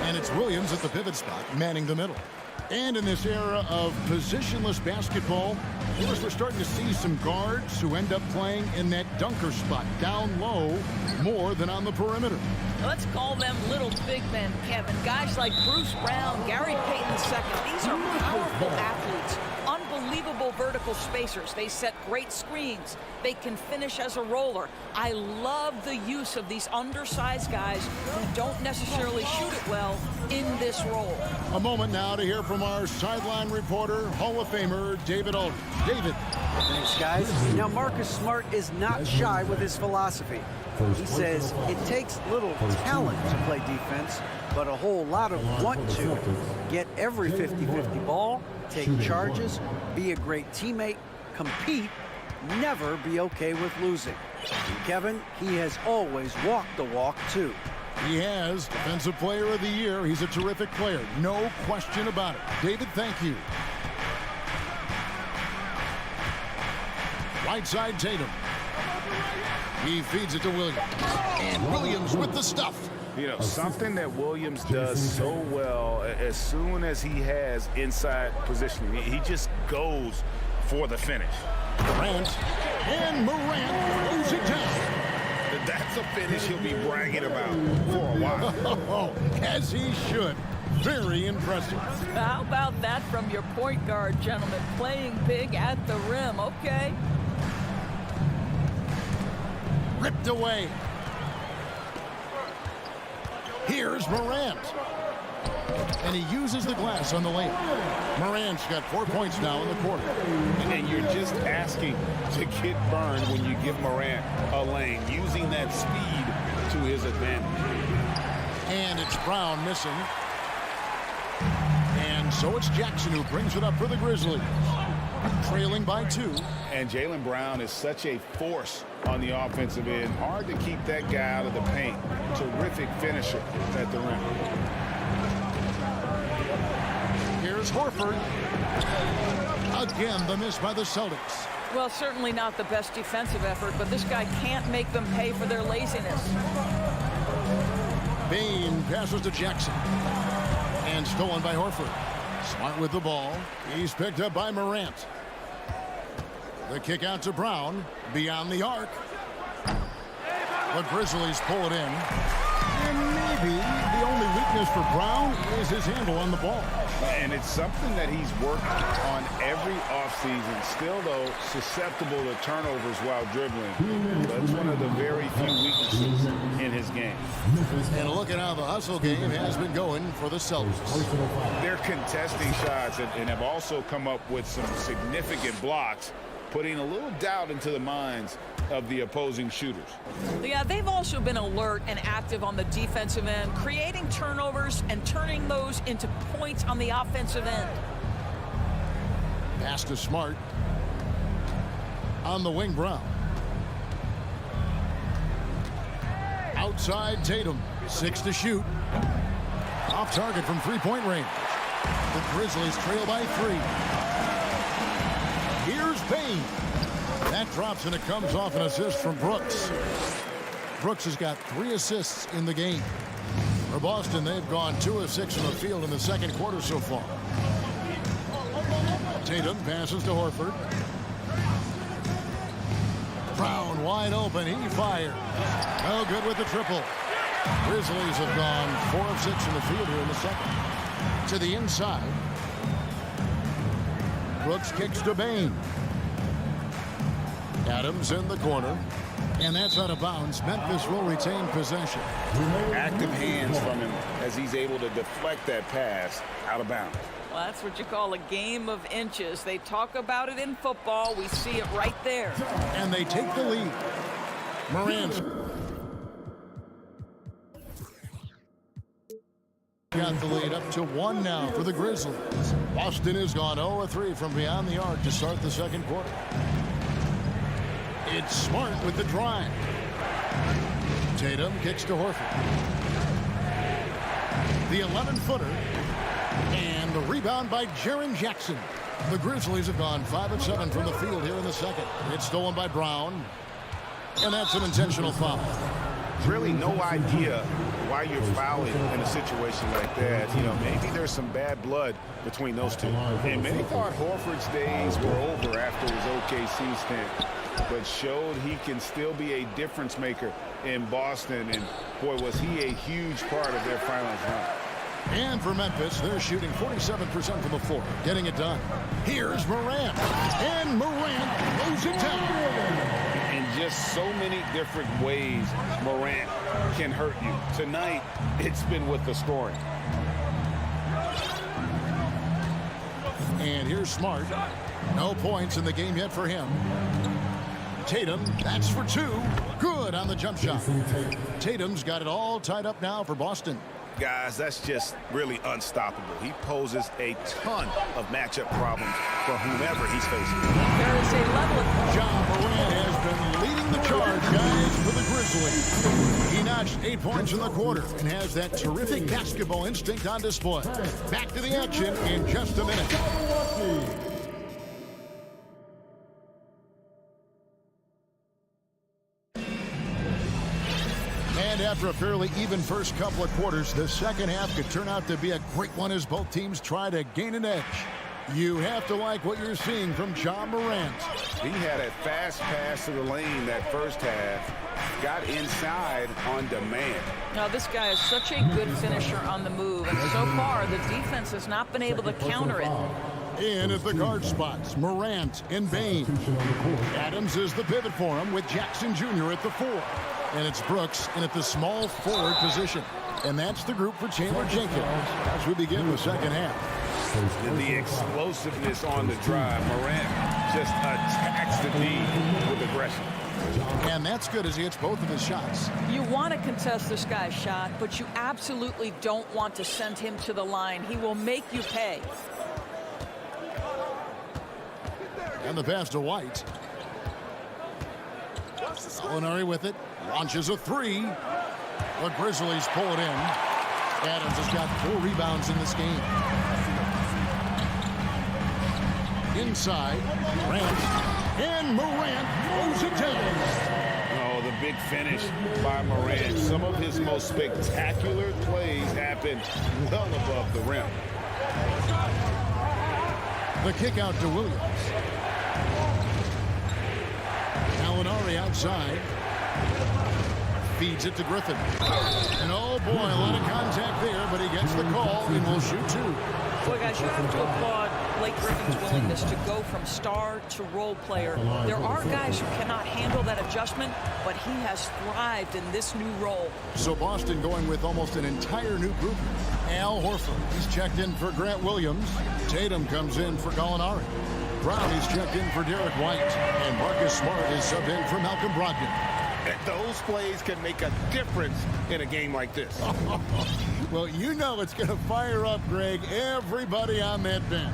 And it's Williams at the pivot spot, manning the middle. And in this era of positionless basketball, we're starting to see some guards who end up playing in that dunker spot, down low, more than on the perimeter. Let's call them little big men, Kevin. Guys like Bruce Brown, Gary Payton II. These are powerful athletes. Unbelievable vertical spacers. They set great screens. They can finish as a roller. I love the use of these undersized guys who don't necessarily shoot it well in this role. A moment now to hear from our sideline reporter, Hall of Famer David Aldridge. David. Thanks, guys. Now, Marcus Smart is not shy with his philosophy. He says it takes little talent to play defense, but a whole lot of want to. Get every 50-50 ball, take charges, be a great teammate, compete, never be okay with losing. And Kevin, he has always walked the walk, too. He has Defensive Player of the Year. He's a terrific player. No question about it. David, thank you. Right side Tatum. He feeds it to Williams. And Williams with the stuff. You know, something that Williams does so well, as soon as he has inside positioning, he just goes for the finish. Morant. And Morant throws it down. That's a finish he'll be bragging about for a while. As he should. Very impressive. How about that from your point guard, gentlemen? Playing big at the rim, okay? Ripped away. Here's Morant. And he uses the glass on the lane. Morant's got 4 points now in the quarter. And you're just asking to get burned when you give Morant a lane, using that speed to his advantage. And it's Brown missing. And so it's Jackson who brings it up for the Grizzlies. Trailing by 2. And Jaylen Brown is such a force on the offensive end. Hard to keep that guy out of the paint. Terrific finisher at the rim. Here's Horford. Again, the miss by the Celtics. Well, certainly not the best defensive effort, but this guy can't make them pay for their laziness. Bain passes to Jackson. And stolen by Horford. Smart with the ball. He's picked up by Morant. The kick out to Brown. Beyond the arc. The Grizzlies pull it in. And maybe the only weakness for Brown is his handle on the ball. And it's something that he's worked on every offseason. Still, though, susceptible to turnovers while dribbling. That's one of the very few weaknesses in his game. And look at how the hustle game has been going for the Celtics. They're contesting shots and have also come up with some significant blocks, putting a little doubt into the minds of the opposing shooters. Yeah, they've also been alert and active on the defensive end, creating turnovers and turning those into points on the offensive end. Pass to Smart. On the wing, Brown. Outside Tatum. 6 to shoot. Off target from three-point range. The Grizzlies trail by 3. Here's Payne. That drops and it comes off an assist from Brooks. Brooks has got 3 assists in the game. For Boston, they've gone 2 of 6 from the field in the second quarter so far. Tatum passes to Horford. Brown wide open. He fires. No good with the triple. Grizzlies have gone 4 of 6 from the field here in the second. To the inside. Brooks kicks to Bane. Adams in the corner. And that's out of bounds. Memphis will retain possession. Active hands from him as he's able to deflect that pass out of bounds. Well, that's what you call a game of inches. They talk about it in football. We see it right there. And they take the lead. Morant got the lead up to 1 now for the Grizzlies. Boston has gone 0 of 3 from beyond the arc to start the second quarter. It's Smart with the drive. Tatum kicks to Horford. The 11-footer. And the rebound by Jaren Jackson. The Grizzlies have gone 5 of 7 from the field here in the second. It's stolen by Brown. And that's an intentional foul. Really no idea why you're fouling in a situation like that. You know, maybe there's some bad blood between those two. And many thought Horford's days were over after his OKC stint, but showed he can still be a difference maker in Boston. And boy, was he a huge part of their finals run. And for Memphis, they're shooting 47% from the floor, getting it done. Here's Morant. And Morant moves it down. In just so many different ways, Morant can hurt you. Tonight, it's been with the scoring. And here's Smart. No points in the game yet for him. Tatum, that's for 2. Good on the jump shot. Tatum's got it all tied up now for Boston. Guys, that's just really unstoppable. He poses a ton of matchup problems for whomever he's facing. There is a level of... Ja Morant has been leading the charge, guys, for the Grizzlies. He notched 8 points in the quarter and has that terrific basketball instinct on display. Back to the action in just a minute. And after a fairly even first couple of quarters, the second half could turn out to be a great one as both teams try to gain an edge. You have to like what you're seeing from Ja Morant. He had a fast pass to the lane that first half. Got inside on demand. Now, this guy is such a good finisher on the move, and so far the defense has not been able to counter it. In at the guard spots, Morant and Bane. Adams is the pivot for him with Jackson Jr. at the 4. And it's Brooks in at the small forward position. And that's the group for Chandler Jenkins as we begin the second half. And the explosiveness on the drive. Morant just attacks the D with aggression. And that's good as he hits both of his shots. You want to contest this guy's shot, but you absolutely don't want to send him to the line. He will make you pay. And the pass to White. Molinari with it. Launches a 3. The Grizzlies pull it in. Adams has got 4 rebounds in this game. Inside. Morant. And Morant throws it down. Oh, the big finish by Morant. Some of his most spectacular plays happen well above the rim. The kick out to Williams. Molinari outside. Feeds it to Griffin. And oh boy, a lot of contact there, but he gets the call and will shoot 2. Boy, guys, you have to applaud Blake Griffin's willingness to go from star to role player. There are guys who cannot handle that adjustment, but he has thrived in this new role. So Boston going with almost an entire new group. Al Horford, he's checked in for Grant Williams. Tatum comes in for Gallinari. Brown is checked in for Derek White. And Marcus Smart is subbed in for Malcolm Brogdon. Those plays can make a difference in a game like this. Well, you know it's going to fire up, Greg, everybody on that bench.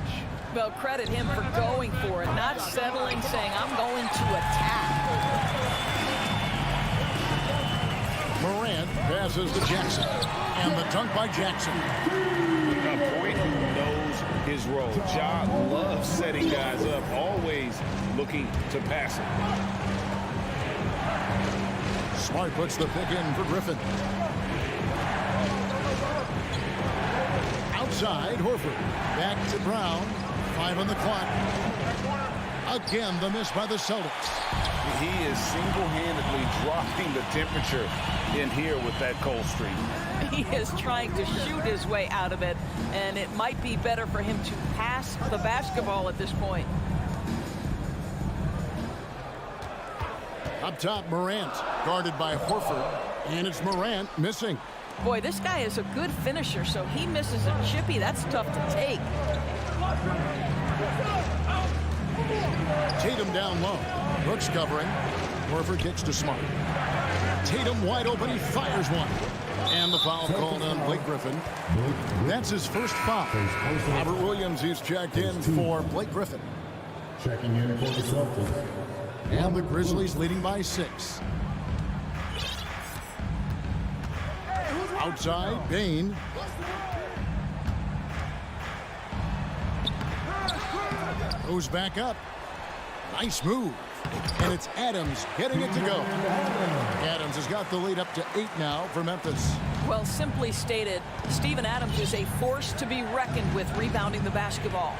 Well, credit him for going for it, not settling, saying, I'm going to attack. Morant passes to Jackson. And the dunk by Jackson. A point who knows his role. Ja loves setting guys up, always looking to pass it. Smart puts the pick in for Griffin. Outside, Horford. Back to Brown. 5 on the clock. Again, the miss by the Celtics. He is single-handedly dropping the temperature in here with that cold streak. He is trying to shoot his way out of it, and it might be better for him to pass the basketball at this point. Up top, Morant, guarded by Horford, and it's Morant missing. Boy, this guy is a good finisher, so he misses a chippy. That's tough to take. Tatum down low. Brooks covering. Horford kicks to Smart. Tatum wide open. He fires one. And the foul called on Blake Griffin. That's his first foul. Robert Williams, he's checked in for Blake Griffin. Checking in for the Celtics. And the Grizzlies leading by 6. Outside, Bain. Goes back up. Nice move. And it's Adams getting it to go. Adams has got the lead up to 8 now for Memphis. Well, simply stated, Steven Adams is a force to be reckoned with rebounding the basketball.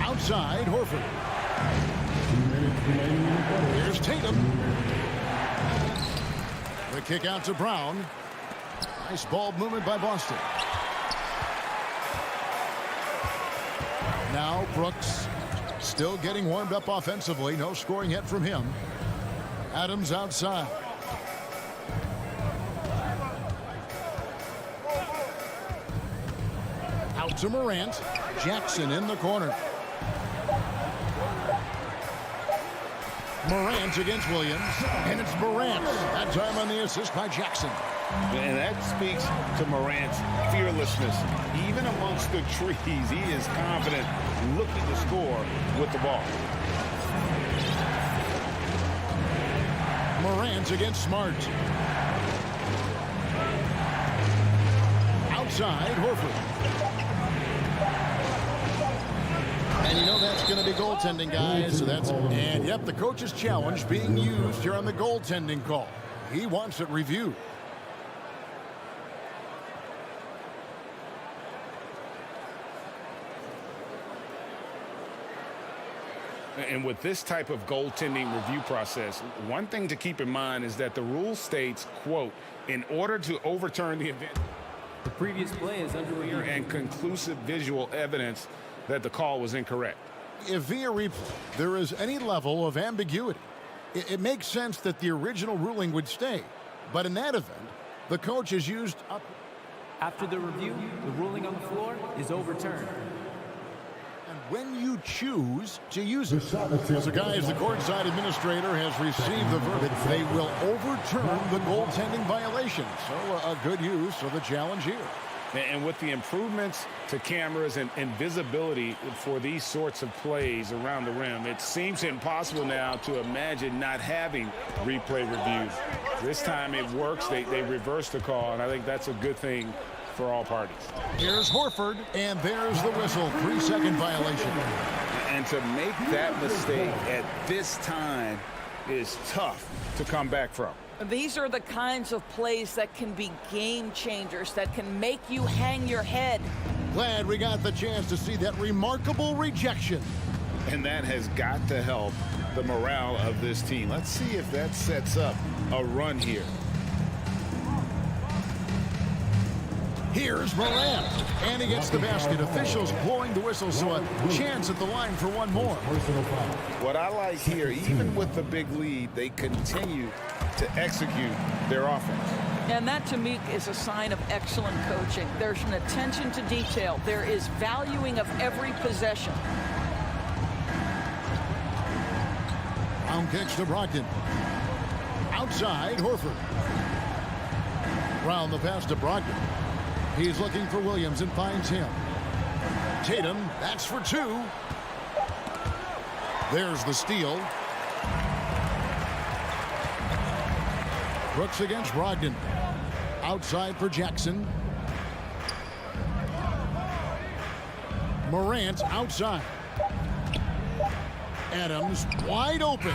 Outside, Horford. Here's Tatum. The kick out to Brown. Nice ball movement by Boston. Now Brooks still getting warmed up offensively. No scoring yet from him. Adams outside. Out to Morant. Jackson in the corner. Morant against Williams. And it's Morant. That time on the assist by Jackson. And that speaks to Morant's fearlessness. Even amongst the trees, he is confident, looking to score with the ball. Morant against Smart. Outside, Horford. And you know that's going to be goaltending, guys. So and yep, the coach's challenge being used here on the goaltending call. He wants it reviewed. And with this type of goaltending review process, one thing to keep in mind is that the rule states, quote, in order to overturn the event, the previous play is under review and conclusive visual evidence that the call was incorrect. If via replay there is any level of ambiguity, it makes sense that the original ruling would stay. But in that event, the coach has used up. After the review, the ruling on the floor is overturned. When you choose to use it. So, guys, the courtside administrator has received the verdict. They will overturn the goaltending violation. So, a good use of the challenge here. And with the improvements to cameras and visibility for these sorts of plays around the rim, it seems impossible now to imagine not having replay reviews. This time it works. They reverse the call, and I think that's a good thing for all parties. Here's Horford, and there's the whistle. 3-second violation. And to make that mistake at this time is tough to come back from. These are the kinds of plays that can be game changers, that can make you hang your head. Glad we got the chance to see that remarkable rejection. And that has got to help the morale of this team. Let's see if that sets up a run here. Here's Morant, and he gets the basket. Officials blowing the whistle, so a chance at the line for one more. What I like here, even with the big lead, they continue to execute their offense. And that, to me, is a sign of excellent coaching. There's an attention to detail. There is valuing of every possession. Brown kicks to Brogdon. Outside, Horford. Brown the pass to Brogdon. He's looking for Williams and finds him. Tatum, that's for 2. There's the steal. Brooks against Brogdon. outside for Jackson. Morant outside. Adams wide open.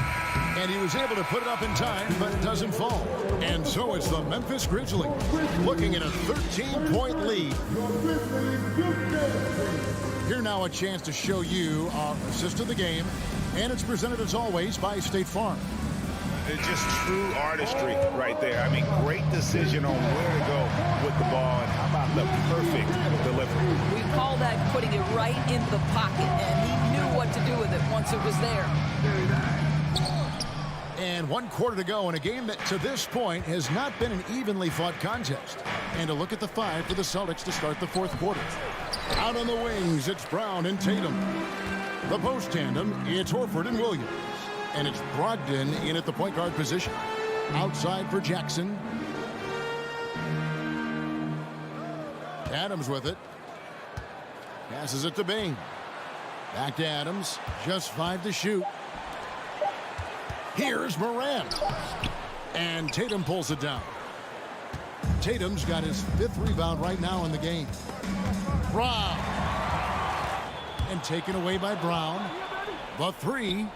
And he was able to put it up in time, but it doesn't fall. And so it's the Memphis Grizzlies looking at a 13-point lead. Here now a chance to show you our assist of the game. And it's presented as always by State Farm. It's just true artistry right there. I mean, great decision on where to go with the ball, and how about the perfect delivery. We call that putting it right in the pocket, and he knew what to do with it once it was there. And 1 quarter to go in a game that to this point has not been an evenly fought contest. And a look at the 5 for the Celtics to start the 4th quarter. Out on the wings, it's Brown and Tatum. The post tandem, it's Horford and Williams. And it's Brogdon in at the point guard position. Outside for Jackson. Adams with it. Passes it to Bing. Back to Adams. Just 5 to shoot. Here's Morant. And Tatum pulls it down. Tatum's got his 5th rebound right now in the game. Brown. And taken away by Brown. The 3.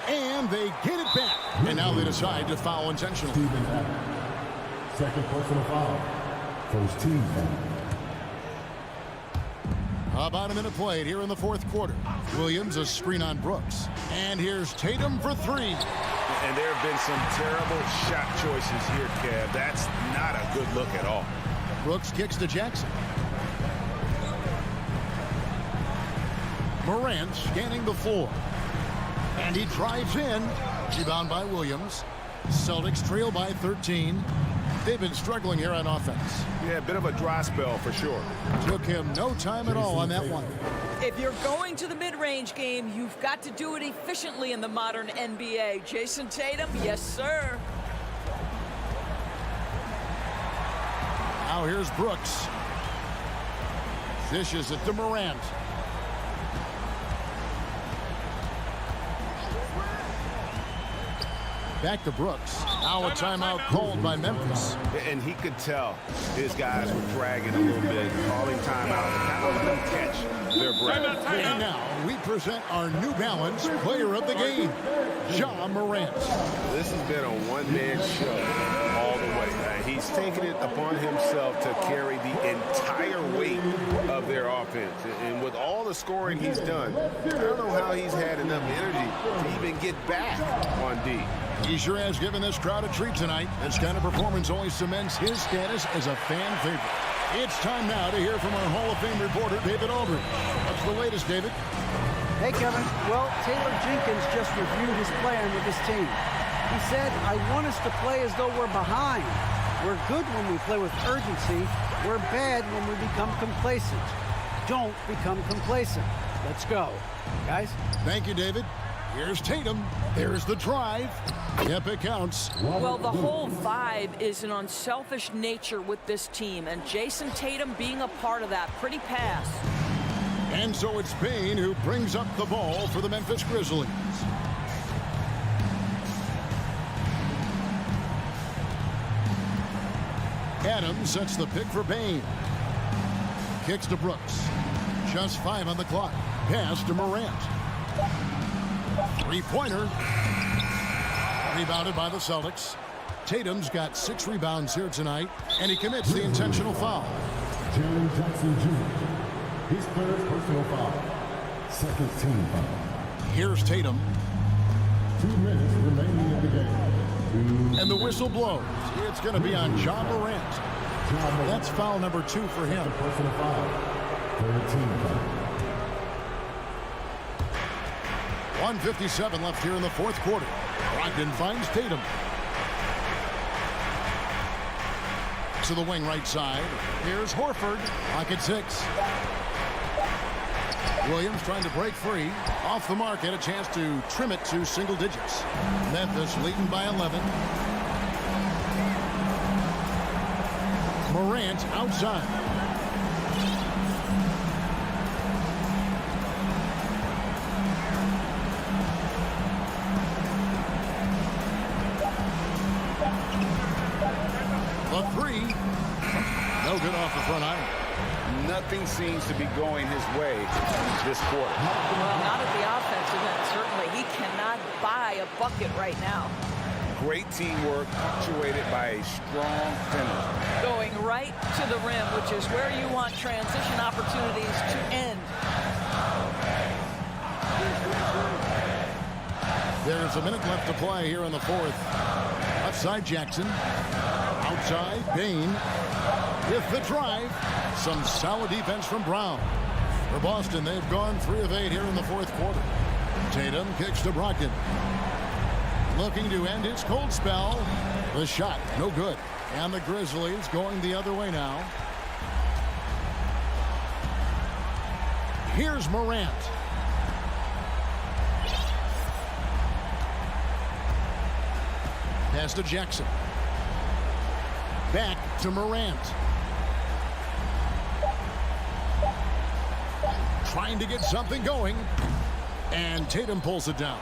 And they get it back. And now they decide to foul intentionally. Second personal foul. First team foul. About a minute played here in the 4th quarter. Williams a screen on Brooks. And here's Tatum for 3. And there have been some terrible shot choices here, Kev. That's not a good look at all. Brooks kicks to Jackson. Morant scanning the floor. And he drives in. Rebound by Williams. Celtics trail by 13. They've been struggling here on offense. Yeah, a bit of a dry spell for sure. Took him no time at all on that one. If you're going to the mid-range game, you've got to do it efficiently in the modern NBA. Jason Tatum, yes, sir. Now here's Brooks. Dishes it to Morant. Back to Brooks. Now a timeout called by Memphis. And he could tell his guys were dragging a little bit, calling timeout, and kind of let them catch their breath. And now we present our New Balance player of the game, Ja Morant. This has been a one-man show all the way. He's taken it upon himself to carry the entire weight of their offense. And with all the scoring he's done, I don't know how he's had enough energy to even get back on D. He sure has given this crowd a treat tonight. This kind of performance only cements his status as a fan favorite. It's time now to hear from our Hall of Fame reporter, David Aldridge. What's the latest, David? Hey, Kevin. Well, Taylor Jenkins just reviewed his plan with his team. He said, I want us to play as though we're behind. We're good when we play with urgency. We're bad when we become complacent. Don't become complacent. Let's go. Guys? Thank you, David. Here's Tatum. There's the drive. Yep, it counts. Well, the whole vibe is an unselfish nature with this team, and Jason Tatum being a part of that. Pretty pass. And so it's Payne who brings up the ball for the Memphis Grizzlies. Adams sets the pick for Payne. Kicks to Brooks. Just 5 on the clock. Pass to Morant. Three-pointer. Rebounded by the Celtics. Tatum's got 6 rebounds here tonight, and he commits the intentional foul. Jaren Jackson Jr. His first personal foul. Second team foul. Here's Tatum. 2 minutes remaining in the game. And the whistle blows. It's going to be on Ja Morant. That's foul number 2 for him. Personal foul. Third team foul. 1:57 left here in the 4th quarter. Brogdon finds Tatum. To the wing right side. Here's Horford. Pocket 6. Williams trying to break free. Off the mark, had a chance to trim it to single digits. Memphis leading by 11. Morant outside. The three. No good off the front iron. Nothing seems to be going his way this quarter. Well, not at the offensive end, certainly. He cannot buy a bucket right now. Great teamwork, punctuated by a strong finish. Going right to the rim, which is where you want transition opportunities to end. There's a minute left to play here in the fourth. Outside Jackson. Outside Bain. With the drive. Some solid defense from Brown. For Boston, they've gone 3 of 8 here in the fourth quarter. Tatum kicks to Brogdon. Looking to end his cold spell. The shot, no good. And the Grizzlies going the other way now. Here's Morant. Pass to Jackson. Back to Morant. Trying to get something going. And Tatum pulls it down.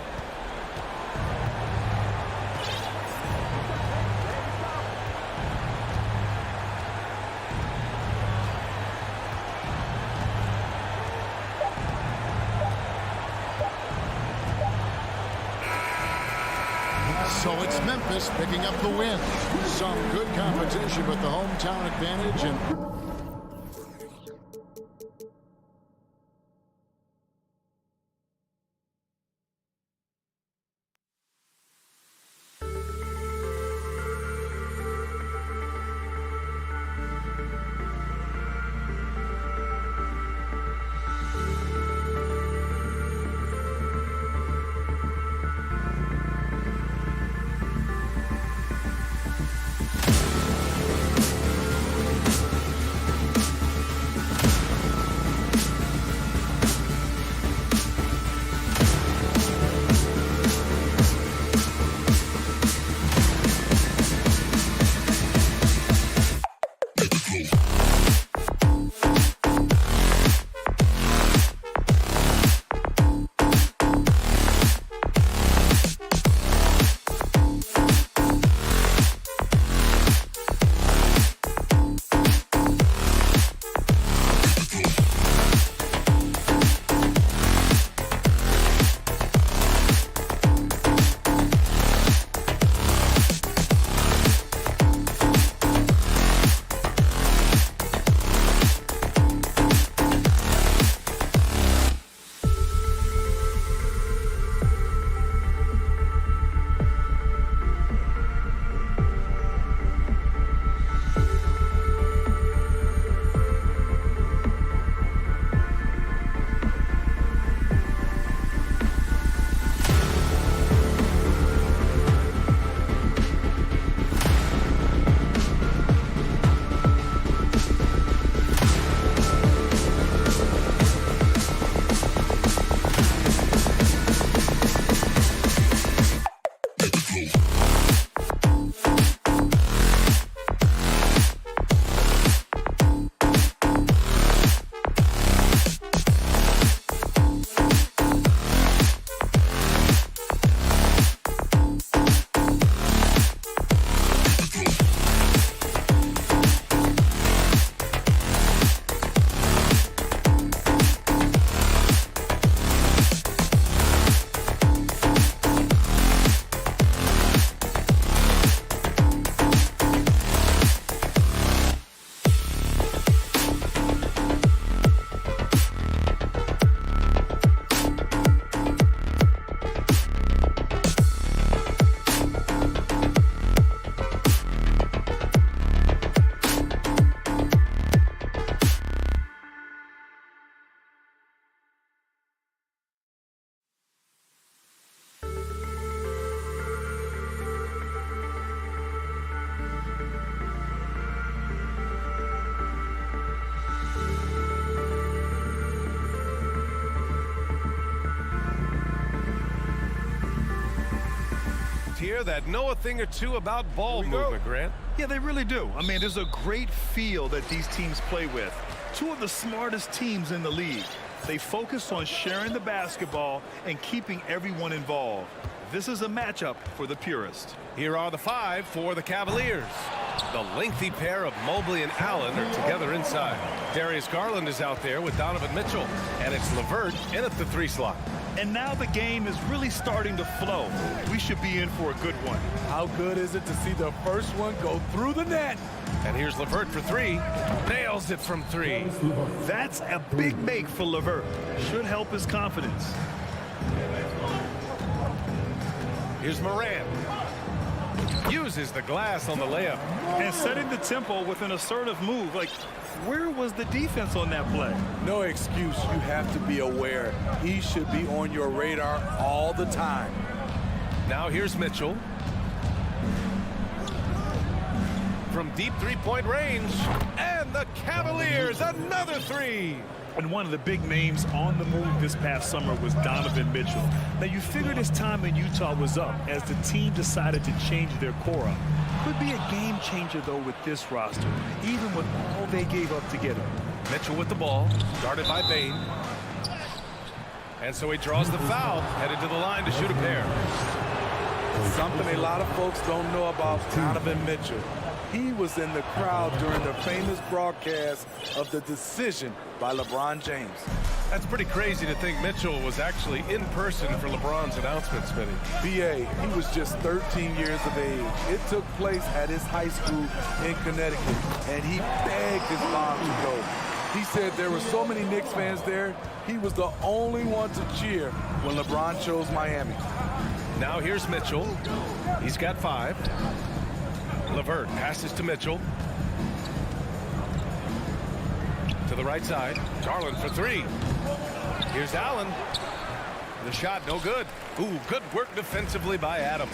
So it's Memphis picking up the win. Some good competition with the hometown advantage. And Here that know a thing or two about ball movement, Grant. Yeah, they really do. I mean, there's a great feel that these teams play with. Two of the smartest teams in the league. They focus on sharing the basketball and keeping everyone involved. This is a matchup for the purist. Here are the 5 for the Cavaliers. The lengthy pair of Mobley and Allen are together inside. Darius Garland is out there with Donovan Mitchell. And it's LeVert in at the 3 slot. And now the game is really starting to flow. We should be in for a good one. How good is it to see the first one go through the net? And here's LeVert for 3. Nails it from 3. That's a big make for LeVert. Should help his confidence. Here's Morant. Uses the glass on the layup. And setting the tempo with an assertive move. Like, where was the defense on that play? No excuse. You have to be aware. He should be on your radar all the time. Now here's Mitchell. From deep 3-point range. And the Cavaliers, another 3. And one of the big names on the move this past summer was Donovan Mitchell. Now, you figured his time in Utah was up as the team decided to change their core up. Could be a game changer, though, with this roster, even with all they gave up to get him. Mitchell with the ball, guarded by Bane. And so he draws the foul, headed to the line to shoot a pair. Something a lot of folks don't know about Donovan Mitchell. He was in the crowd during the famous broadcast of the decision by LeBron James. That's pretty crazy to think Mitchell was actually in person for LeBron's announcement, Smitty. B.A., he was just 13 years of age. It took place at his high school in Connecticut, and he begged his mom to go. He said there were so many Knicks fans there, he was the only one to cheer when LeBron chose Miami. Now here's Mitchell. He's got 5. LeVert passes to Mitchell. To the right side. Garland for 3. Here's Allen. The shot no good. Ooh, good work defensively by Adams.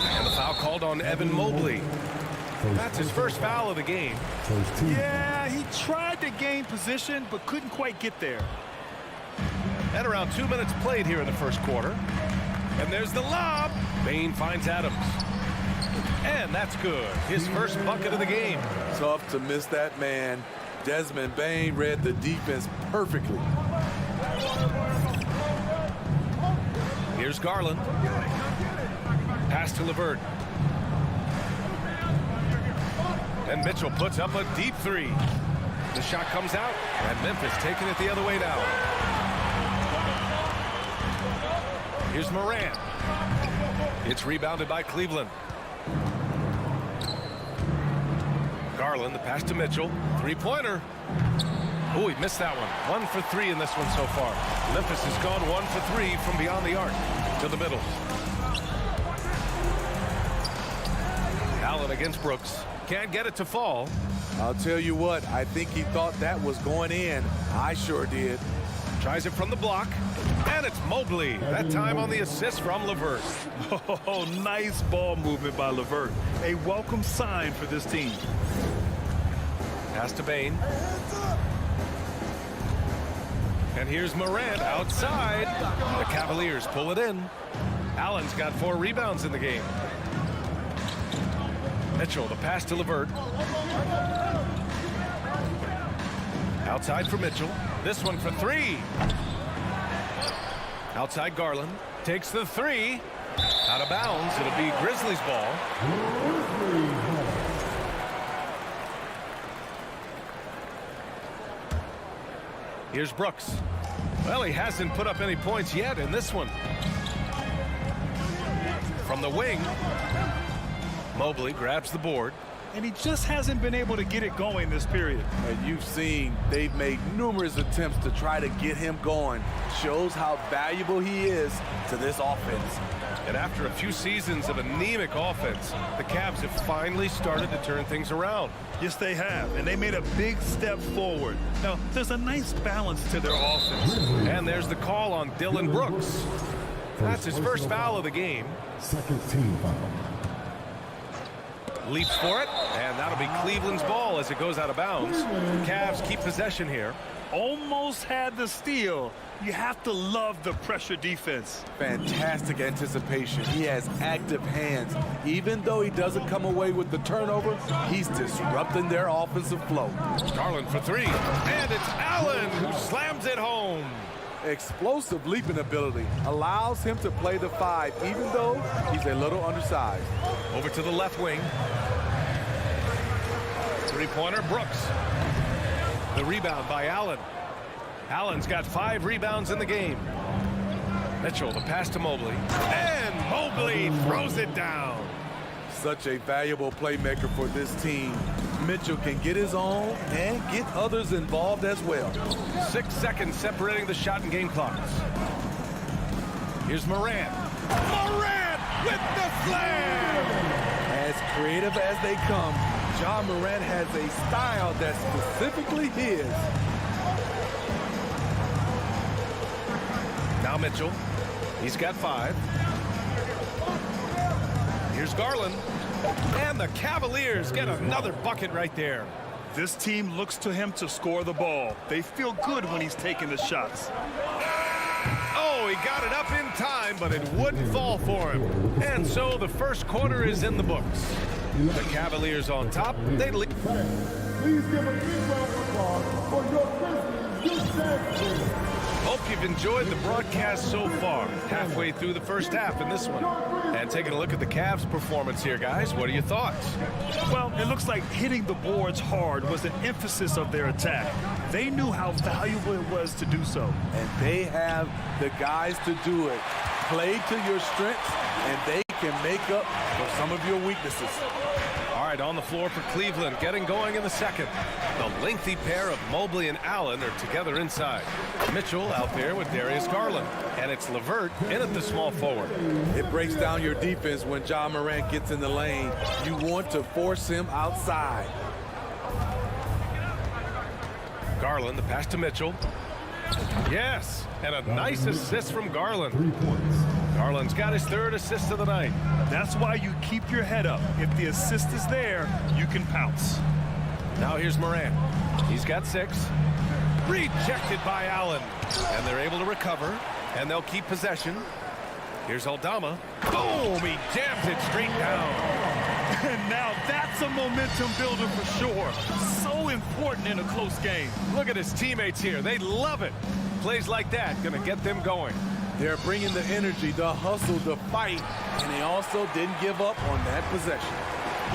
And the foul called on Evan Mobley. That's his first foul of the game. Yeah, he tried to gain position, but couldn't quite get there. And around 2 minutes played here in the first quarter. And there's the lob. Bane finds Adams. And that's good. His first bucket of the game. Tough to miss that man. Desmond Bane read the defense perfectly. Here's Garland. Pass to LeVert. And Mitchell puts up a deep 3. The shot comes out, and Memphis taking it the other way now. Here's Morant. It's rebounded by Cleveland. Garland, the pass to Mitchell. 3-pointer. Oh, he missed that one. 1 for 3 in this one so far. Memphis has gone 1 for 3 from beyond the arc to the middle. Allen against Brooks. Can't get it to fall. I'll tell you what, I think he thought that was going in. I sure did. Tries it from the block. And it's Mobley. That time on the assist from LeVert. Oh, nice ball movement by LeVert. A welcome sign for this team. Pass to Bane. And here's Morant outside. The Cavaliers pull it in. Allen's got 4 rebounds in the game. Mitchell, the pass to LeVert. Outside for Mitchell. This one for 3. Outside Garland. Takes the 3. Out of bounds. It'll be Grizzlies ball. Here's Brooks. Well, he hasn't put up any points yet in this one. From the wing, Mobley grabs the board. And he just hasn't been able to get it going this period. And you've seen they've made numerous attempts to try to get him going. Shows how valuable he is to this offense. And after a few seasons of anemic offense, the Cavs have finally started to turn things around. Yes, they have. And they made a big step forward. Now, there's a nice balance to their offense. And there's the call on Dylan Brooks. That's his first foul of the game. Second team foul. Leaps for it, and that'll be Cleveland's ball as it goes out of bounds. Cavs keep possession here. Almost had the steal. You have to love the pressure defense. Fantastic anticipation. He has active hands. Even though he doesn't come away with the turnover, he's disrupting their offensive flow. Garland for 3, and it's Allen who slams it home. Explosive leaping ability allows him to play the 5, even though he's a little undersized. Over to the left wing. Three-pointer, Brooks. The rebound by Allen. Allen's got 5 rebounds in the game. Mitchell, the pass to Mobley. And Mobley throws it down. Such a valuable playmaker for this team. Mitchell can get his own and get others involved as well. 6 seconds separating the shot and game clocks. Here's Morant. Morant with the slam! As creative as they come, John Morant has a style that's specifically his. Now Mitchell. He's got 5. Here's Garland. And the Cavaliers get another bucket right there. This team looks to him to score the ball. They feel good when he's taking the shots. Oh, he got it up in time, but it wouldn't fall for him. And so the first quarter is in the books. The Cavaliers on top. They lead. Please give a big round of applause for your Grizzlies. Hope you've enjoyed the broadcast so far. Halfway through the first half in this one. And taking a look at the Cavs' performance here, guys. What are your thoughts? Well, it looks like hitting the boards hard was an emphasis of their attack. They knew how valuable it was to do so. And they have the guys to do it. Play to your strengths, and they can make up for some of your weaknesses. All right, on the floor for Cleveland, getting going in the second. The lengthy pair of Mobley and Allen are together inside. Mitchell out there with Darius Garland. And it's LeVert in at the small forward. It breaks down your defense when John Morant gets in the lane. You want to force him outside. Garland, the pass to Mitchell. Yes, and a nice assist from Garland. Garland's got his 3rd assist of the night. That's why you keep your head up. If the assist is there, you can pounce. Now here's Morant. He's got 6. Rejected by Allen. And they're able to recover, and they'll keep possession. Here's Aldama. Boom! He jams it straight down. And now that's a momentum builder for sure. So important in a close game. Look at his teammates here. They love it. Plays like that going to get them going. They're bringing the energy, the hustle, the fight, and they also didn't give up on that possession.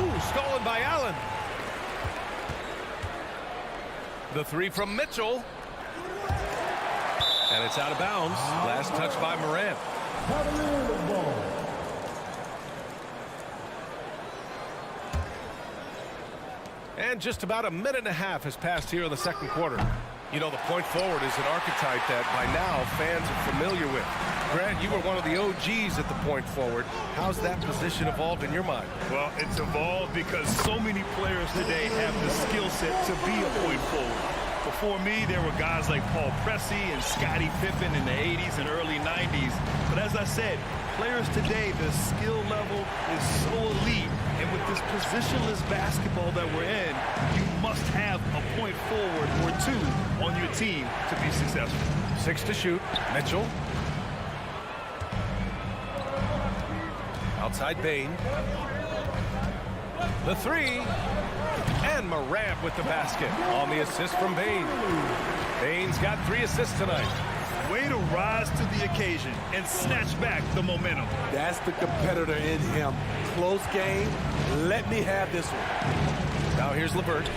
Ooh, stolen by Allen. The 3 from Mitchell. And it's out of bounds. Last touch by Morant. And just about a minute and a half has passed here in the second quarter. You know, the point forward is an archetype that by now fans are familiar with. Grant, you were one of the OGs at the point forward. How's that position evolved in your mind? Well, it's evolved because so many players today have the skill set to be a point forward. Before me, there were guys like Paul Pressey and Scottie Pippen in the 80s and early 90s. But as I said, players today, the skill level is so elite. And with this positionless basketball that we're in, you must have a point forward or 2 on your team to be successful. 6 to shoot. Mitchell. Outside Bain. The 3. And Morant with the basket on the assist from Bain. Bain's got 3 assists tonight. Way to rise to the occasion and snatch back the momentum. That's the competitor in him. Close game. Let me have this one. Now here's LeVert.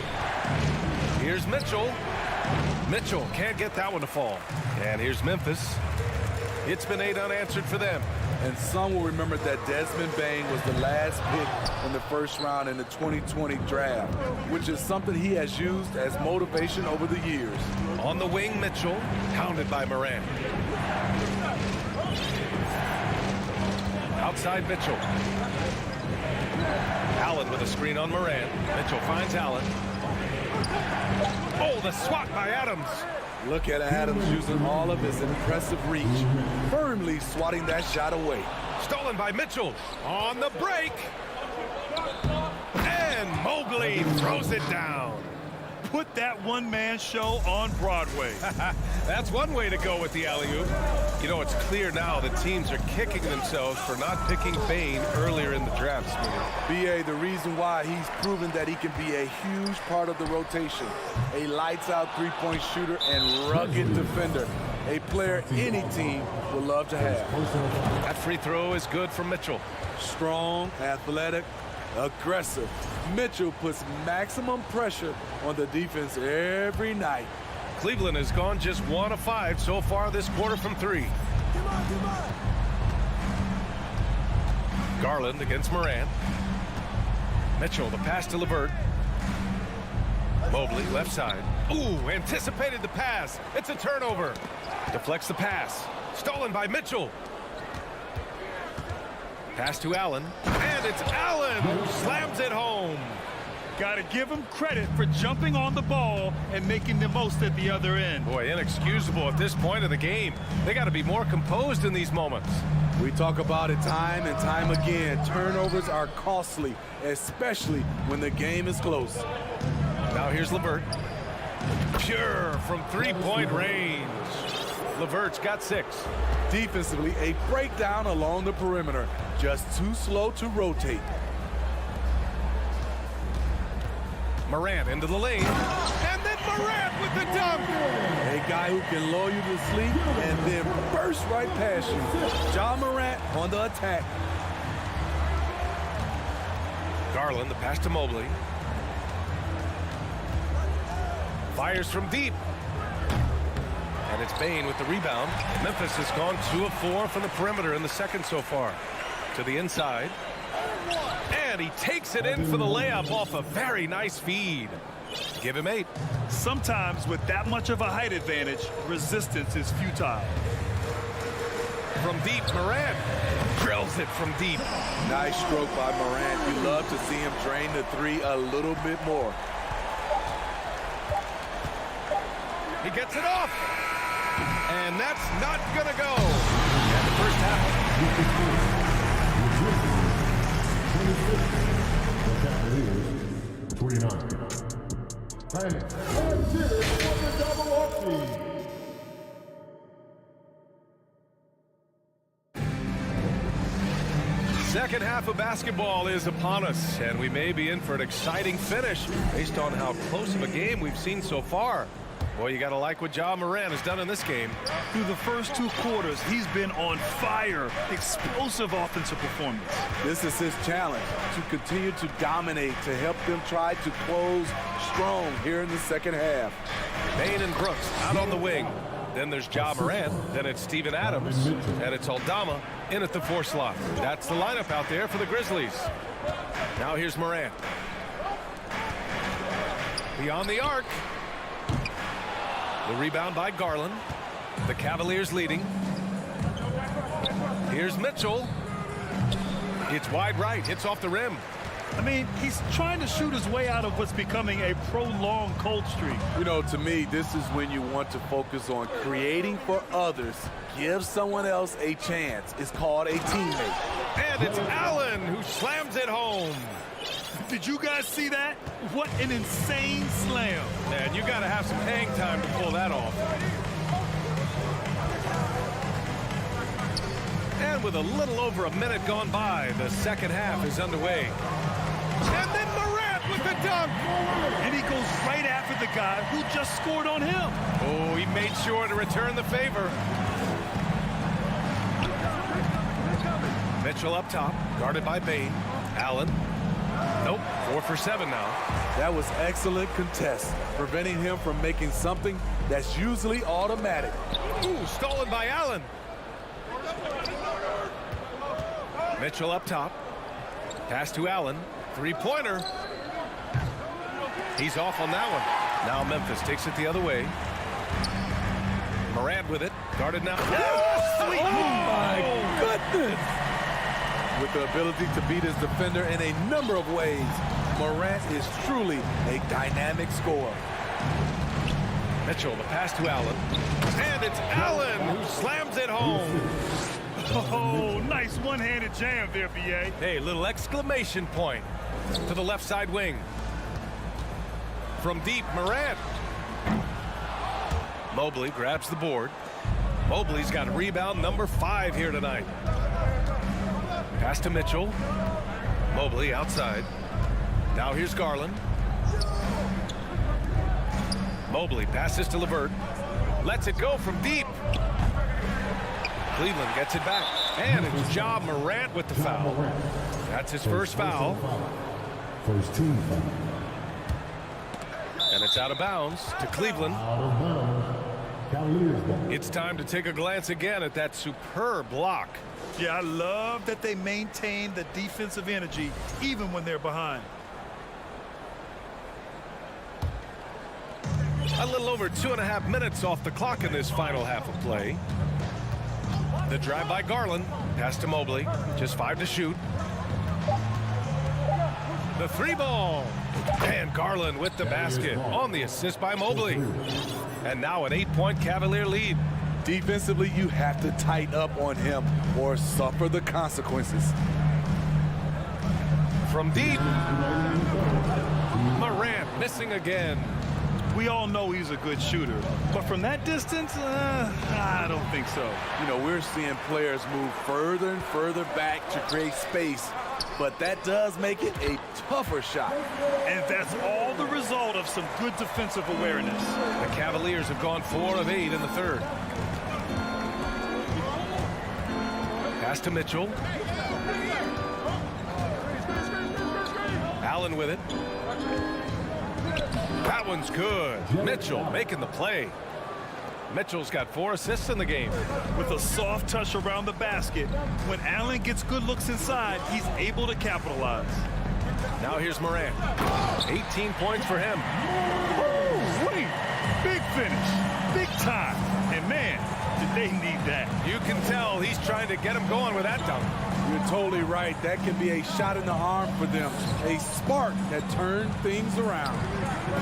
Here's Mitchell. Mitchell can't get that one to fall. And here's Memphis. It's been 8 unanswered for them. And some will remember that Desmond Bain was the last pick in the first round in the 2020 draft, which is something he has used as motivation over the years. On the wing, Mitchell, hounded by Morant. Outside Mitchell. Allen with a screen on Morant. Mitchell finds Allen. Oh, the swat by Adams. Look at Adams using all of his impressive reach, firmly swatting that shot away. Stolen by Mitchell on the break. And Mobley throws it down. Put that one-man show on Broadway. That's one way to go with the alley-oop. You know, it's clear now that teams are kicking themselves for not picking Bain earlier in the draft. B.A., the reason why he's proven that he can be a huge part of the rotation. A lights-out three-point shooter and rugged defender. A player any team would love to have. That free throw is good for Mitchell. Strong, athletic, aggressive. Mitchell puts maximum pressure on the defense every night. Cleveland has gone just 1 of 5 so far this quarter from 3. Garland against Morant. Mitchell, the pass to LeVert. Mobley, left side. Ooh, anticipated the pass. It's a turnover. Deflects the pass. Stolen by Mitchell. Pass to Allen. And it's Allen who slams it home. Got to give him credit for jumping on the ball and making the most at the other end. Boy, inexcusable at this point of the game. They got to be more composed in these moments. We talk about it time and time again. Turnovers are costly, especially when the game is close. Now here's LeVert. Pure from three-point range. LeVert's got 6. Defensively, a breakdown along the perimeter. Just too slow to rotate. Morant into the lane. And then Morant with the dunk. A guy who can lull you to sleep and then burst right past you. Ja Morant on the attack. Garland, the pass to Mobley. Fires from deep. And it's Bane with the rebound. Memphis has gone 2 of 4 from the perimeter in the second so far. To the inside. And he takes it in for the layup off a very nice feed. Give him 8. Sometimes with that much of a height advantage, resistance is futile. From deep, Morant drills it from deep. Nice stroke by Morant. You love to see him drain the 3 a little bit more. He gets it off. And that's not going to go. And the first half. Second half of basketball is upon us, and we may be in for an exciting finish based on how close of a game we've seen so far. Boy, you got to like what Ja Morant has done in this game. Through the first 2 quarters, he's been on fire. Explosive offensive performance. This is his challenge, to continue to dominate, to help them try to close strong here in the second half. Bane and Brooks out on the wing. Then there's Ja Morant. Then it's Steven Adams. And it's Aldama in at the 4 slot. That's the lineup out there for the Grizzlies. Now here's Morant. Beyond the arc. The rebound by Garland. The Cavaliers leading. Here's Mitchell. It's wide right. Hits off the rim. I mean, he's trying to shoot his way out of what's becoming a prolonged cold streak. You know, to me, this is when you want to focus on creating for others. Give someone else a chance. It's called a teammate. And it's Allen who slams it home. Did you guys see that? What an insane slam. Man, you got to have some hang time to pull that off. And with a little over a minute gone by, the second half is underway. And then Morant with the dunk. And he goes right after the guy who just scored on him. Oh, he made sure to return the favor. Mitchell up top, guarded by Bane. Allen. Nope, 4 for 7 now. That was excellent contest, preventing him from making something that's usually automatic. Ooh, stolen by Allen. Mitchell up top. Pass to Allen. 3-pointer. He's off on that one. Now Memphis takes it the other way. Morant with it. Guarded now. Oh my goodness! With the ability to beat his defender in a number of ways, Morant is truly a dynamic scorer. Mitchell, the pass to Allen. And it's Allen who slams it home. Oh, nice one-handed jam there, B.A. Hey, little exclamation point to the left side wing. From deep, Morant. Mobley grabs the board. Mobley's got rebound number 5 here tonight. Pass to Mitchell. Mobley outside. Now here's Garland. Mobley passes to LeVert. Lets it go from deep. Cleveland gets it back. And it's Ja Morant with the foul. That's his first foul. First team foul. And it's out of bounds to Cleveland. Out of bounds. Cavaliers ball. It's time to take a glance again at that superb block. Yeah, I love that they maintain the defensive energy even when they're behind. A little over 2.5 minutes off the clock in this final half of play. The drive by Garland. Pass to Mobley. Just 5 to shoot. The 3 ball. And Garland with the basket on the assist by Mobley. And now an 8-point Cavalier lead. Defensively, you have to tighten up on him or suffer the consequences. From deep. Morant missing again. We all know he's a good shooter, but from that distance, I don't think so. You know, we're seeing players move further and further back to create space, but that does make it a tougher shot. And that's all the result of some good defensive awareness. The Cavaliers have gone 4 of 8 in the third. Pass to Mitchell. Allen with it. That one's good. Mitchell making the play. Mitchell's got 4 assists in the game. With a soft touch around the basket, when Allen gets good looks inside, he's able to capitalize. Now here's Morant. 18 points for him. Woo-wee. Big finish. Big time. And man, did they need that. You can tell he's trying to get him going with that dunk. You're totally right. That can be a shot in the arm for them. A spark that turns things around.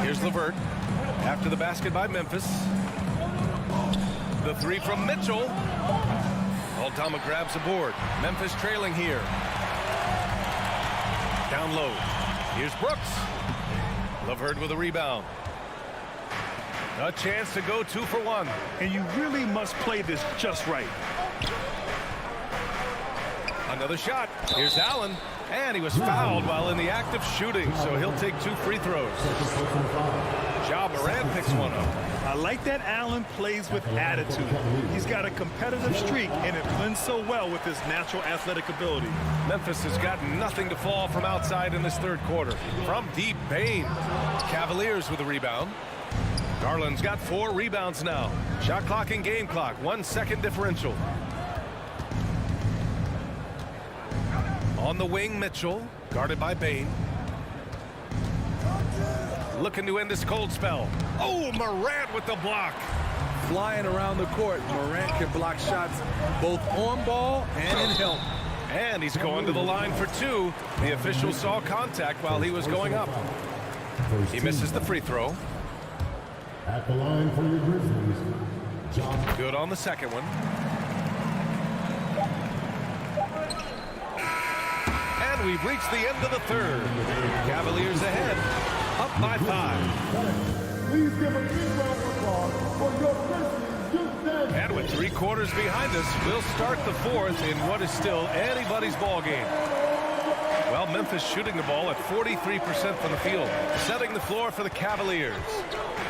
Here's LeVert. After the basket by Memphis. The 3 from Mitchell. Aldama grabs the board. Memphis trailing here. Down low. Here's Brooks. LeVert with a rebound. A chance to go 2 for 1. And you really must play this just right. Another shot. Here's Allen. And he was fouled while in the act of shooting, so he'll take 2 free throws. Ja Morant picks one up. I like that Allen plays with attitude. He's got a competitive streak, and it blends so well with his natural athletic ability. Memphis has got nothing to fall from outside in this third quarter. From deep, Bain. Cavaliers with a rebound. Garland's got 4 rebounds now. Shot clock and game clock, 1 second differential. On the wing, Mitchell, guarded by Bain. Looking to end this cold spell. Oh, Morant with the block. Flying around the court, Morant can block shots both on ball and in help. And he's going to the line for 2. The official saw contact while he was going up. He misses the free throw. At the line for your Grizzlies, John. Good on the second one. And we've reached the end of the third. Cavaliers ahead, up by 5. Please give a big round of applause for your Grizzlies. And with 3 quarters behind us, we'll start the 4th in what is still anybody's ball game. Well, Memphis shooting the ball at 43% from the field, setting the floor for the Cavaliers.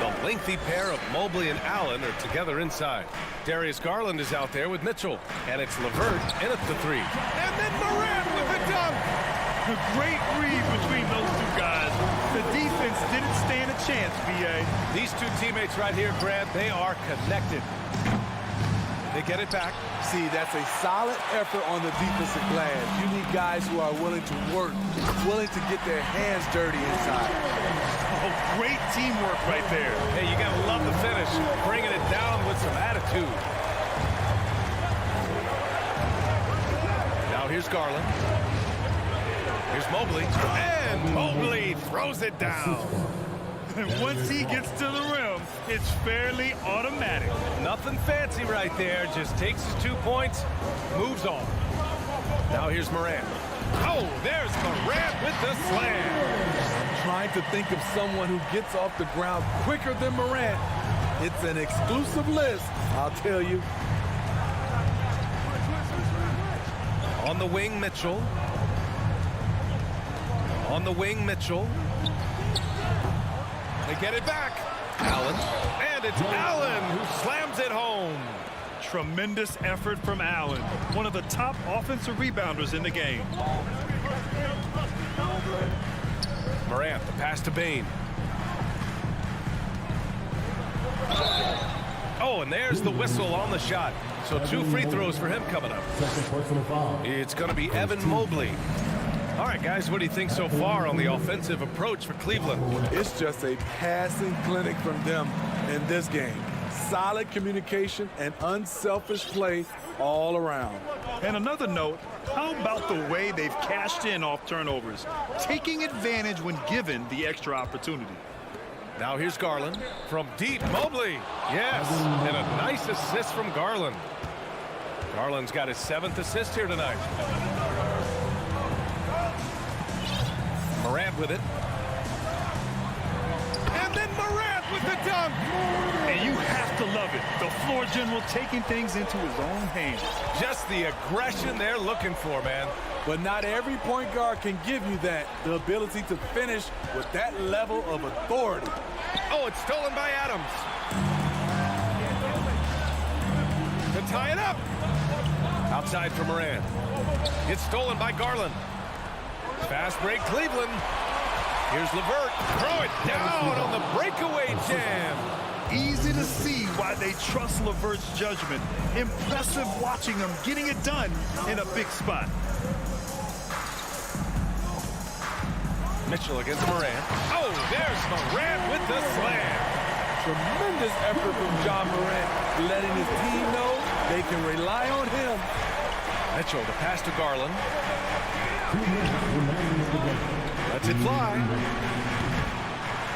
The lengthy pair of Mobley and Allen are together inside. Darius Garland is out there with Mitchell, and it's LeVert in at the 3. And then Morant with the dunk. A great read between those 2 guys. The defense didn't stand a chance, B.A. These 2 teammates right here, Grant, they are connected. They get it back. See, that's a solid effort on the defensive glass. You need guys who are willing to work, willing to get their hands dirty inside. Oh, great teamwork right there. Hey, you got to love the finish. Bringing it down with some attitude. Now here's Garland. Here's Mobley. And Mobley throws it down. And once he gets to the rim, it's fairly automatic. Nothing fancy right there. Just takes his 2 points, moves on. Now here's Morant. Oh, there's Morant with the slam. Trying to think of someone who gets off the ground quicker than Morant. It's an exclusive list, I'll tell you. On the wing, Mitchell. On the wing, Mitchell. They get it back. Allen. And it's Allen who slams it home. Tremendous effort from Allen, one of the top offensive rebounders in the game. Morant, the pass to Bane. Oh, and there's the whistle on the shot. So 2 free throws for him coming up. It's going to be Evan Mobley. All right, guys, what do you think so far on the offensive approach for Cleveland? It's just a passing clinic from them in this game. Solid communication and unselfish play all around. And another note, how about the way they've cashed in off turnovers, taking advantage when given the extra opportunity. Now here's Garland from deep. Mobley, yes, and a nice assist from Garland. Garland's got his 7th assist here tonight. Morant with it. And then Morant with the dunk. And you have to love it. The floor general taking things into his own hands. Just the aggression they're looking for, man. But not every point guard can give you that, the ability to finish with that level of authority. Oh, it's stolen by Adams. To tie it up. Outside for Morant. It's stolen by Garland. Fast break, Cleveland. Here's LeVert. Throw it down on the breakaway jam. Easy to see why they trust LeVert's judgment. Impressive watching him getting it done in a big spot. Mitchell against Morant. Oh, there's Morant with the slam. Tremendous effort from John Morant, letting his team know they can rely on him. Mitchell, the pass to Garland. Lets it fly.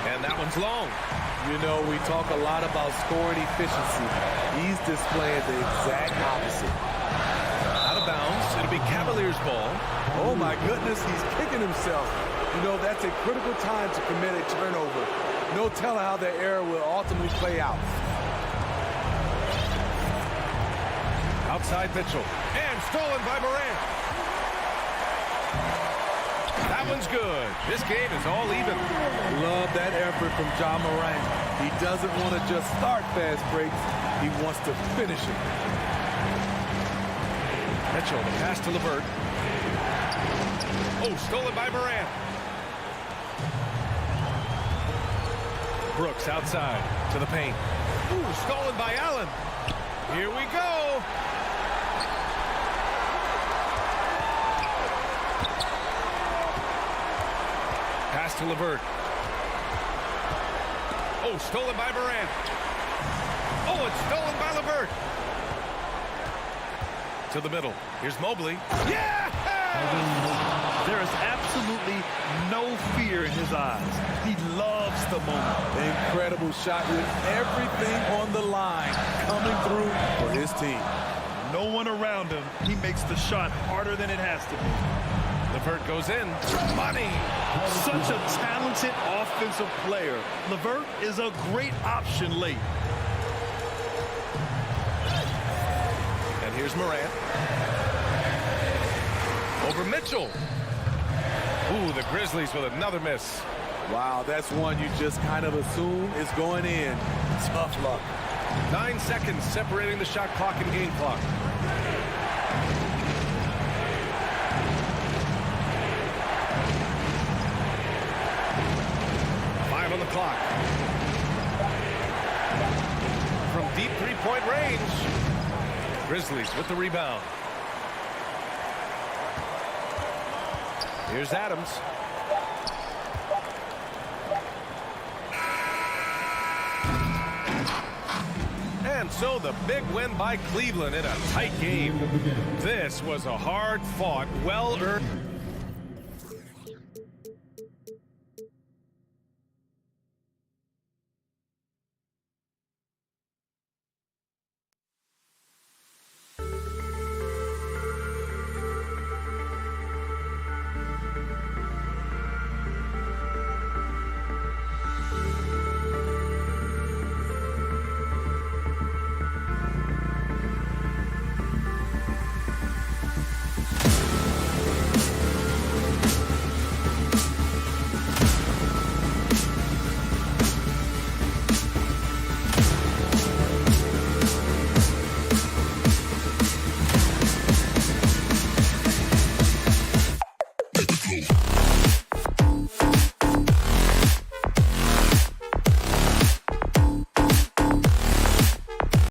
And that one's long. You know, we talk a lot about scoring efficiency. He's displaying the exact opposite. Out of bounds. It'll be Cavaliers ball. Oh, my goodness, he's kicking himself. You know, that's a critical time to commit a turnover. No telling how that error will ultimately play out. Outside Mitchell. And stolen by Morant. That one's good. This game is all even. Love that effort from John Morant. He doesn't want to just start fast breaks. He wants to finish it. Mitchell, the pass to LeVert. Oh, stolen by Morant. Brooks outside to the paint. Ooh, stolen by Allen. Here we go. Pass to LeVert. Oh, stolen by Morant. Oh, it's stolen by LeVert. To the middle. Here's Mobley. Yeah! There is absolutely no fear in his eyes. He loves the moment. Incredible shot with everything on the line coming through for his team. No one around him. He makes the shot harder than it has to be. LeVert goes in. Money! Such a talented offensive player. LeVert is a great option late. And here's Morant. Over Mitchell. Ooh, the Grizzlies with another miss. Wow, that's one you just kind of assume is going in. Tough luck. 9 seconds separating the shot clock and game clock. On the clock. From deep three-point range. Grizzlies with the rebound. Here's Adams. And so the big win by Cleveland in a tight game. This was a hard-fought, well-earned.